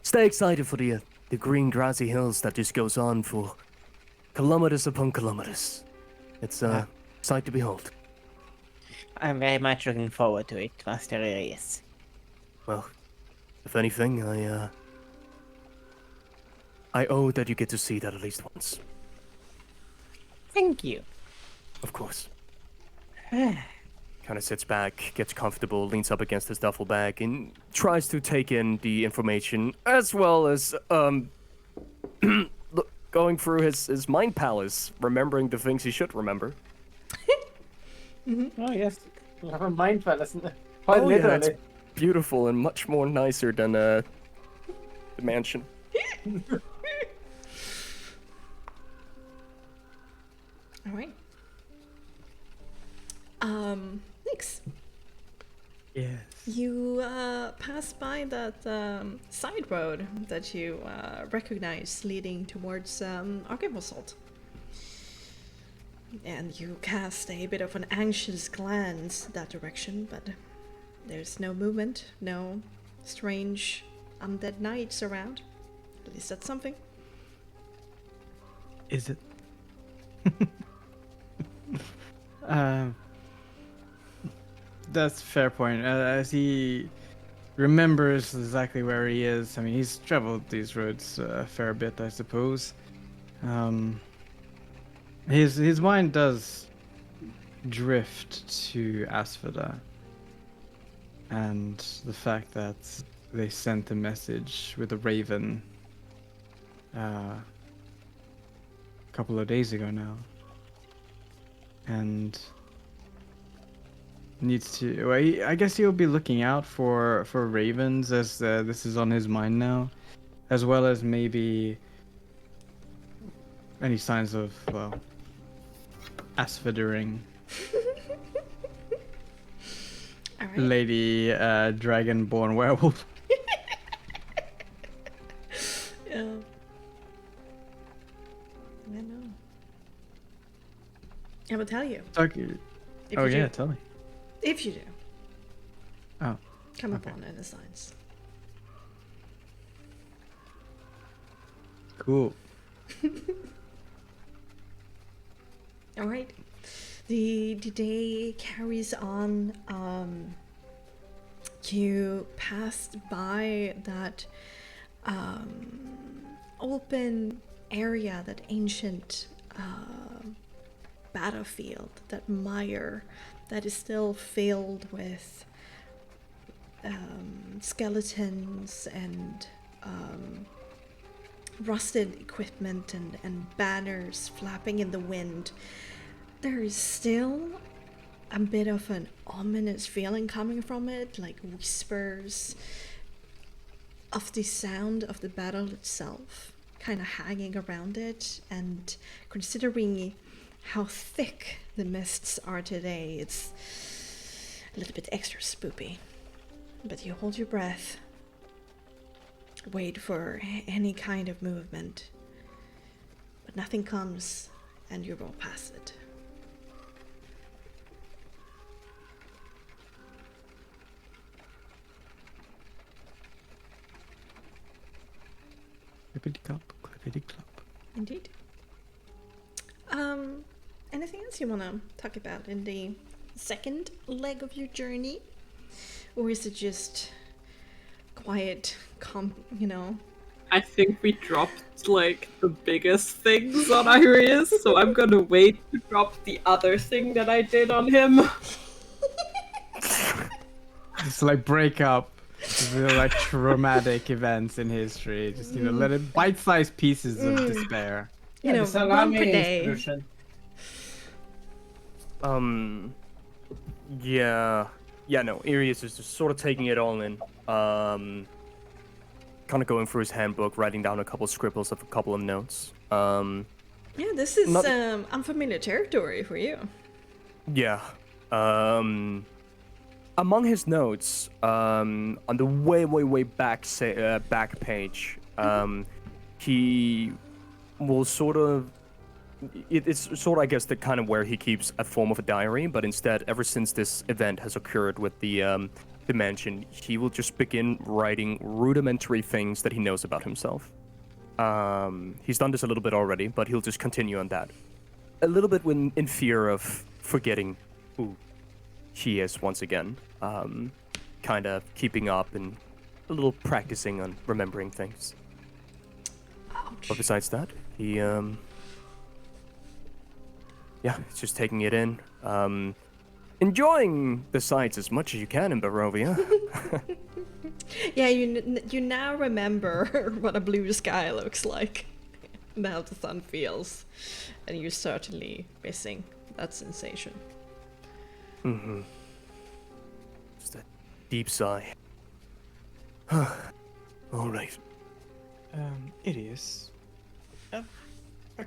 stay excited for the green grassy hills that just goes on for kilometers upon kilometers. It's a sight to behold. I'm very much looking forward to it, Master Arius. Well, if anything, I owe that you get to see that at least once. Thank you. Of course. Kind of sits back, gets comfortable, leans up against his duffel bag, and tries to take in the information as well as, look, going through his mind palace, remembering the things he should remember. Oh yes, we have a mind palace. Quite Oh yeah, it's literally. beautiful and much more nicer than the mansion. All right. Next. Yes. You pass by that side road that you recognize leading towards Archivosalt. And you cast a bit of an anxious glance that direction, but there's no movement, no strange undead knights around. At least that's something. Is it? That's a fair point. As he remembers exactly where he is, I mean, he's traveled these roads a fair bit, I suppose. His mind does drift to Asphodel, and the fact that they sent a message with a raven a couple of days ago now, and needs to. Well, I guess he'll be looking out for ravens, as this is on his mind now, as well as maybe any signs of, well, asphodering. All right. Lady dragonborn werewolf. Yeah. I know. I will tell you. Oh you yeah, do. tell me. If you do. Oh. Come Okay. upon any signs. Cool. All right. The day carries on. You passed by that open area, that ancient battlefield, that mire that is still filled with skeletons and rusted equipment and banners flapping in the wind. There is still a bit of an ominous feeling coming from it, like whispers of the sound of the battle itself kind of hanging around it. And considering how thick the mists are today, it's a little bit extra spoopy. But you hold your breath, wait for any kind of movement, but nothing comes, and you roll past it. Clippity-clop, clippity-clop. Indeed. Anything else you want to talk about in the second leg of your journey? Or is it just quiet, I think we dropped like the biggest things on Iris, so I'm gonna wait to drop the other thing that I did on him. Just like break up the like traumatic events in history. Just let it bite-sized pieces of despair. the one salami per day. institution. Yeah, no, Arius is just sort of taking it all in. Kind of going through his handbook, writing down a couple scribbles of a couple of notes. Yeah, this is Not- unfamiliar territory for you. Yeah. Among his notes, on the way back back page, he will sort of. It's sort of, I guess, the kind of where he keeps a form of a diary, but instead, ever since this event has occurred with the mansion, he will just begin writing rudimentary things that he knows about himself. He's done this a little bit already, but he'll just continue on that. A little bit in fear of forgetting who he is once again. Kind of keeping up and a little practicing on remembering things. Ouch. But besides that, he, it's just taking it in. Enjoying the sights as much as you can in Barovia. Yeah, you now remember what a blue sky looks like. how the sun feels, and you're certainly missing that sensation. Mm-hmm. Just a deep sigh. All right. It is a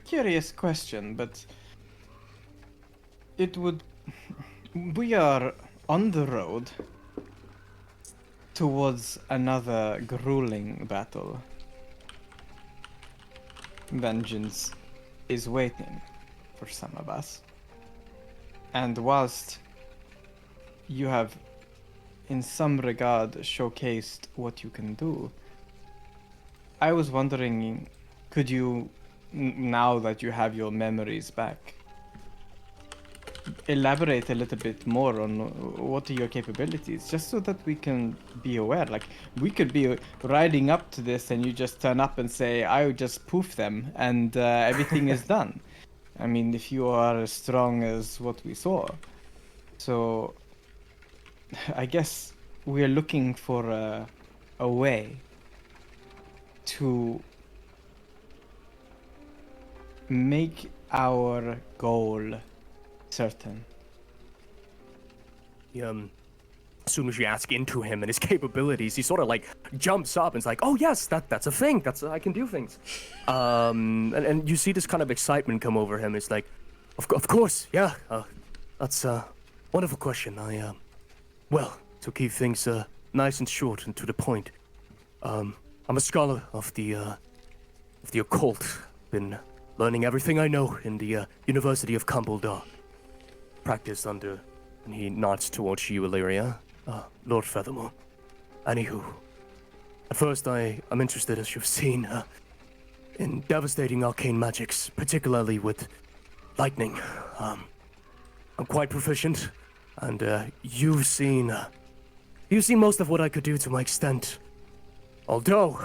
curious question, but it would. We are on the road towards another grueling battle. Vengeance is waiting for some of us. And whilst you have, in some regard, showcased what you can do, I was wondering, could you, now that you have your memories back, elaborate a little bit more on what are your capabilities, just so that we can be aware? Like, we could be riding up to this and you just turn up and say, I would just poof them and everything is done. I mean, if you are as strong as what we saw. So, I guess we're looking for a way to make our goal certain. As soon as you ask into him and his capabilities, he sort of like jumps up and is like, "Oh yes, that's a thing. I can do things." And you see this kind of excitement come over him. It's like, of course, yeah. That's a wonderful question. Well, to keep things nice and short and to the point, I'm a scholar of the occult. Been learning everything I know in the University of Kumbledar. Practiced under, and he nods towards you, Illyria, Lord Feathermore. Anywho, at first I'm interested, as you've seen, in devastating arcane magics, particularly with lightning. I'm quite proficient, and you've seen most of what I could do to my extent. Although,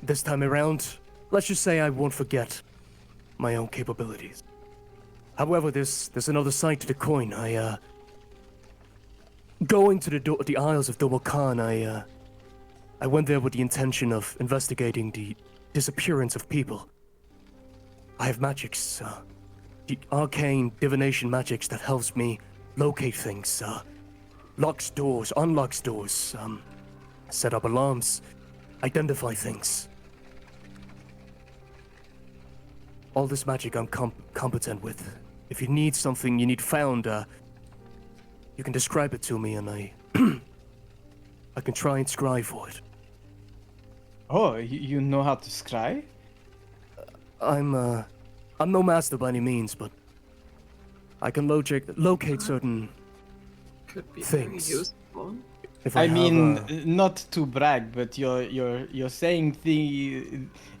this time around, let's just say I won't forget my own capabilities. However, there's another side to the coin. Going to the Isles of Domokan, I went there with the intention of investigating the disappearance of people. I have magics, the arcane divination magics that helps me locate things, locks doors, unlocks doors, set up alarms, identify things. All this magic I'm competent with. If you need something you need found, you can describe it to me and I can try and scry for it. Oh, you know how to scry? I'm no master by any means, but I can locate certain Could be things. very useful. if I have, mean, not to brag, but you're saying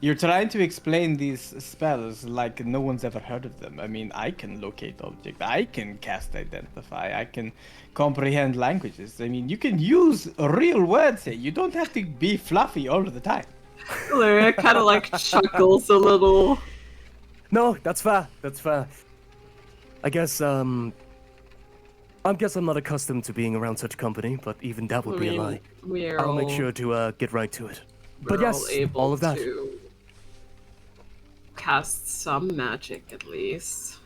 you're trying to explain these spells like no one's ever heard of them. I mean, I can locate objects, I can cast identify, I can comprehend languages. I mean, you can use real words here. You don't have to be fluffy all the time. Lyria kind of like chuckles a little. No, that's fair. That's fair. I guess I'm not accustomed to being around such company, but even that would be a lie. I'll make sure to get right to it. But We're yes, able all of that. to cast some magic at least.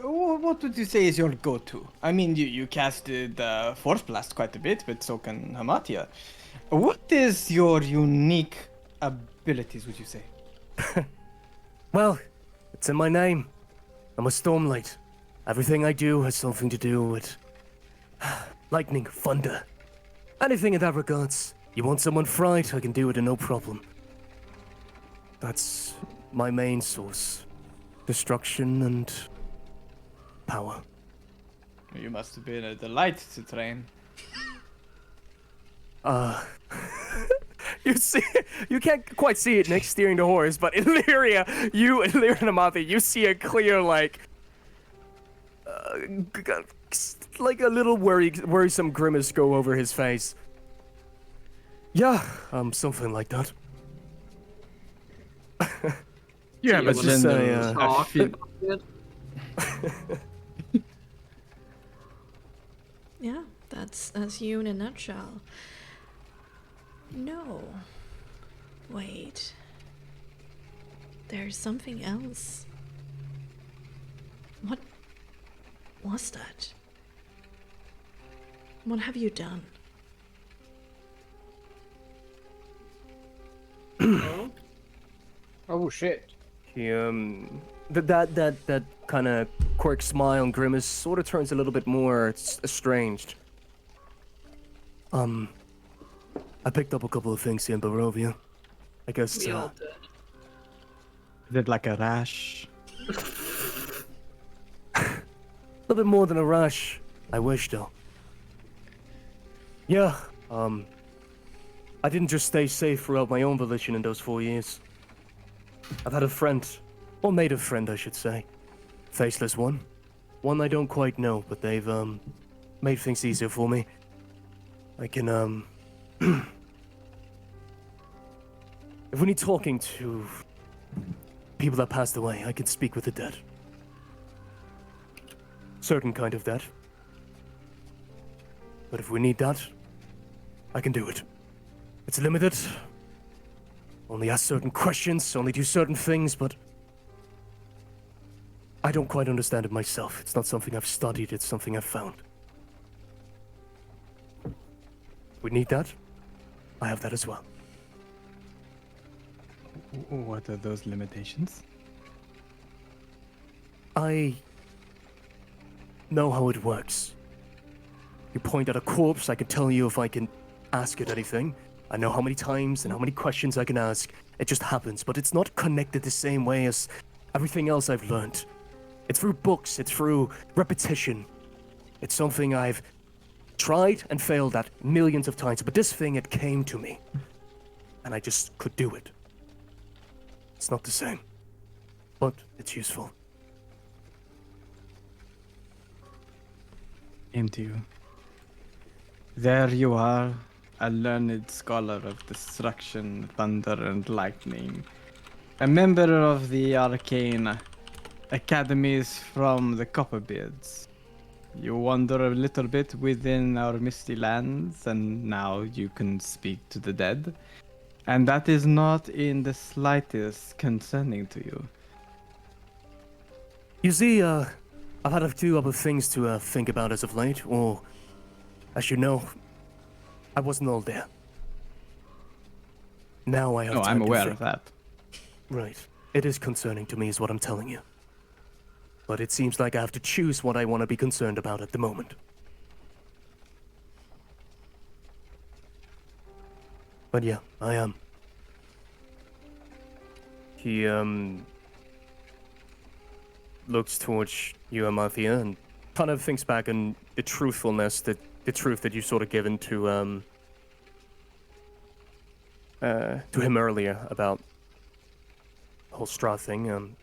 What would you say is your go-to? I mean, you casted Force Blast quite a bit, but so can Hamatia. What is your unique abilities, would you say? Well, it's in my name. I'm a Stormlight. Everything I do has something to do with lightning, thunder, anything in that regards. You want someone fried, I can do it in no problem. That's my main source. Destruction and power. You must have been a delight to train. You can't quite see it next steering the horse, but Illyria and Amati, you see a clear, like a little worrisome grimace go over his face. Yeah, something like that. You have a wanna general talk feel. about it? Yeah, that's you in a nutshell. No. Wait. there's something else. What was that? What have you done? Oh shit. He that kind of quirk smile and grimace sort of turns a little bit more estranged. I picked up a couple of things here in Barovia. I guess We all did. Is it like a rash? a little bit more than a rush. I wish, though. Yeah, I didn't just stay safe throughout my own volition in those 4 years. I've had a friend, or made a friend, I should say. Faceless one. One I don't quite know, but they've, made things easier for me. I can, if we need talking to people that passed away, I can speak with the dead. Certain kind of dead. But if we need that, I can do it. It's limited. Only ask certain questions, only do certain things, but I don't quite understand it myself. It's not something I've studied, it's something I've found. We need that. I have that as well. What are those limitations? I know how it works. You point at a corpse, I can tell you if I can ask it anything. I know how many times and how many questions I can ask. It just happens, but it's not connected the same way as everything else I've learned. It's through books, it's through repetition. It's something I've tried and failed at millions of times, but this thing, it came to me. And I just could do it. It's not the same, but it's useful. Came to you. There you are, a learned scholar of destruction, thunder, and lightning. A member of the arcane academies from the Copperbeards. You wander a little bit within our misty lands, and now you can speak to the dead. And that is not in the slightest concerning to you. You see, I've had a few other things to think about as of late, or, as you know, I wasn't all there. Now I have No, time I'm to aware think. of that. Right. It is concerning to me is what I'm telling you. But it seems like I have to choose what I want to be concerned about at the moment. But yeah, I am. He, looks towards you, Amathia, and kind of thinks back on the truthfulness, the truth that you sort of given to him earlier about the whole Strahd thing.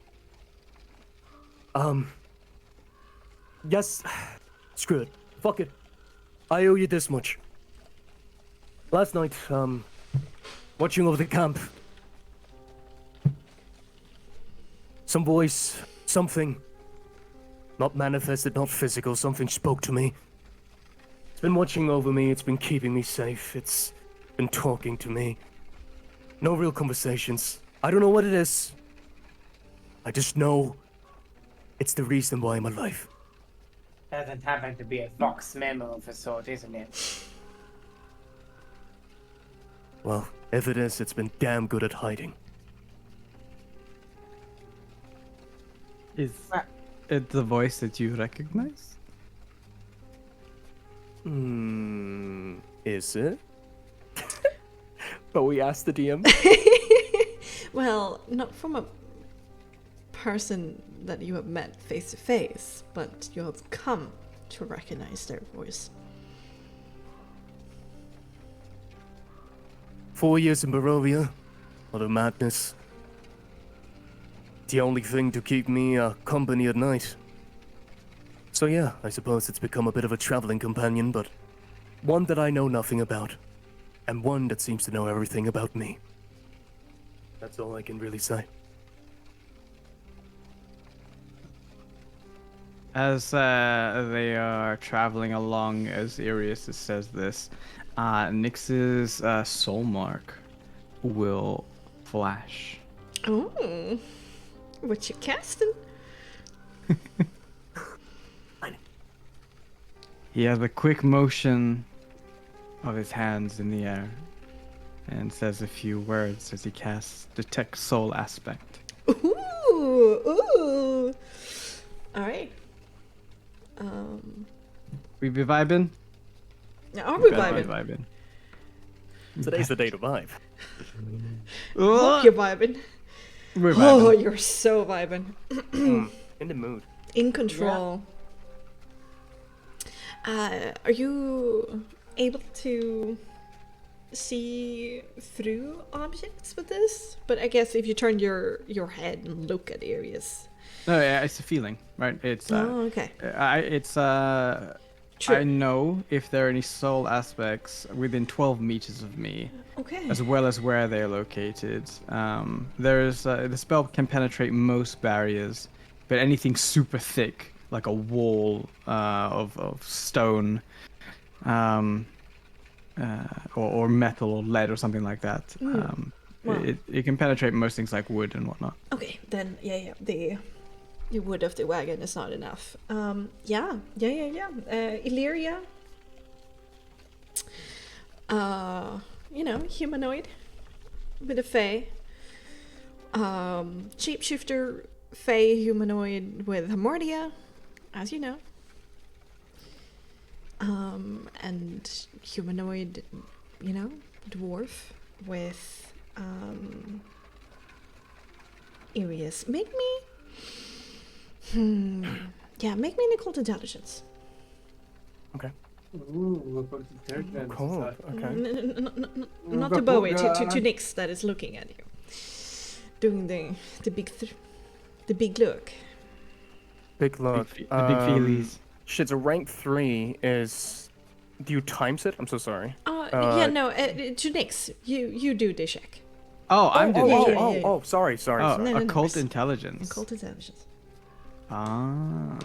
Yes, screw it. Fuck it. I owe you this much. Last night, watching over the camp, some voice, something, not manifested, not physical, something spoke to me. It's been watching over me, it's been keeping me safe, it's been talking to me. No real conversations. I don't know what it is. I just know it's the reason why I'm alive. Doesn't happen to be a Vox memo of a sort, isn't it? Well, if it is, it's been damn good at hiding. Is it the voice that you recognize? Is it? But we asked the DM. Well, not from a person that you have met face to face, but you have come to recognize their voice. 4 years in Barovia, a lot of madness. The only thing to keep me company at night. So yeah, I suppose it's become a bit of a traveling companion, but one that I know nothing about, and one that seems to know everything about me. That's all I can really say. As they are traveling along, as Arius says this, Nyx's soul mark will flash. Oh, what you casting? He has a quick motion of his hands in the air and says a few words as he casts Detect Soul Aspect. Ooh. All right. We be vibing? Are we Better be vibing? Today's the day to vibe. Hope you're vibing. We're Oh, vibing. you're so vibing. In the mood. In control. Are you able to see through objects with this? But I guess if you turn your head and look at areas. No, yeah, it's a feeling, right? It's Okay. True. I know if there are any soul aspects within 12 meters of me, Okay. as well as where they're located. The spell can penetrate most barriers, but anything super thick, like a wall of stone, or metal or lead or something like that, Wow. it can penetrate most things like wood and whatnot. Okay, then yeah, the wood of the wagon is not enough. Illyria. Humanoid with a fae. Shapeshifter fae humanoid with Hamordia, as you know. And humanoid, dwarf with areas. Make me make me an occult intelligence. Okay. Ooh, Cool. Okay. Not to Bowie, to Nyx that is looking at you. Doing the big look. Big look. The big feelies. Shit, so rank 3 is... Do you times it? I'm so sorry. To Nyx, you do the check. I'm doing yeah, it. yeah, yeah. Oh, sorry. Oh, No, occult no. intelligence. Occult intelligence. Ah.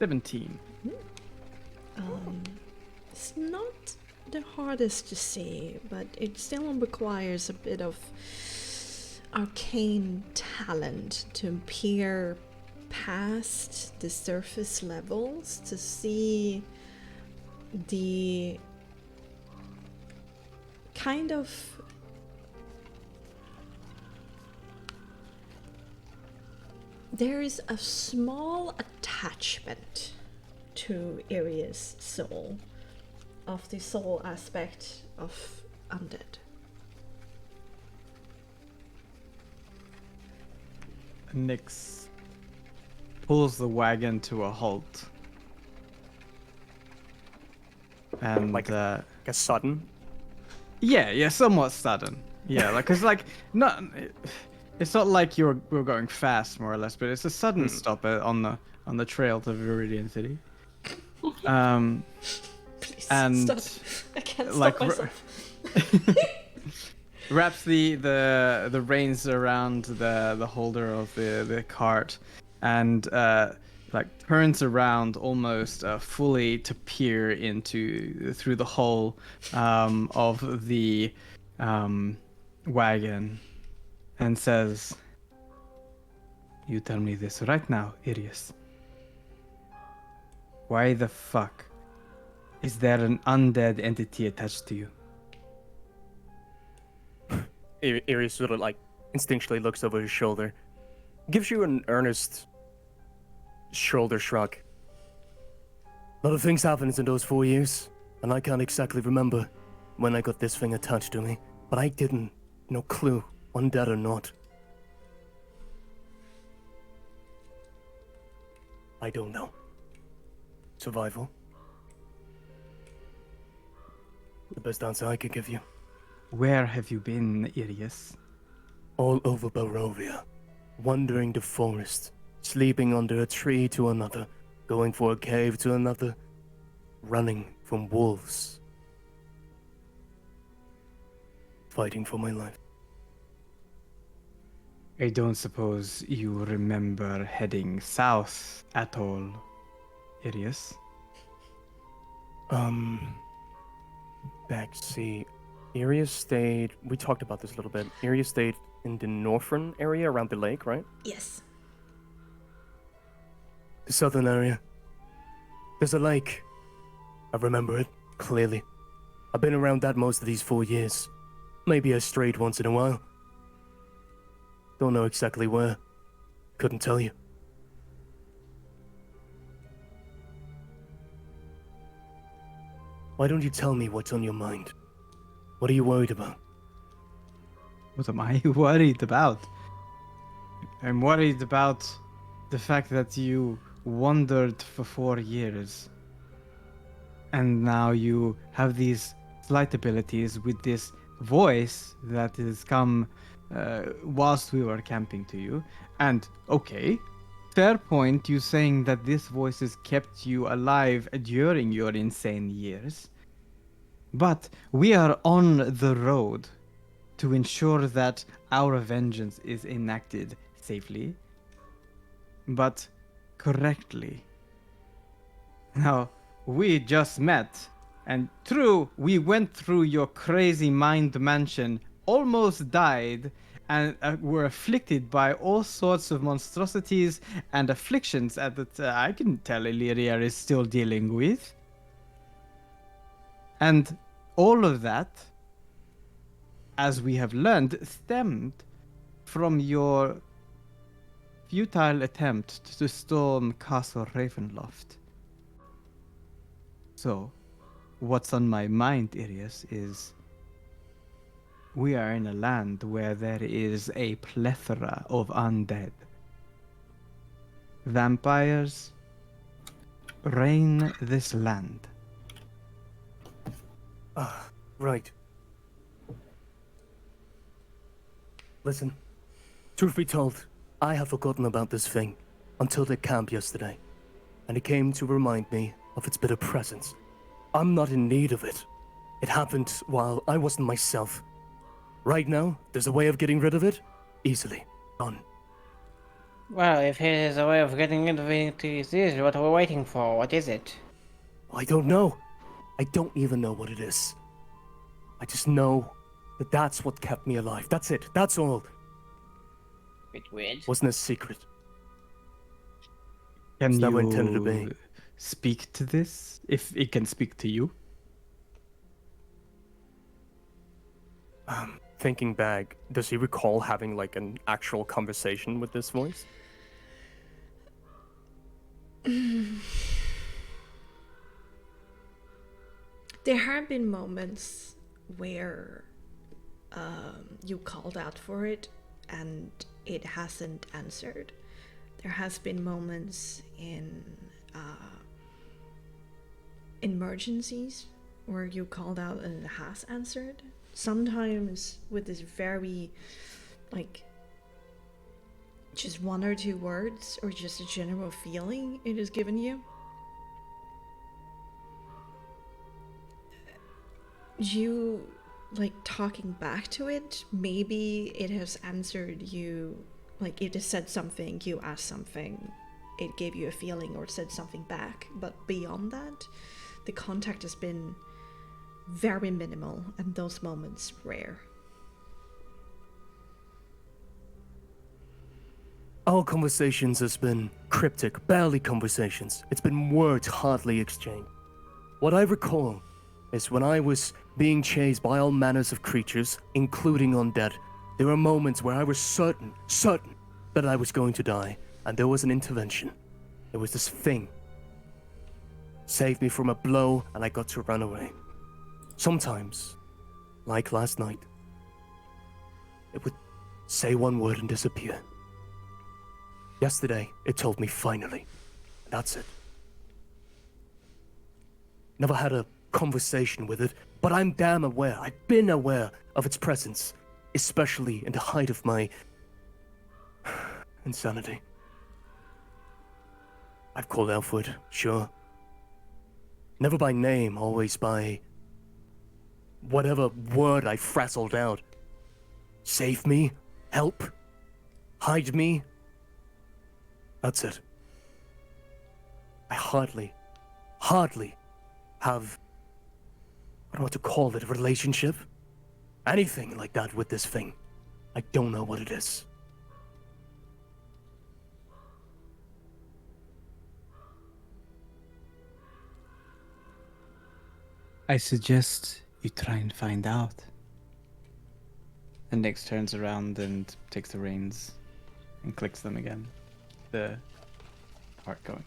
$17. It's not the hardest to see, but it still requires a bit of arcane talent to peer past the surface levels to see the kind of there is a small attachment to Aria's soul, of the soul aspect of undead. Nyx pulls the wagon to a halt. And Like a sudden? yeah, somewhat sudden. Yeah, it's not like we're going fast, more or less, but it's a sudden stop on the trail to Viridian City. Please And stop. I can't stop myself. Wraps the reins around the holder of the cart, and turns around almost fully to peer through the hole of the wagon, and says, "You tell me this right now, Irius. Why the fuck is there an undead entity attached to you?" Iris sort of instinctually looks over his shoulder, gives you an earnest shoulder shrug. A lot of things happened in those 4 years, and I can't exactly remember when I got this thing attached to me, but I didn't. No clue, undead or not. I don't know. Survival. The best answer I could give you. Where have you been, Irius? All over Barovia, wandering the forest, sleeping under a tree to another, going for a cave to another, running from wolves, fighting for my life. I don't suppose you remember heading south at all, Irius? Bexxy. Area stayed. We talked about this a little bit. Area stayed in the northern area around the lake, right? Yes. The southern area. There's a lake. I remember it clearly. I've been around that most of these 4 years. Maybe I strayed once in a while. Don't know exactly where. Couldn't tell you. Why don't you tell me what's on your mind? What are you worried about? What am I worried about? I'm worried about the fact that you wandered for 4 years. And now you have these slight abilities with this voice that has come whilst we were camping to you. And, okay, fair point, you saying that this voice has kept you alive during your insane years. But we are on the road to ensure that our vengeance is enacted safely, but correctly. Now, we just met, and true, we went through your crazy mind mansion, almost died, and were afflicted by all sorts of monstrosities and afflictions that I can tell Illyria is still dealing with. And all of that, as we have learned, stemmed from your futile attempt to storm Castle Ravenloft. So, what's on my mind, Irius, is we are in a land where there is a plethora of undead. Vampires reign this land. Right. Listen, truth be told, I had forgotten about this thing until the camp yesterday, and it came to remind me of its bitter presence. I'm not in need of it. It happened while I wasn't myself. Right now, there's a way of getting rid of it? Easily. Done. Well, if it is a way of getting rid of it, this is what we're waiting for. What is it? I don't know. I don't even know what it is. I just know that that's what kept me alive. That's it. That's all. Bit weird. Wasn't a secret. Can It's never you intended to be. speak to this, if it can speak to you? Thinking back, does he recall having like an actual conversation with this voice? There have been moments where you called out for it and it hasn't answered. There has been moments in emergencies where you called out and it has answered. Sometimes with this very, like, just 1 or 2 words or just a general feeling it has given you. You, like, talking back to it, maybe it has answered you, like, it has said something, you asked something, it gave you a feeling or said something back, but beyond that, the contact has been very minimal and those moments rare. Our conversations has been cryptic, barely conversations. It's been words hardly exchanged. What I recall is when I was being chased by all manners of creatures, including undead, there were moments where I was certain that I was going to die, and there was an intervention. There was this thing. Saved me from a blow, and I got to run away. Sometimes, like last night, it would say 1 word and disappear. Yesterday, it told me finally. That's it. Never had a conversation with it, but I'm damn aware. I've been aware of its presence, especially in the height of my insanity. I've called out for it, sure. Never by name, always by whatever word I frazzled out. Save me, help, hide me. That's it. I hardly have, I don't know what to call it, a relationship? Anything like that with this thing. I don't know what it is. I suggest you try and find out. And Nix turns around and takes the reins and clicks them again. The heart going.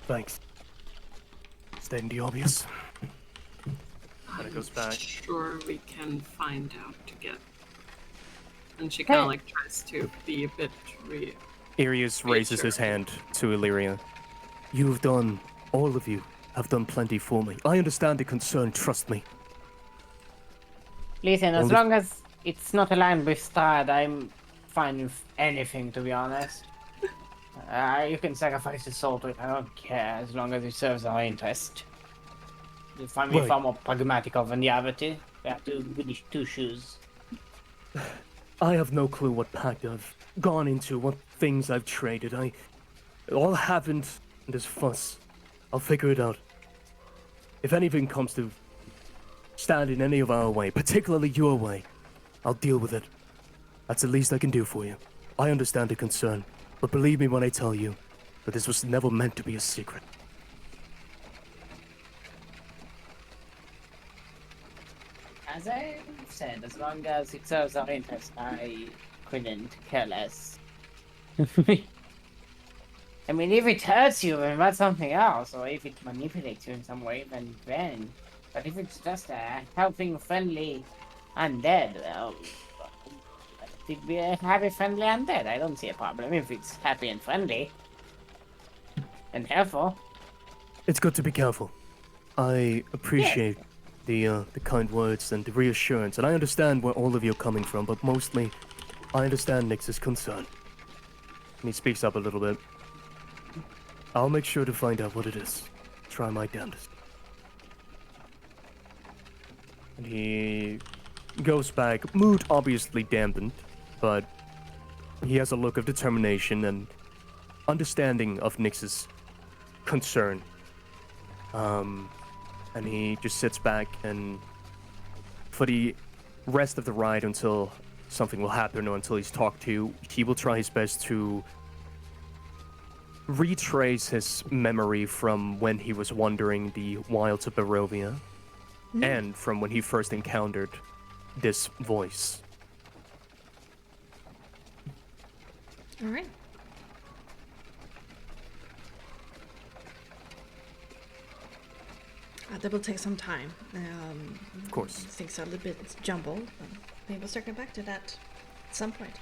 Thanks. Stating the obvious. And it goes back. Sure, we can find out together. And she kind of Hey. like tries to be a bit Arius raises his hand to Illyria. You've done, all of you have done plenty for me. I understand the concern, trust me. Listen, as Only- long as it's not aligned with Strad, I'm fine with anything, to be honest. You can sacrifice the soul to it, I don't care, as long as it serves our interest. You find me Right. far more pragmatic than the other two. We have two shoes. I have no clue what pact I've gone into, what things I've traded. It all happened in this fuss. I'll figure it out. If anything comes to stand in any of our way, particularly your way, I'll deal with it. That's the least I can do for you. I understand the concern, but believe me when I tell you that this was never meant to be a secret. As I said, as long as it serves our interest, I couldn't care less. I mean, if it hurts you, then that's something else, or if it manipulates you in some way, then. But if it's just a helping, friendly undead, well, let it be a happy, friendly undead. I don't see a problem if it's happy and friendly. And helpful. It's good to be careful. I appreciate the kind words and the reassurance, and I understand where all of you are coming from, but mostly, I understand Nix's concern. And he speaks up a little bit. I'll make sure to find out what it is. Try my damnedest. And he goes back, mood obviously dampened, but he has a look of determination and understanding of Nix's concern. And he just sits back, and for the rest of the ride until something will happen or until he's talked to, he will try his best to retrace his memory from when he was wandering the wilds of Barovia and from when he first encountered this voice. All right. That will take some time. Of course. Things are a little bit jumbled. But maybe we'll circle back to that at some point.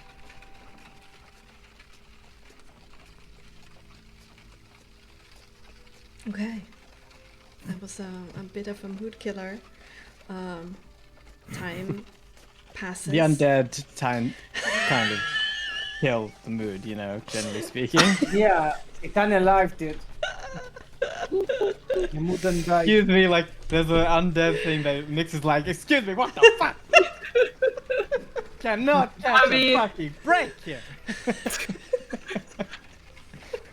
Okay. That was a bit of a mood killer. Time passes. The undead time kind of kill the mood, you know, generally speaking. Yeah, it's unalive, dude. You wouldn't die. Excuse me, like, there's an undead thing that Nix is like, excuse me, what the fuck? Cannot catch a fucking break here.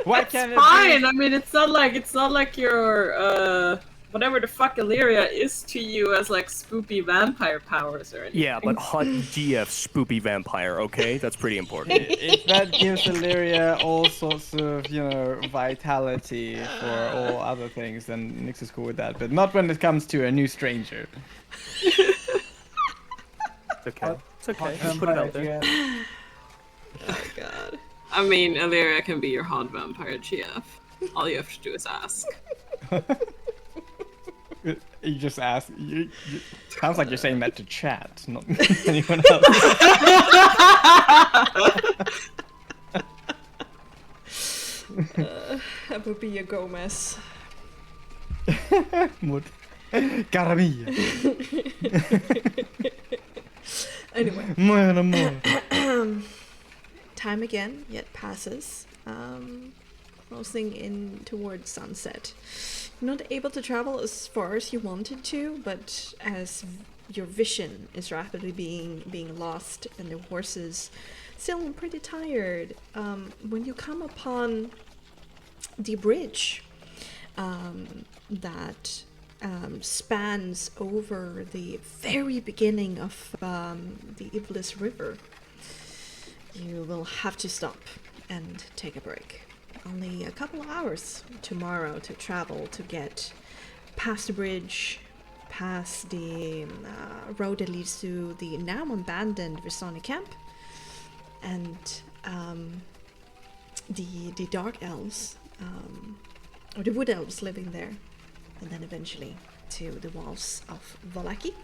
Why can't It's fine. I mean, it's not like your whatever the fuck Illyria is to you as like spoopy vampire powers or anything. Yeah, but hot GF spoopy vampire, okay? That's pretty important. If that gives Illyria all sorts of, you know, vitality for all other things, then Nix is cool with that. But not when it comes to a new stranger. It's okay. It's okay. Just put it out there. Oh god. I mean, Illyria can be your hot vampire GF. All you have to do is ask. You just ask. Sounds like you're saying that to chat, not anyone else. That would be a Gomez. Caramilla. Anyway. More and more. Time again, yet passes. Closing in towards sunset. You're not able to travel as far as you wanted to, but as your vision is rapidly being lost and the horses still pretty tired, when you come upon the bridge that spans over the very beginning of the Iblis River, you will have to stop and take a break. Only a couple of hours tomorrow to travel to get past the bridge, past the road that leads to the now abandoned Visani camp, and the dark elves, or the wood elves living there, and then eventually to the walls of Vallaki.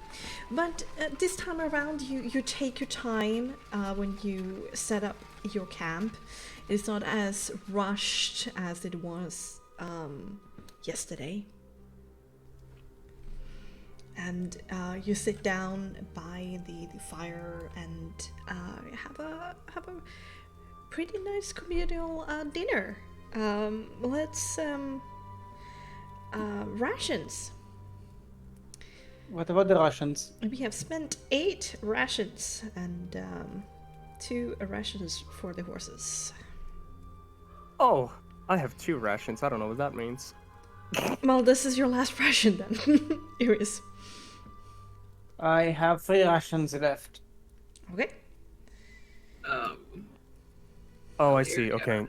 But this time around, you take your time when you set up your camp. It's not as rushed as it was yesterday. And you sit down by the fire and have a pretty nice communal dinner. Let's rations. What about the Russians? We have spent 8 rations and 2 rations for the horses. Oh, I have 2 rations. I don't know what that means. Well, this is your last ration then, Iris. I have 3 Russians left. Okay. Oh, I Here, see. Okay.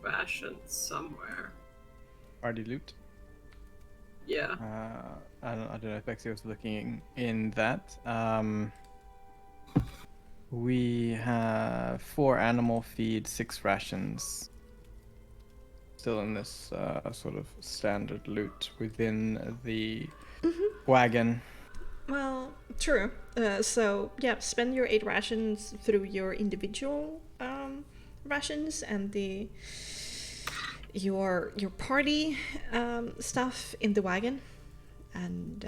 Rations somewhere. Party loot. Yeah. I don't know if Bexxy was looking in that. We have 4 animal feed, 6 rations. Still in this sort of standard loot within the wagon. Well, true. So yeah, spend your 8 rations through your individual rations and your party stuff in the wagon, and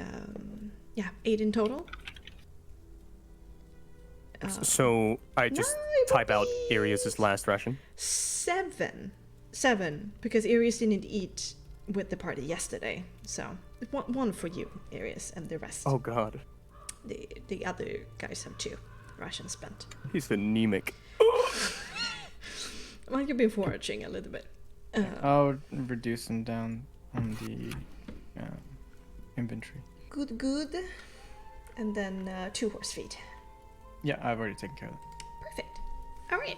yeah, 8 in total. So I just no, it would type out be Arius's last ration. 7, because Arius didn't eat with the party yesterday, so one for you, Arius, and the rest. Oh god. The other guys have 2 rations spent. He's anemic. Well, you've been foraging a little bit. I'll reduce them down on the inventory. Good. And then 2 horse feet. Yeah, I've already taken care of that. Perfect. All right.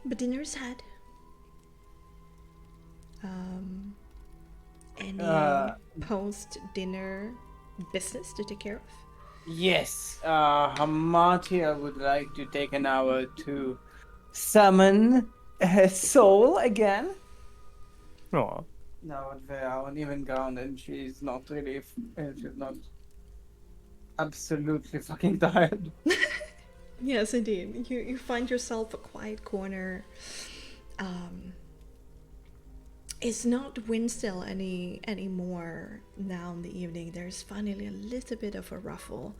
But dinner's had. Any post-dinner business to take care of? Yes, Hamatia would like to take an hour to summon her soul again. Aw. Now they are on even ground and she's not really, she's not absolutely fucking tired. Yes, indeed. You find yourself a quiet corner. It's not wind still anymore now in the evening. There's finally a little bit of a ruffle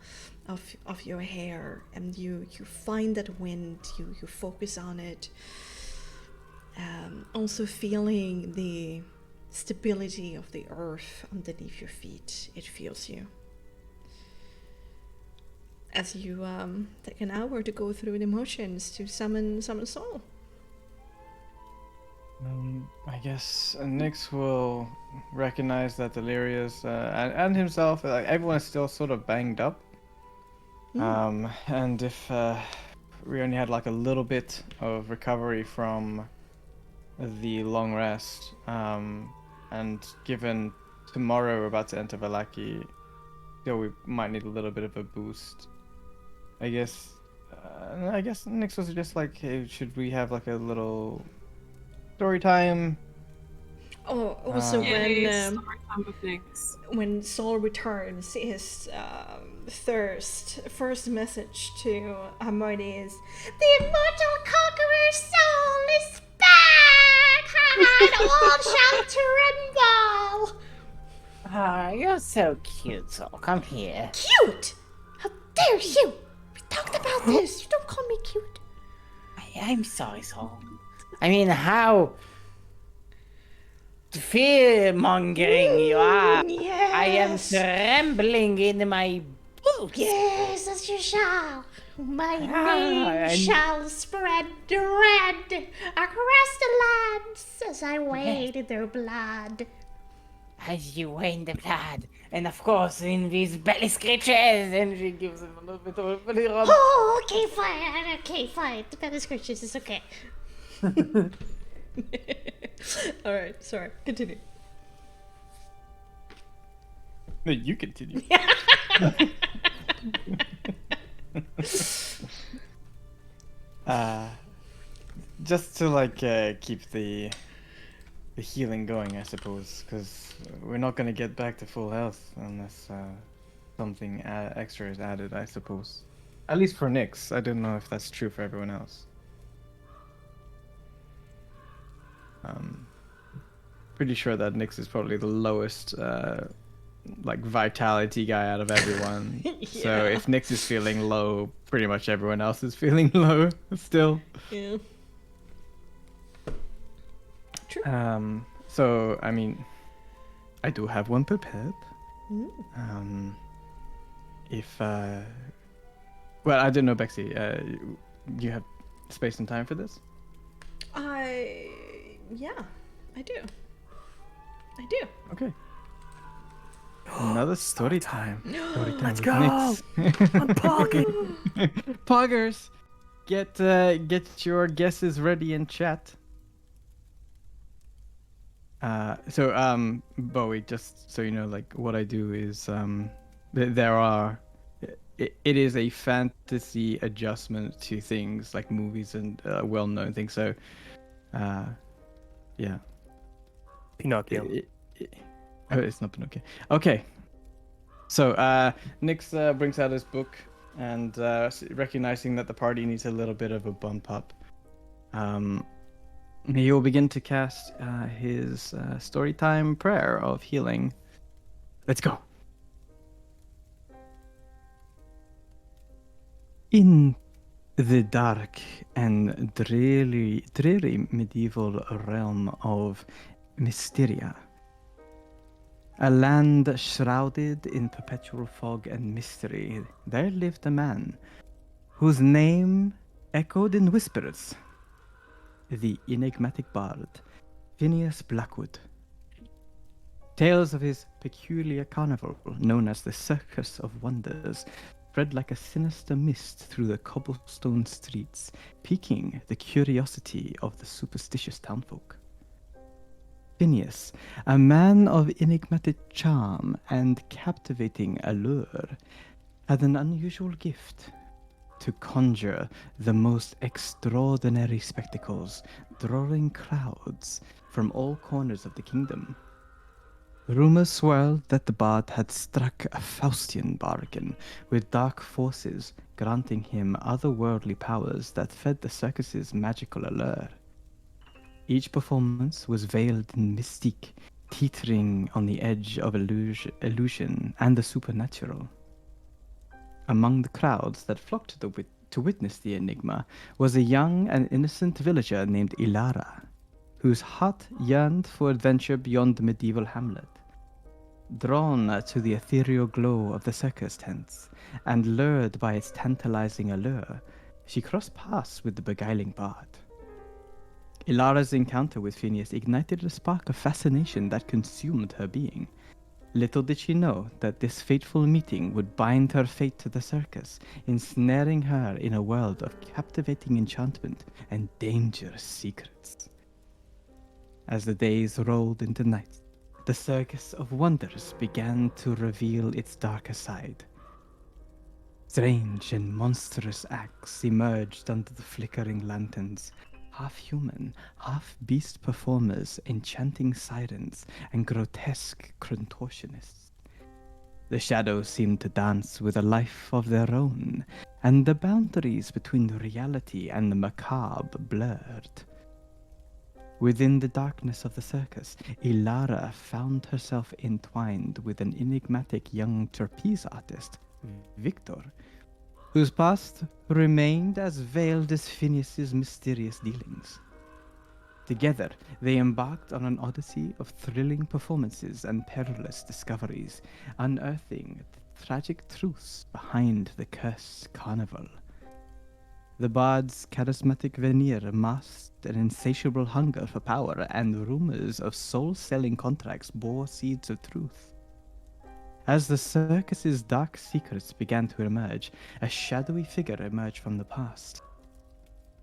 of your hair, and you find that wind, you focus on it. Also feeling the stability of the earth underneath your feet. It feels you. As you take an hour to go through the motions to summon soul. I guess Nyx will recognize that Delirious and himself, everyone is still sort of banged up. And if we only had like a little bit of recovery from the long rest, and given tomorrow we're about to enter Vallaki, still we might need a little bit of a boost. I guess Nyx was just like, hey, should we have like a little story time? Oh, also when Saul returns, his first message to Harmony is, "The immortal conqueror Saul is back! And all shall tremble!" Ah, you're so cute, Saul. Come here. Cute? How dare you! We talked about this. You don't call me cute. I'm sorry, Saul. I mean, how fear-mongering you are. Yes. I am trembling in my boots. Yes, as you shall. My and- shall spread red across the lands as I wade in their blood. As you weigh the blood, and of course in these belly scratches, and she gives him a little bit of a belly rub. Oh, okay, fine. The better scratches is okay. Alright, sorry, continue. No, you continue. Just to like keep the healing going, I suppose, because we're not gonna get back to full health unless something extra is added, I suppose. At least for Nyx. I don't know if that's true for everyone else. Pretty sure that Nyx is probably the lowest like vitality guy out of everyone. So if Nyx is feeling low, pretty much everyone else is feeling low still. Yeah. True. So I mean, I do have one prepared. If well, I don't know, Bexxy. You have space and time for this? Yeah, I do. Okay. Another story time. Story time Let's with go! Nyx. I'm pogging! Poggers, get your guesses ready in chat. Bowie, just so you know, like what I do is there are it is a fantasy adjustment to things like movies and well-known things. So, yeah. Pinocchio. Oh, it's not Pinocchio. Okay. So, Nyx brings out his book and recognizing that the party needs a little bit of a bump up, he will begin to cast his storytime prayer of healing. Let's go. In the dark and dreary medieval realm of Mysteria, a land shrouded in perpetual fog and mystery, there lived a man whose name echoed in whispers. The enigmatic bard, Phineas Blackwood. Tales of his peculiar carnival, known as the Circus of Wonders, spread like a sinister mist through the cobblestone streets, piquing the curiosity of the superstitious townfolk. Phineas, a man of enigmatic charm and captivating allure, had an unusual gift to conjure the most extraordinary spectacles, drawing crowds from all corners of the kingdom. Rumors swirled that the bard had struck a Faustian bargain with dark forces, granting him otherworldly powers that fed the circus's magical allure. Each performance was veiled in mystique, teetering on the edge of illusion and the supernatural. Among the crowds that flocked to witness the enigma was a young and innocent villager named Ilara, whose heart yearned for adventure beyond the medieval hamlet. Drawn to the ethereal glow of the circus tents, and lured by its tantalizing allure, she crossed paths with the beguiling bard. Ilara's encounter with Phineas ignited a spark of fascination that consumed her being. Little did she know that this fateful meeting would bind her fate to the circus, ensnaring her in a world of captivating enchantment and dangerous secrets. As the days rolled into night, the Circus of Wonders began to reveal its darker side. Strange and monstrous acts emerged under the flickering lanterns. Half-human, half-beast performers, enchanting sirens, and grotesque contortionists. The shadows seemed to dance with a life of their own, and the boundaries between reality and the macabre blurred. Within the darkness of the circus, Ilara found herself entwined with an enigmatic young trapeze artist, Victor, whose past remained as veiled as Phineas's mysterious dealings. Together, they embarked on an odyssey of thrilling performances and perilous discoveries, unearthing the tragic truths behind the cursed carnival. The bard's charismatic veneer masked an insatiable hunger for power, and rumors of soul-selling contracts bore seeds of truth. As the circus's dark secrets began to emerge, a shadowy figure emerged from the past.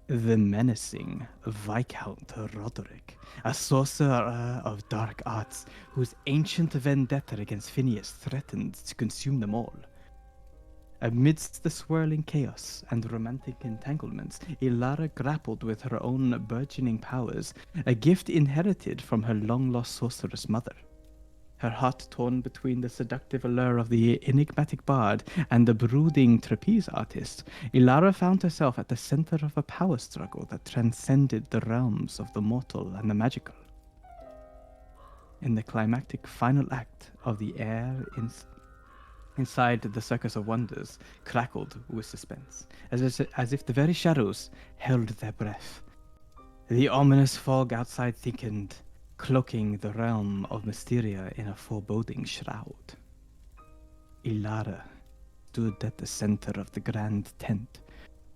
The menacing Viscount Roderick, a sorcerer of dark arts whose ancient vendetta against Phineas threatened to consume them all. Amidst the swirling chaos and romantic entanglements, Ilara grappled with her own burgeoning powers, a gift inherited from her long-lost sorceress mother. Her heart torn between the seductive allure of the enigmatic bard and the brooding trapeze artist, Ilara found herself at the center of a power struggle that transcended the realms of the mortal and the magical. In the climactic final act of the air inside the Circus of Wonders crackled with suspense, as if the very shadows held their breath. The ominous fog outside thickened, cloaking the realm of Mysteria in a foreboding shroud. Ilara stood at the center of the grand tent,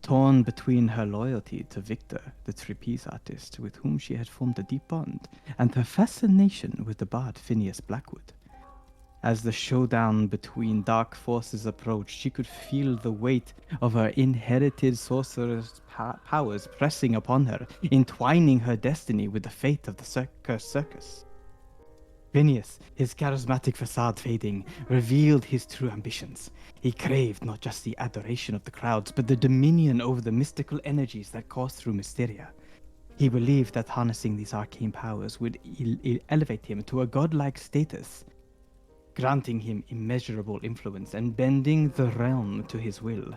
torn between her loyalty to Victor, the trapeze artist with whom she had formed a deep bond, and her fascination with the bard Phineas Blackwood. As the showdown between dark forces approached, she could feel the weight of her inherited sorcerer's powers pressing upon her, entwining her destiny with the fate of the circus. Phineas, his charismatic facade fading, revealed his true ambitions. He craved not just the adoration of the crowds, but the dominion over the mystical energies that coursed through Mysteria. He believed that harnessing these arcane powers would elevate him to a godlike status, granting him immeasurable influence and bending the realm to his will.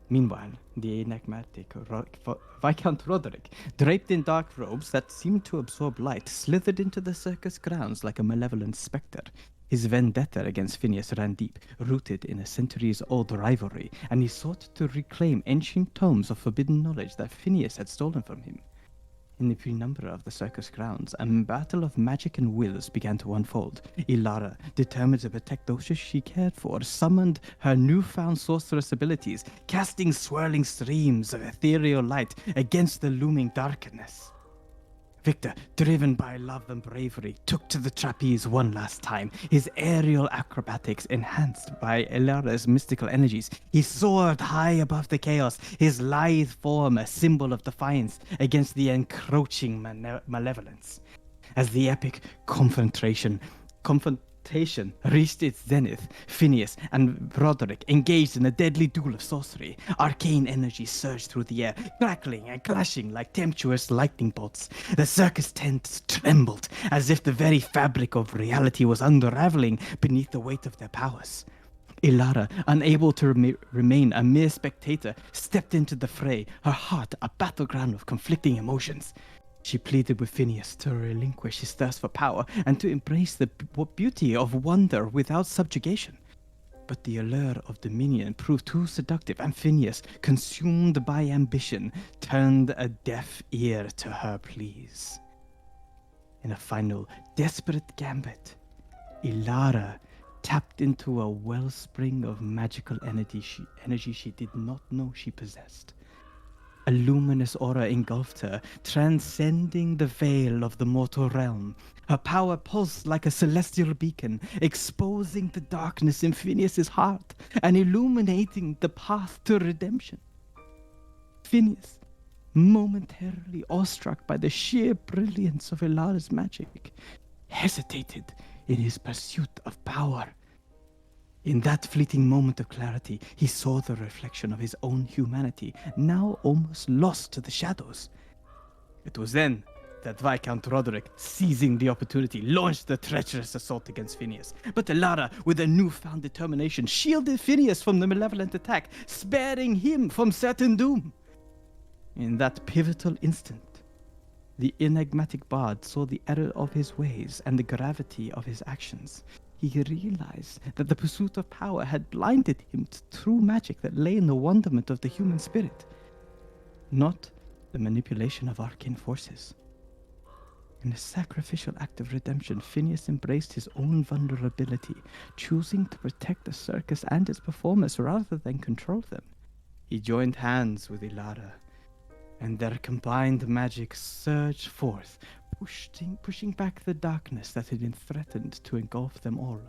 Meanwhile, the enigmatic Viscount Roderick, draped in dark robes that seemed to absorb light, slithered into the circus grounds like a malevolent specter. His vendetta against Phineas ran deep, rooted in a centuries-old rivalry, and he sought to reclaim ancient tomes of forbidden knowledge that Phineas had stolen from him. In the penumbra of the circus grounds, a battle of magic and wills began to unfold. Ilara, determined to protect those she cared for, summoned her newfound sorceress abilities, casting swirling streams of ethereal light against the looming darkness. Victor, driven by love and bravery, took to the trapeze one last time, his aerial acrobatics enhanced by Ilara's mystical energies. He soared high above the chaos, his lithe form a symbol of defiance against the encroaching malevolence. As the epic confrontation reached its zenith, Phineas and Roderick engaged in a deadly duel of sorcery. Arcane energy surged through the air, crackling and clashing like tempestuous lightning bolts. The circus tent trembled, as if the very fabric of reality was unraveling beneath the weight of their powers. Ilara, unable to remain a mere spectator, stepped into the fray, her heart a battleground of conflicting emotions. She pleaded with Phineas to relinquish his thirst for power and to embrace the beauty of wonder without subjugation. But the allure of dominion proved too seductive, and Phineas, consumed by ambition, turned a deaf ear to her pleas. In a final, desperate gambit, Ilara tapped into a wellspring of magical energy she did not know she possessed. A luminous aura engulfed her, transcending the veil of the mortal realm. Her power pulsed like a celestial beacon, exposing the darkness in Phineas's heart and illuminating the path to redemption. Phineas, momentarily awestruck by the sheer brilliance of Ilara's magic, hesitated in his pursuit of power. In that fleeting moment of clarity, he saw the reflection of his own humanity, now almost lost to the shadows. It was then that Viscount Roderick, seizing the opportunity, launched the treacherous assault against Phineas. But Ilara, with a newfound determination, shielded Phineas from the malevolent attack, sparing him from certain doom. In that pivotal instant, the enigmatic bard saw the error of his ways and the gravity of his actions. He realized that the pursuit of power had blinded him to true magic that lay in the wonderment of the human spirit, not the manipulation of arcane forces. In a sacrificial act of redemption, Phineas embraced his own vulnerability, choosing to protect the circus and its performers rather than control them. he joined hands with Ilara, and their combined magic surged forth, pushing back the darkness that had been threatened to engulf them all.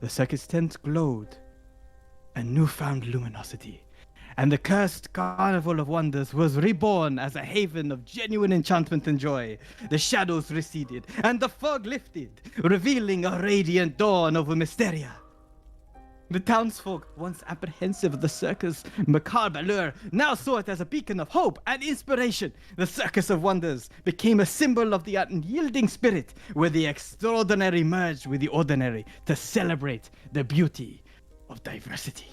The circus tent glowed a newfound luminosity, and the cursed Carnival of Wonders was reborn as a haven of genuine enchantment and joy. The shadows receded, and the fog lifted, revealing a radiant dawn over Mysteria. The townsfolk, once apprehensive of the circus' macabre allure, now saw it as a beacon of hope and inspiration. The Circus of Wonders became a symbol of the unyielding spirit, where the extraordinary merged with the ordinary to celebrate the beauty of diversity.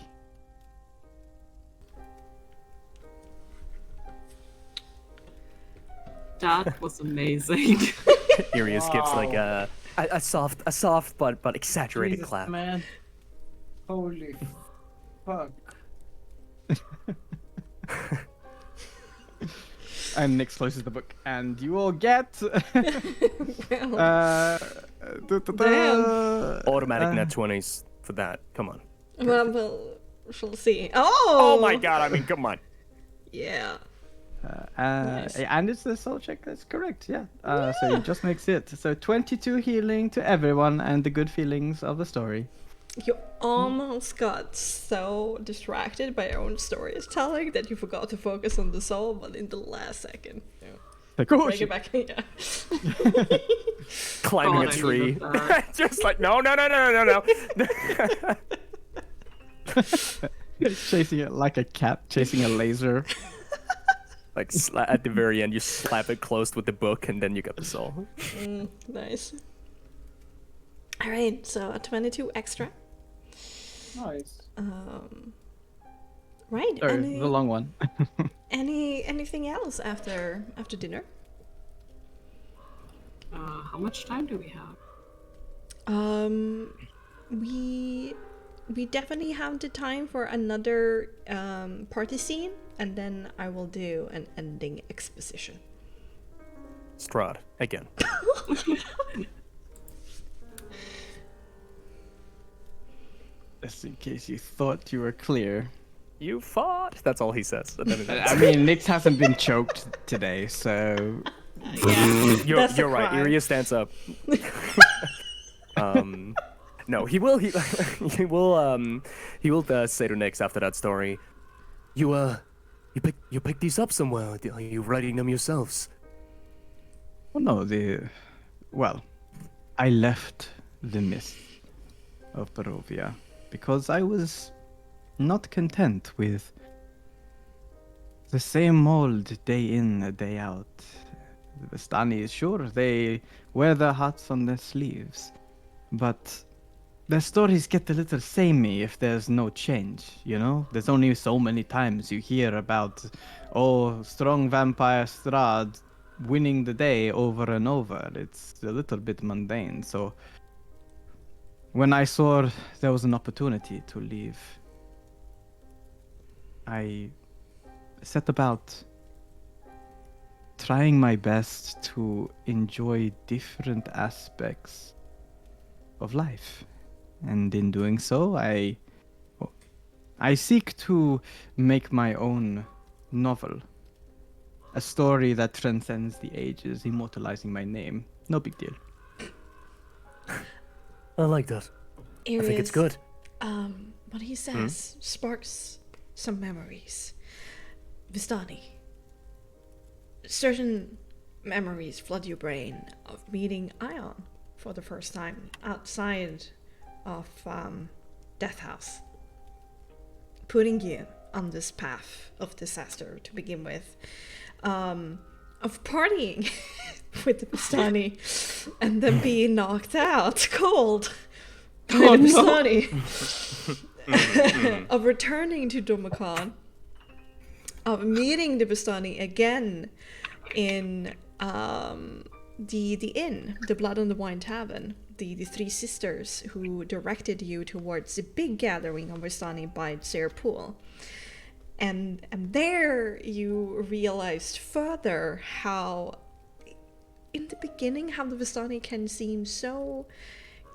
That was amazing. Irius gives like a soft but exaggerated Jesus, clap. man. Holy fuck. And Nyx closes the book, and you all get Damn. Automatic net 20s for that. Come on. Well, we'll see. Oh! Oh my god, I mean, come on. Yeah. Nice. And it's the soul check that's correct, yeah. So it just makes it. So 22 healing to everyone and the good feelings of the story. You almost got so distracted by your own storytelling that you forgot to focus on the soul, but in the last second, Like, oh, bring shit. it back. Yeah. Climbing God, a I tree. needed that. Just like, no. Chasing it like a cat chasing a laser. Like, at the very end, you slap it closed with the book, and then you get the soul. Nice. All right, so a 22 extra. Nice. Right. Or the long one. Anything else after dinner? How much time do we have? We definitely have the time for another party scene, and then I will do an ending exposition. Strahd, again. Just in case you thought you were clear. You fought. That's all he says. And then I mean, Nyx hasn't been choked today, so you're That's a right. crime. Iria stands up. No, he will. He will say to Nyx after that story. You picked these up somewhere. Are you writing them yourselves? well, no, well, I left the myth of Barovia because I was not content with the same mold day in, day out. The Vistani, sure, they wear their hearts on their sleeves, but their stories get a little samey if there's no change, you know? There's only so many times you hear about, strong vampire Strahd winning the day over and over. It's a little bit mundane, so when I saw there was an opportunity to leave, I set about trying my best to enjoy different aspects of life. And in doing so, I seek to make my own novel. A story that transcends the ages, immortalizing my name. No big deal. I like that. I think it's good. What he says sparks some memories. Vistani. Certain memories flood your brain of meeting Ion for the first time outside of Death House. Putting you on this path of disaster to begin with. Of partying with the Vistani and then being knocked out cold by the Vistani. Of returning to Domakan, of meeting the Vistani again in the inn, the Blood on the Wine Tavern, the three sisters who directed you towards the big gathering of Vistani by Zare Pool. And there you realized further how, in the beginning, how the Vistani can seem so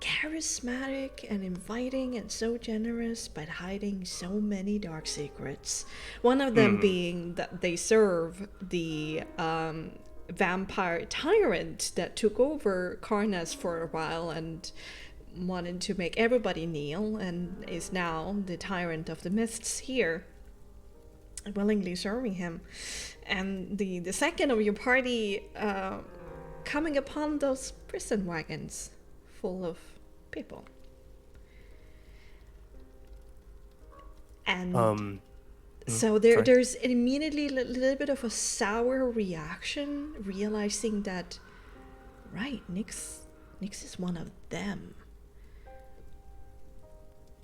charismatic and inviting and so generous, but hiding so many dark secrets. One of them being that they serve the vampire tyrant that took over Karnas for a while and wanted to make everybody kneel, and is now the tyrant of the mists here, willingly serving him. And the second of your party coming upon those prison wagons full of people. And so there's immediately a little bit of a sour reaction, realizing that, right, Nyx is one of them.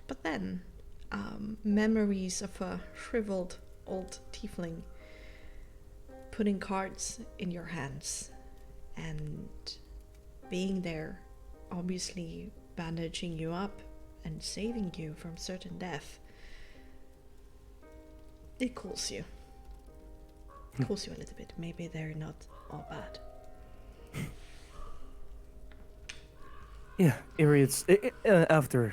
But then, memories of a shriveled old tiefling putting cards in your hands and being there, obviously bandaging you up and saving you from certain death. It cools you. It cools you a little bit. Maybe they're not all bad. Yeah, Irius, after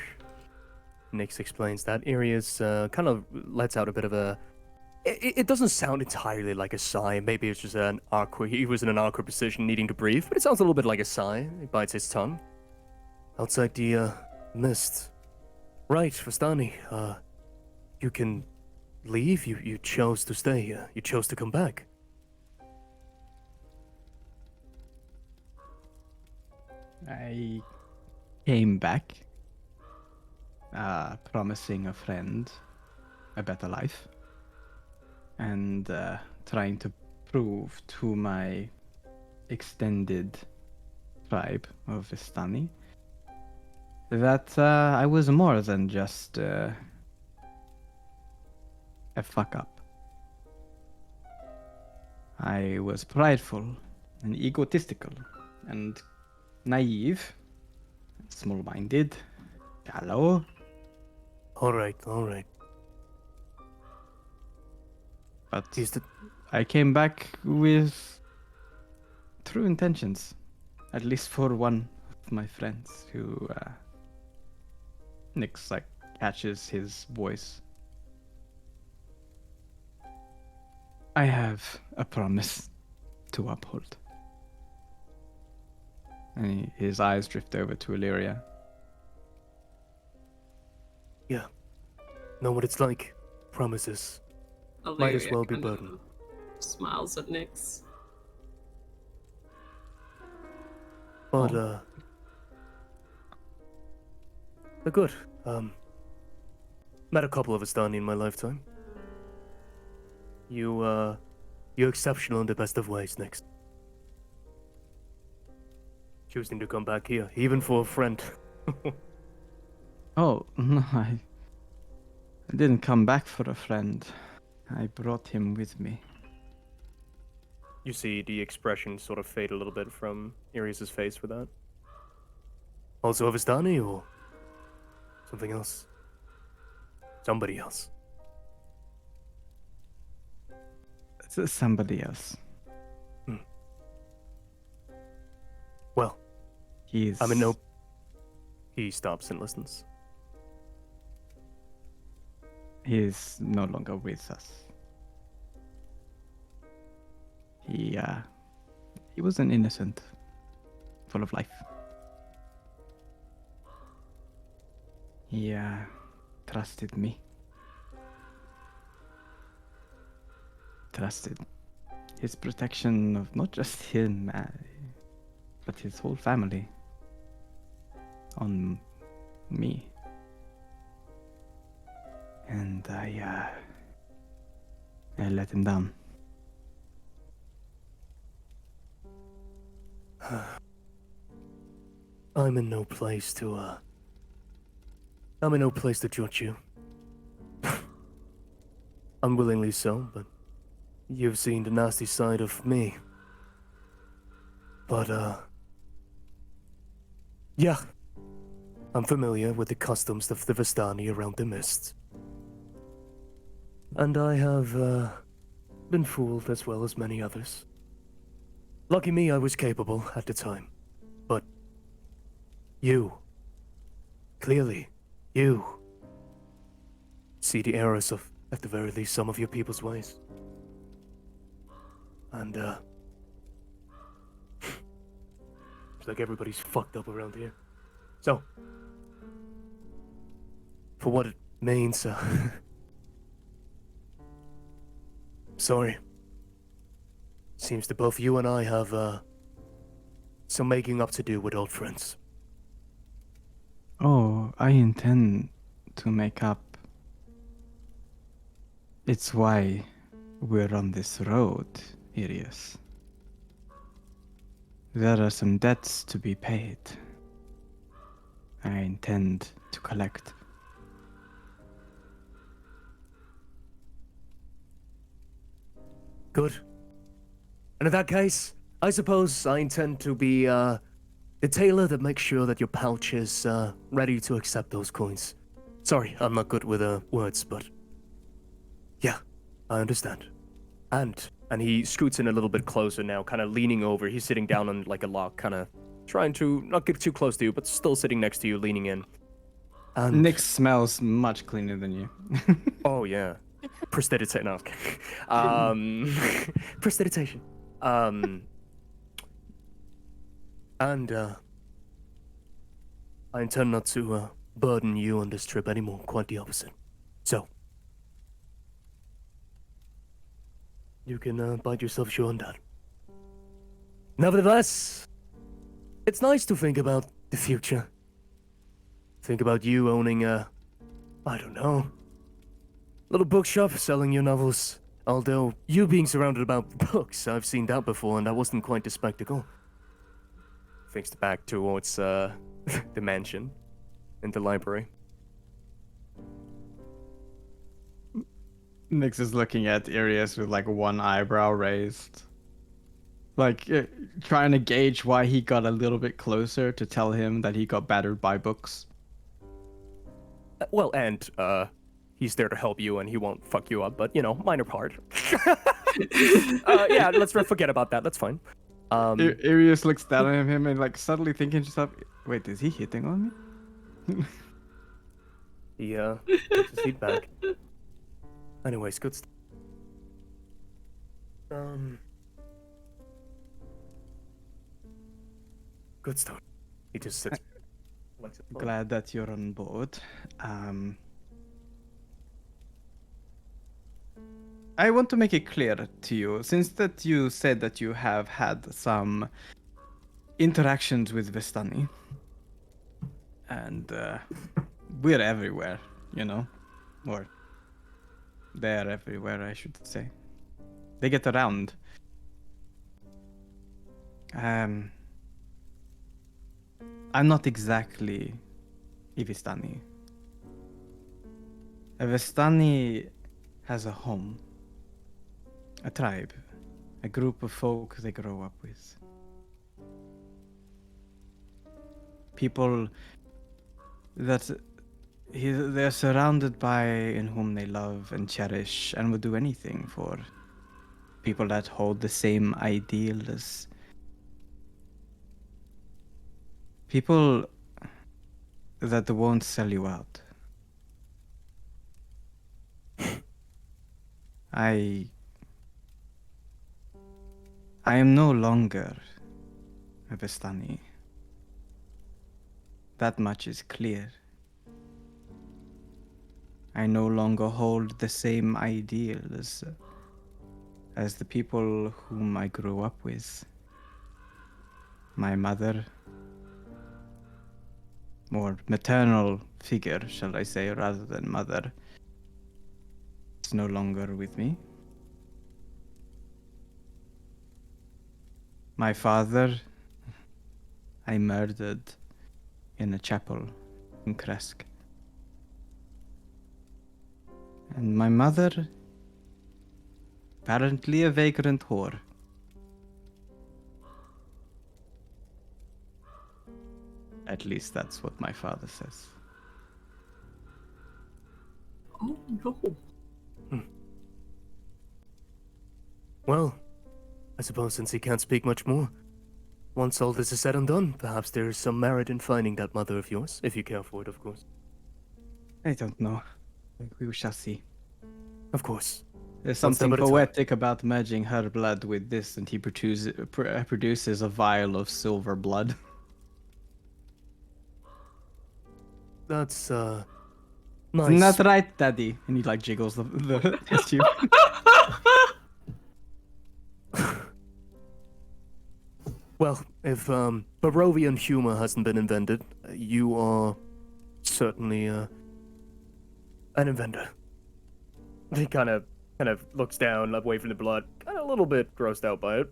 Nyx explains that, Irius kind of lets out a bit of a... It doesn't sound entirely like a sigh. Maybe it's just an awkward... He was in an awkward position needing to breathe, but it sounds a little bit like a sigh. He bites his tongue. Outside the mist. Right, Vastani, you can leave? You chose to stay. You chose to come back. I came back, promising a friend a better life, and trying to prove to my extended tribe of Vistani that I was more than just a fuck up. I was prideful and egotistical and naive, small-minded, shallow. All right. But I came back with true intentions, at least for one of my friends who Nyx catches his voice. I have a promise to uphold. And his eyes drift over to Illyria. Yeah. Know what it's like. Promises. Might as well be burdened. Smiles at Nyx. But, they're good. Met a couple of Vistani in my lifetime. You're exceptional in the best of ways, Nyx. Choosing to come back here, even for a friend. Oh, no, I didn't come back for a friend. I brought him with me. You see the expression sort of fade a little bit from Irius' face for that. Also a Vistani or something else? Somebody else. It's somebody else. Well, He's... I'm in no... He stops and listens. He is no longer with us. He was an innocent, full of life. He trusted me. Trusted his protection of not just him, but his whole family on me. And I let him down. I'm in no place to judge you. Unwillingly so, but you've seen the nasty side of me. But, yeah. I'm familiar with the customs of the Vistani around the Mist. And I have, been fooled as well as many others. Lucky me, I was capable at the time. But you clearly, you see the errors of, at the very least, some of your people's ways. And, it's like everybody's fucked up around here. So, for what it means, sorry. Seems that both you and I have, some making up to do with old friends. Oh, I intend to make up. It's why we're on this road, Irius. There are some debts to be paid. I intend to collect. Good. And in that case, I suppose I intend to be, the tailor that makes sure that your pouch is, ready to accept those coins. Sorry, I'm not good with, words, but... Yeah, I understand. And he scoots in a little bit closer now, kind of leaning over. He's sitting down on, like, a log, kind of trying to not get too close to you, but still sitting next to you, leaning in. And... Nick smells much cleaner than you. Oh, yeah. Prestidigitation. No, prestidigitation. And, I intend not to, burden you on this trip anymore, quite the opposite. So, you can, bite yourself short on that. Nevertheless, it's nice to think about the future. Think about you owning a, I don't know, little bookshop selling your novels. Although, you being surrounded by books, I've seen that before and that wasn't quite the spectacle. Thinks back towards, the mansion and the library. Nix is looking at Irius with like one eyebrow raised. Like, trying to gauge why he got a little bit closer to tell him that he got battered by books. Well, and, he's there to help you and he won't fuck you up, but, you know, minor part. Yeah, let's forget about that, that's fine. Irius looks down at him and like suddenly thinking to himself, wait, is he hitting on me? He, takes his seat back. Anyways, good stuff. Good stuff. He just sits. Glad that you're on board. I want to make it clear to you, since that you said that you have had some interactions with Vestani, and we're everywhere, you know, or they're everywhere, I should say. They get around. I'm not exactly a Vestani. A Vestani has a home. A tribe, a group of folk they grow up with. People that they're surrounded by, in whom they love and cherish and would do anything for. People that hold the same ideals. People that won't sell you out. I am no longer a Vestani. That much is clear. I no longer hold the same ideals as the people whom I grew up with. My mother, or maternal figure, shall I say, rather than mother, is no longer with me. My father, I murdered in a chapel in Kresk. And my mother, apparently a vagrant whore. At least that's what my father says. Oh no. Well, I suppose since he can't speak much more, once all this is said and done, perhaps there is some merit in finding that mother of yours, if you care for it, of course. I don't know. We shall see. Of course. There's One step something at a time. poetic about merging her blood with this, and he produces a vial of silver blood. That's, nice. Isn't that right, Daddy? And he like jiggles the test tube. Well, if Barovian humor hasn't been invented, you are certainly an inventor. He kind of looks down, away from the blood, kind of a little bit grossed out by it.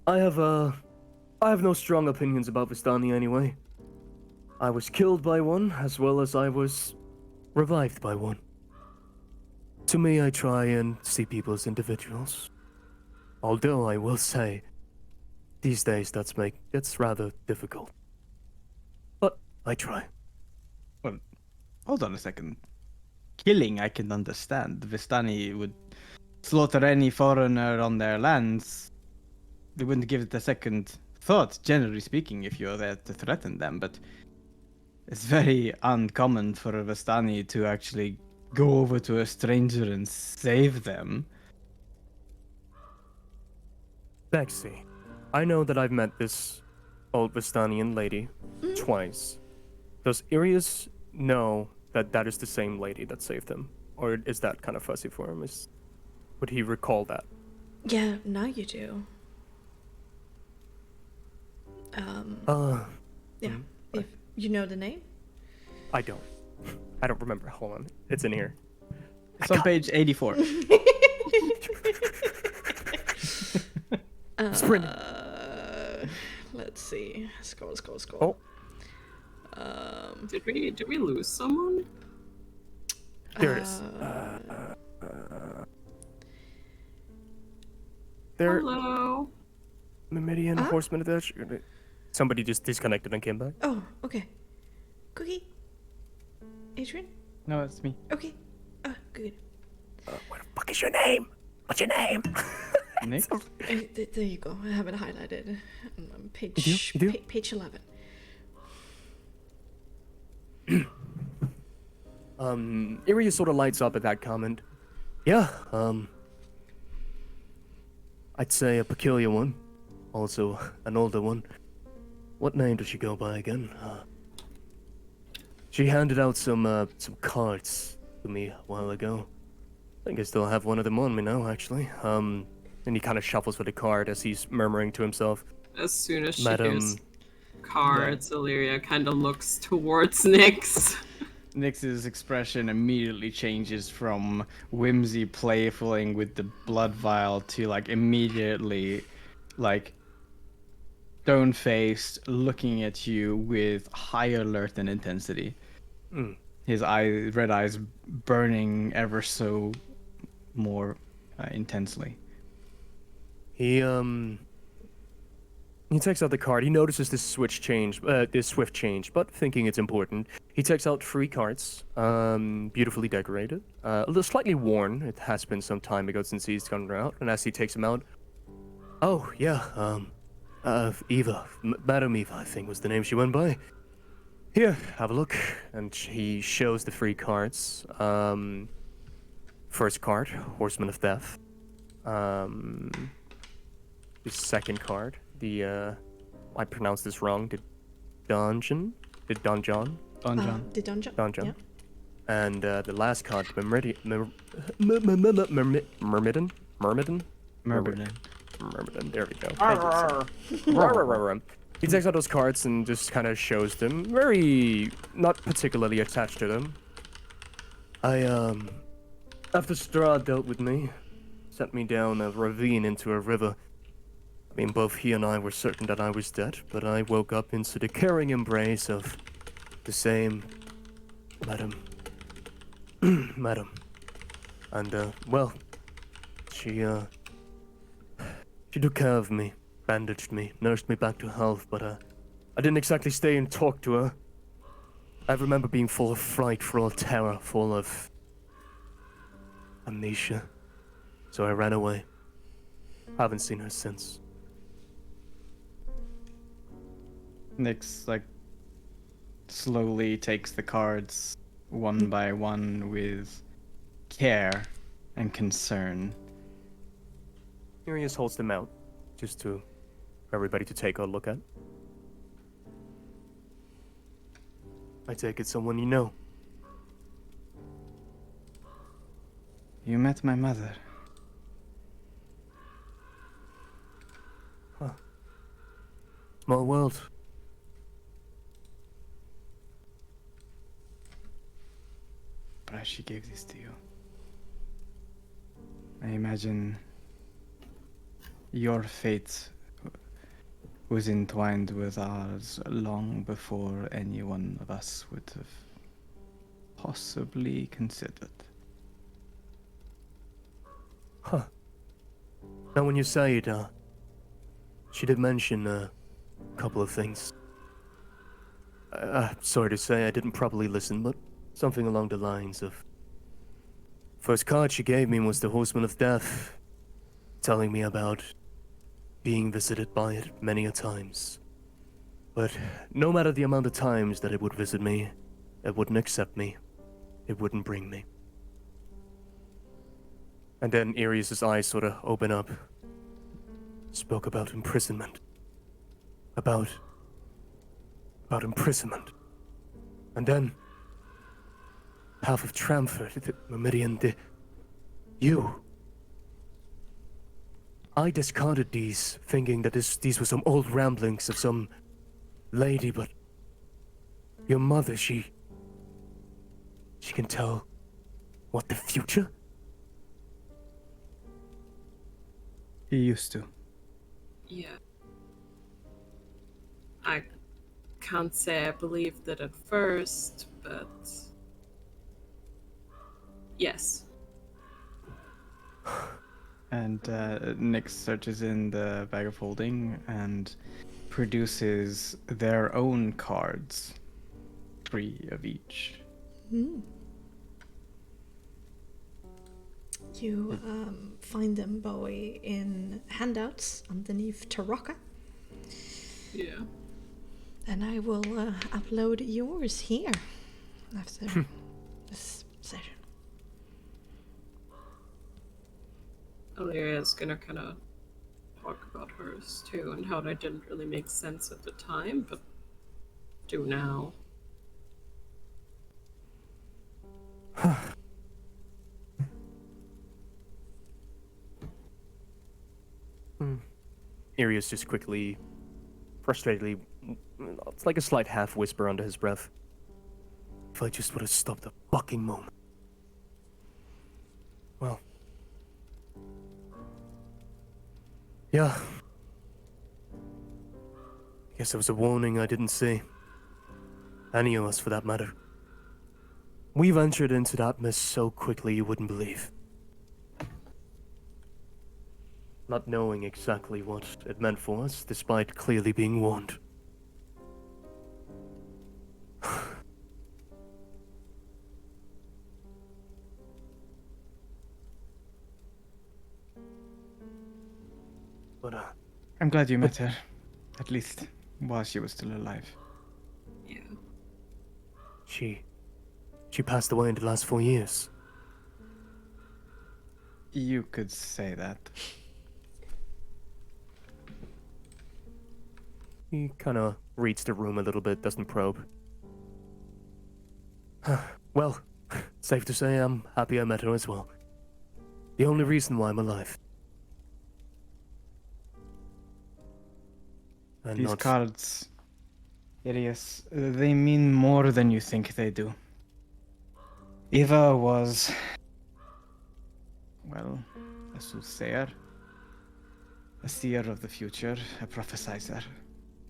I have no strong opinions about Vistani anyway. I was killed by one, as well as I was revived by one. To me, I try and see people as individuals. Although I will say, these days it's rather difficult. But I try. Well, hold on a second. Killing, I can understand. Vistani would slaughter any foreigner on their lands. They wouldn't give it a second thought, generally speaking, if you're there to threaten them. But it's very uncommon for a Vistani to actually go over to a stranger and save them. Bexxy, I know that I've met this old Vistanian lady twice. Does Irius know that that is the same lady that saved him? Or is that kind of fuzzy for him? Would he recall that? Yeah, now you do. Yeah, if you know the name. I don't. I don't remember. Hold on. It's in here. It's on page 84. Sprint. Let's see. Scroll. Oh. Did we lose someone? There it is. There. Hello. Mimidian horseman of the... Somebody just disconnected and came back. Oh, okay. Cookie? Adrian? No, it's me. Okay. Good. What the fuck is your name? What's your name? Nick? There you go. I have it highlighted. Page You do? page 11. Irius sort of lights up at that comment. Yeah, I'd say a peculiar one. Also, an older one. What name does she go by again? She handed out some cards to me a while ago. I think I still have one of them on me now, actually. And he kind of shuffles with the card as he's murmuring to himself. As soon as she Madam... hears cards, Illyria kind of looks towards Nyx. Nyx's expression immediately changes from whimsy playfulling with the blood vial to like immediately like stone-faced looking at you with high alert and intensity. His red eyes burning ever so more intensely. He takes out the card. He notices this swift change, but thinking it's important, he takes out 3 cards, beautifully decorated, a little slightly worn. It has been some time ago since he's gone out, and as he takes them out, oh yeah, Eva, Madam Eva, I think was the name she went by. Here, have a look. And he shows the 3 cards. First card, Horseman of Death. The second card, I pronounced this wrong, the Donjon. The Donjon. Yeah. And the last card, Myrmidon. There we go. Thank you, he takes out those cards and just kind of shows them. Very not particularly attached to them. After Strahd dealt with me, sent me down a ravine into a river. I mean, both he and I were certain that I was dead, but I woke up into the caring embrace of the same Madam. Madam. And, well, she took care of me, bandaged me, nursed me back to health, but I didn't exactly stay and talk to her. I remember being full of fright, full of terror, full of amnesia. So I ran away. Haven't seen her since. Nyx like slowly takes the cards one by one with care and concern. Arius holds them out, just to everybody to take a look at. I take it someone you know. You met my mother. Huh. Small world. But she gave this to you. I imagine your fate was entwined with ours long before any one of us would have possibly considered. Huh. Now when you say it, she did mention a couple of things. Sorry to say I didn't properly listen, but something along the lines of... First card she gave me was the Horseman of Death, telling me about being visited by it many a times. But no matter the amount of times that it would visit me, it wouldn't accept me. It wouldn't bring me. And then Arius's eyes sort of open up. Spoke about imprisonment. About imprisonment. And then half of Tramford, the Myrmidon, you. I discarded these, thinking that these were some old ramblings of some lady, but your mother, she can tell what the future? He used to. Yeah. I can't say I believed it at first, but yes. And Nyx searches in the bag of holding and produces their own cards, 3 of each. You find them, Bowie, in handouts underneath Taraka. Yeah. And I will upload yours here after this session. Illyria's gonna kind of talk about hers too and how that didn't really make sense at the time, but do now. Arius just quickly, frustratedly, it's like a slight half whisper under his breath. If I just would have stopped a fucking moment. Well. Yeah. Guess it was a warning I didn't see. Any of us, for that matter. We ventured into that mist so quickly you wouldn't believe. Not knowing exactly what it meant for us, despite clearly being warned. But, I'm glad you met her, at least while she was still alive. Yeah. She passed away in the last 4 years. You could say that. He kind of reads the room a little bit, doesn't probe. Well, safe to say I'm happy I met her as well. The only reason why I'm alive. And These not... cards, Irius, they mean more than you think they do. Eva was, well, a soothsayer, a seer of the future, a prophesizer.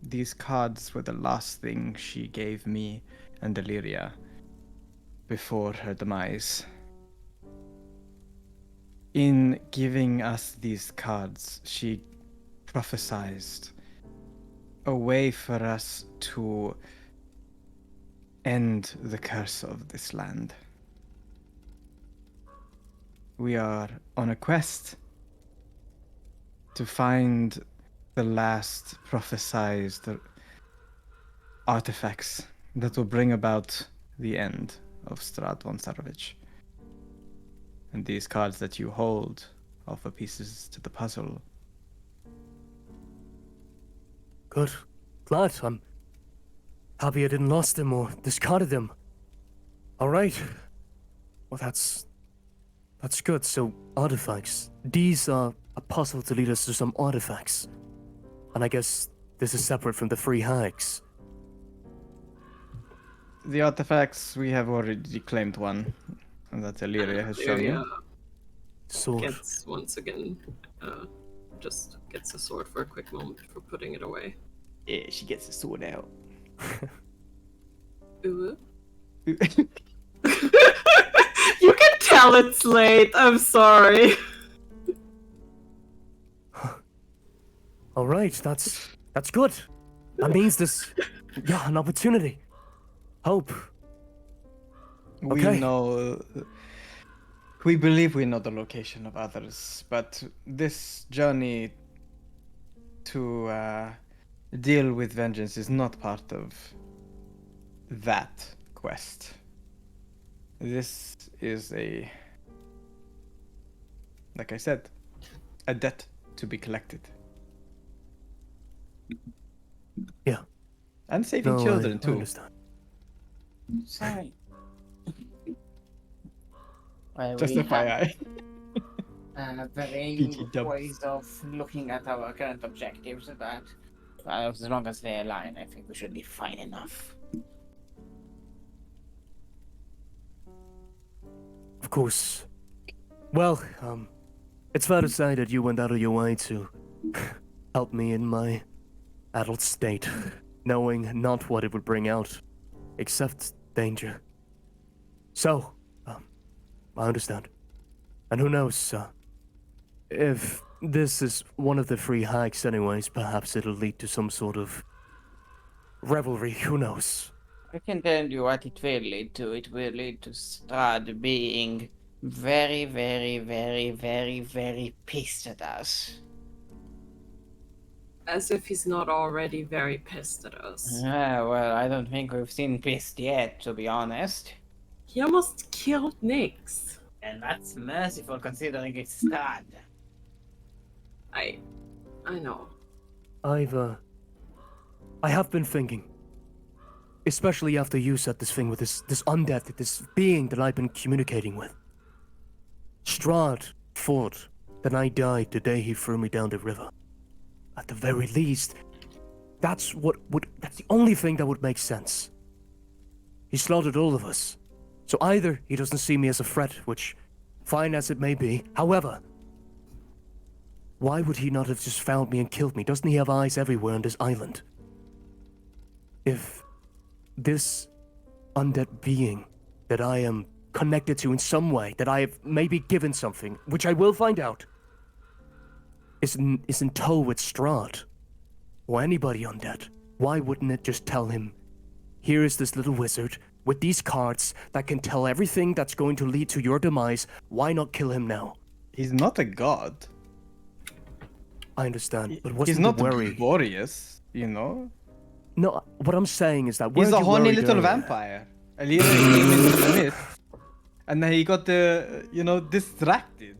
These cards were the last thing she gave me and Illyria before her demise. In giving us these cards, she prophesied a way for us to end the curse of this land. We are on a quest to find the last prophesied artifacts that will bring about the end of Strad von Sarovich. And these cards that you hold offer pieces to the puzzle. Good. Glad. I'm happy I didn't lost them or discarded them. All right. Well, that's good. So, artifacts. These are a puzzle to lead us to some artifacts. And I guess this is separate from the free hikes. The artifacts, we have already claimed one, and that Illyria has shown you. Sword. Gets once again, just gets a sword for a quick moment before putting it away. Yeah, she gets the sword out. Ooh. You can tell it's late. I'm sorry. All right, that's good. That means there's an opportunity. Hope. We Okay. know. We believe we know the location of others, but this journey to deal with vengeance is not part of that quest. This is like I said, a debt to be collected. Yeah. And saving No, children I too. understand. Sorry. Well, Just we FYI. have varying PG dubs. ways of looking at our current objectives, but as long as they align, I think we should be fine enough. Of course. Well, it's fair to say that you went out of your way to help me in my adult state, knowing not what it would bring out, except danger. So, I understand. And who knows, if this is one of the free hikes anyways, perhaps it'll lead to some sort of revelry, who knows? I can tell you what it will lead to. It will lead to Strad being very, very, very, very, very pissed at us. As if he's not already very pissed at us. Well, I don't think we've seen pissed yet, to be honest. He almost killed Nyx. And that's merciful considering it's Strad. I know. I have been thinking. Especially after you said this thing with this undead, this being that I've been communicating with. Strahd thought that I died the day he threw me down the river. At the very least, that's the only thing that would make sense. He slaughtered all of us. So either he doesn't see me as a threat, which, fine as it may be, however, why would he not have just found me and killed me? Doesn't he have eyes everywhere on this island? If this undead being that I am connected to in some way, that I have maybe given something, which I will find out, is in tow with Strahd, or anybody undead, why wouldn't it just tell him, here is this little wizard with these cards that can tell everything that's going to lead to your demise, why not kill him now? He's not a god. I understand, but what's He's the not worry? glorious, you know? No, what I'm saying is that He's weren't a you horny worried little earlier? vampire. Alira came into the myth, and then he got distracted.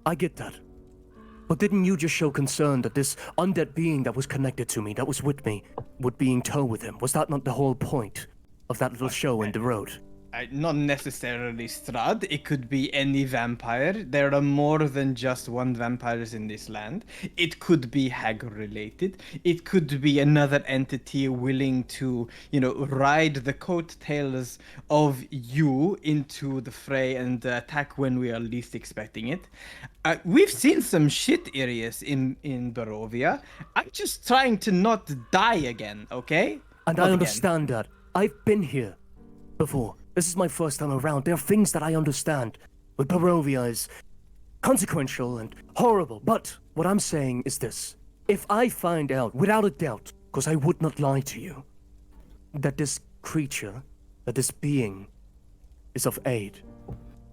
I get that. But didn't you just show concern that this undead being that was connected to me, that was with me, would be in tow with him? Was that not the whole point of that little show in the road? Not necessarily Strahd. It could be any vampire. There are more than just one vampires in this land. It could be hag related. It could be another entity willing to, ride the coattails of you into the fray and attack when we are least expecting it. We've seen some shit areas in Barovia. I'm just trying to not die again, okay? And Not I again. understand that. I've been here before. This is my first time around. There are things that I understand. But Barovia is consequential and horrible. But what I'm saying is this. If I find out, without a doubt, because I would not lie to you, that this creature, that this being, is of aid,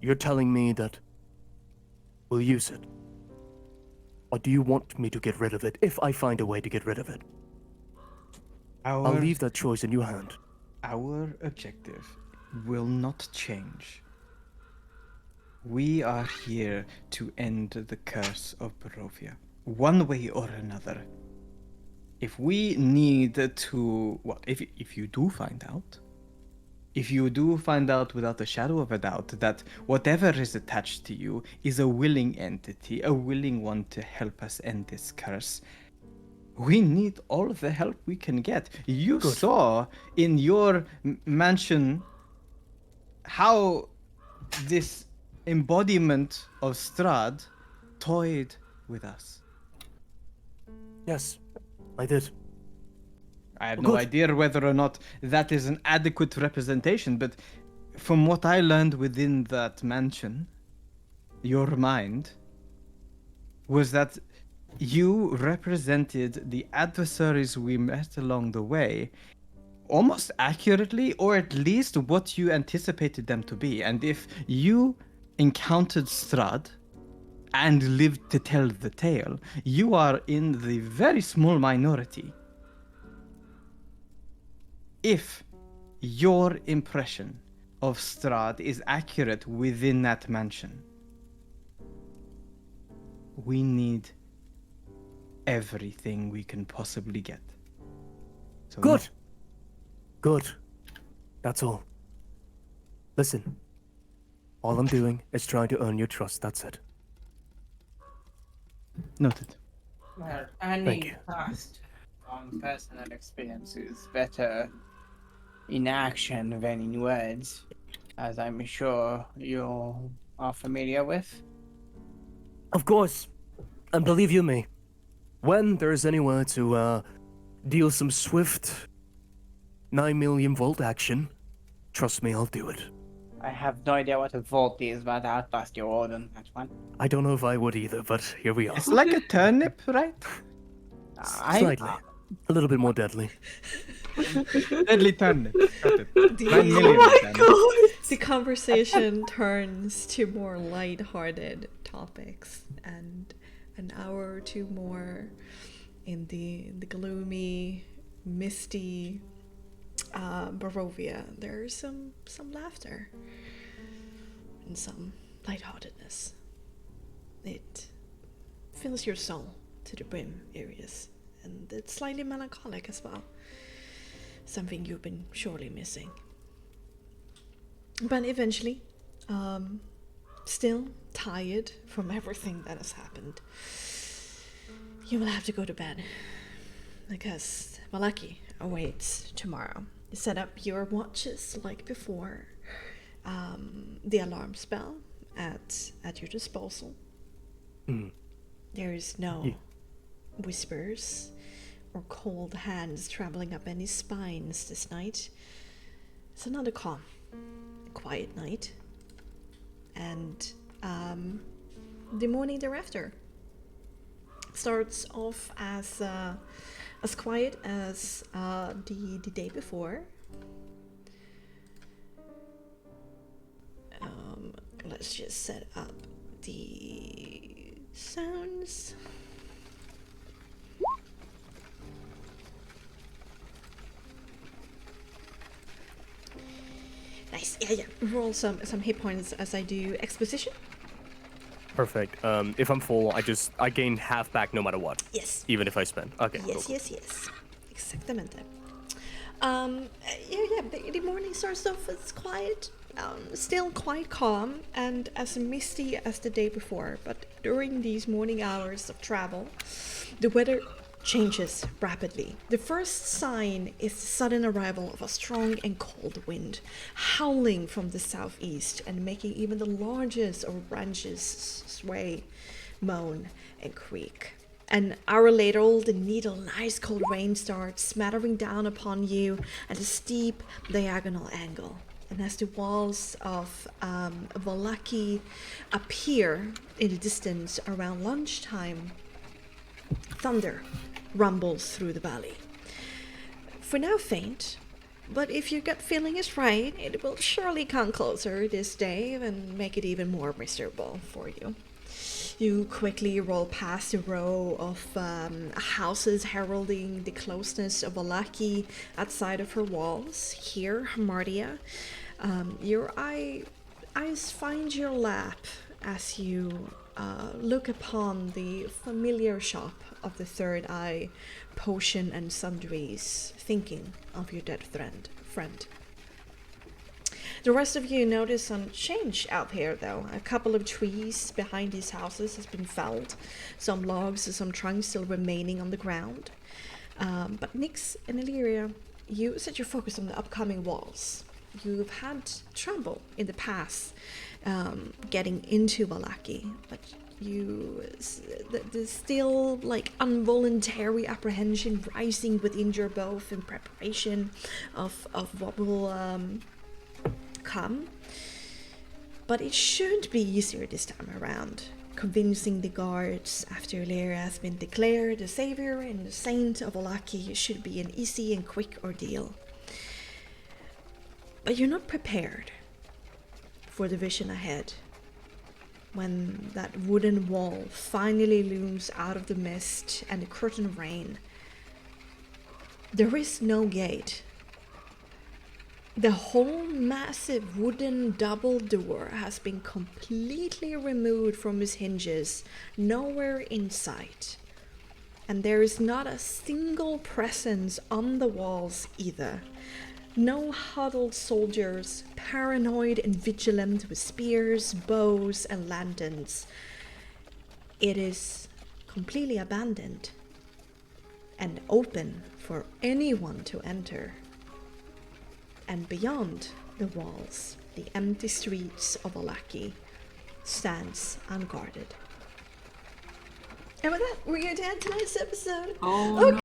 you're telling me that we'll use it? Or do you want me to get rid of it if I find a way to get rid of it? I'll leave that choice in your hand. Our objective will not change. We are here to end the curse of Barovia, one way or another. If we need to, if you do find out, without a shadow of a doubt that whatever is attached to you is a willing entity, a willing one to help us end this curse, we need all the help we can get. You saw in your mansion how this embodiment of Strahd toyed with us. Yes, I did. I have no idea whether or not that is an adequate representation, but from what I learned within that mansion, your mind was that you represented the adversaries we met along the way almost accurately, or at least what you anticipated them to be. And if you encountered Strahd and lived to tell the tale, you are in the very small minority. If your impression of Strahd is accurate within that mansion, we need everything we can possibly get. So Good. Good. That's all. Listen. All I'm doing is trying to earn your trust, that's it. Noted. Well, Thank any you. past on personal experience is better in action than in words, as I'm sure you are familiar with. Of course. And believe you me, when there's anywhere to deal some swift 9 million volt action, trust me, I'll do it. I have no idea what a volt is, but I'll trust your word on that one. I don't know if I would either, but here we are. It's like a turnip, right? Slightly. A little bit more deadly. Deadly turnip. Got it. The, 9 million turnip. the conversation turns to more light-hearted topics, and an hour or two more in the gloomy, misty Barovia. There's some laughter and some lightheartedness. It fills your soul to the brim, Arius, and it's slightly melancholic as well. Something you've been surely missing. But eventually, still tired from everything that has happened, you will have to go to bed, because Malaki awaits tomorrow. Set up your watches like before. The alarm spell at your disposal. There is no whispers or cold hands traveling up any spines this night. It's another calm, quiet night. And the morning thereafter starts off as quiet as the day before. Let's just set up the sounds. Nice. Yeah. Roll some hit points as I do exposition. Perfect. If I'm full, I gain half back no matter what. Yes. Even if I spend. Okay. Yes, cool. yes. Exactamente. The morning starts off as quiet, still quite calm and as misty as the day before. But during these morning hours of travel, the weather changes rapidly. The first sign is the sudden arrival of a strong and cold wind, howling from the southeast and making even the largest of branches sway, moan, and creak. An hour later, the needle and ice cold rain starts smattering down upon you at a steep diagonal angle. And as the walls of Vallaki appear in the distance around lunchtime, thunder rumbles through the valley. For now faint, but if your gut feeling is right, it will surely come closer this day and make it even more miserable for you. You quickly roll past a row of houses heralding the closeness of Alaki outside of her walls. Here, Mardia, your eyes find your lap as you look upon the familiar shop of the Third Eye, potion and sundries, thinking of your dead friend. The rest of you notice some change out here, though. A couple of trees behind these houses has been felled. Some logs and some trunks still remaining on the ground. But Nyx and Illyria, you set your focus on the upcoming walls. You've had trouble in the past getting into Vallaki, but there's still like involuntary apprehension rising within your both in preparation of what will come. But it should be easier this time around, convincing the guards after Illyria has been declared the savior and the saint of Vallaki should be an easy and quick ordeal. But you're not prepared for the vision ahead, when that wooden wall finally looms out of the mist and the curtain rain. There is no gate. The whole massive wooden double door has been completely removed from its hinges, nowhere in sight. And there is not a single presence on the walls either. No huddled soldiers, paranoid and vigilant with spears, bows, and lanterns. It is completely abandoned and open for anyone to enter. And beyond the walls, the empty streets of Vallaki stands unguarded. And with that, we're going to end tonight's episode. Oh, Okay.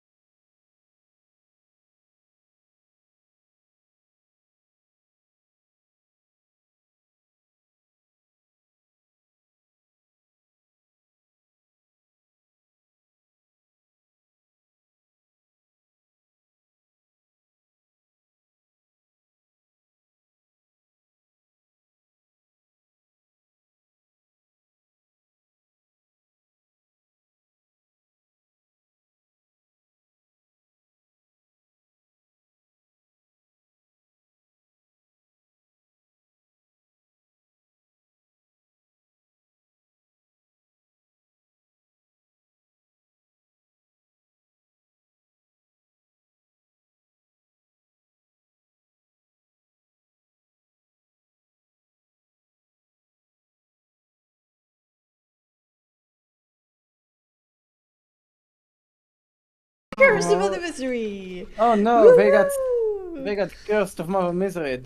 Curse of the Misery! Oh no, Woo! they got cursed of Mother Misery.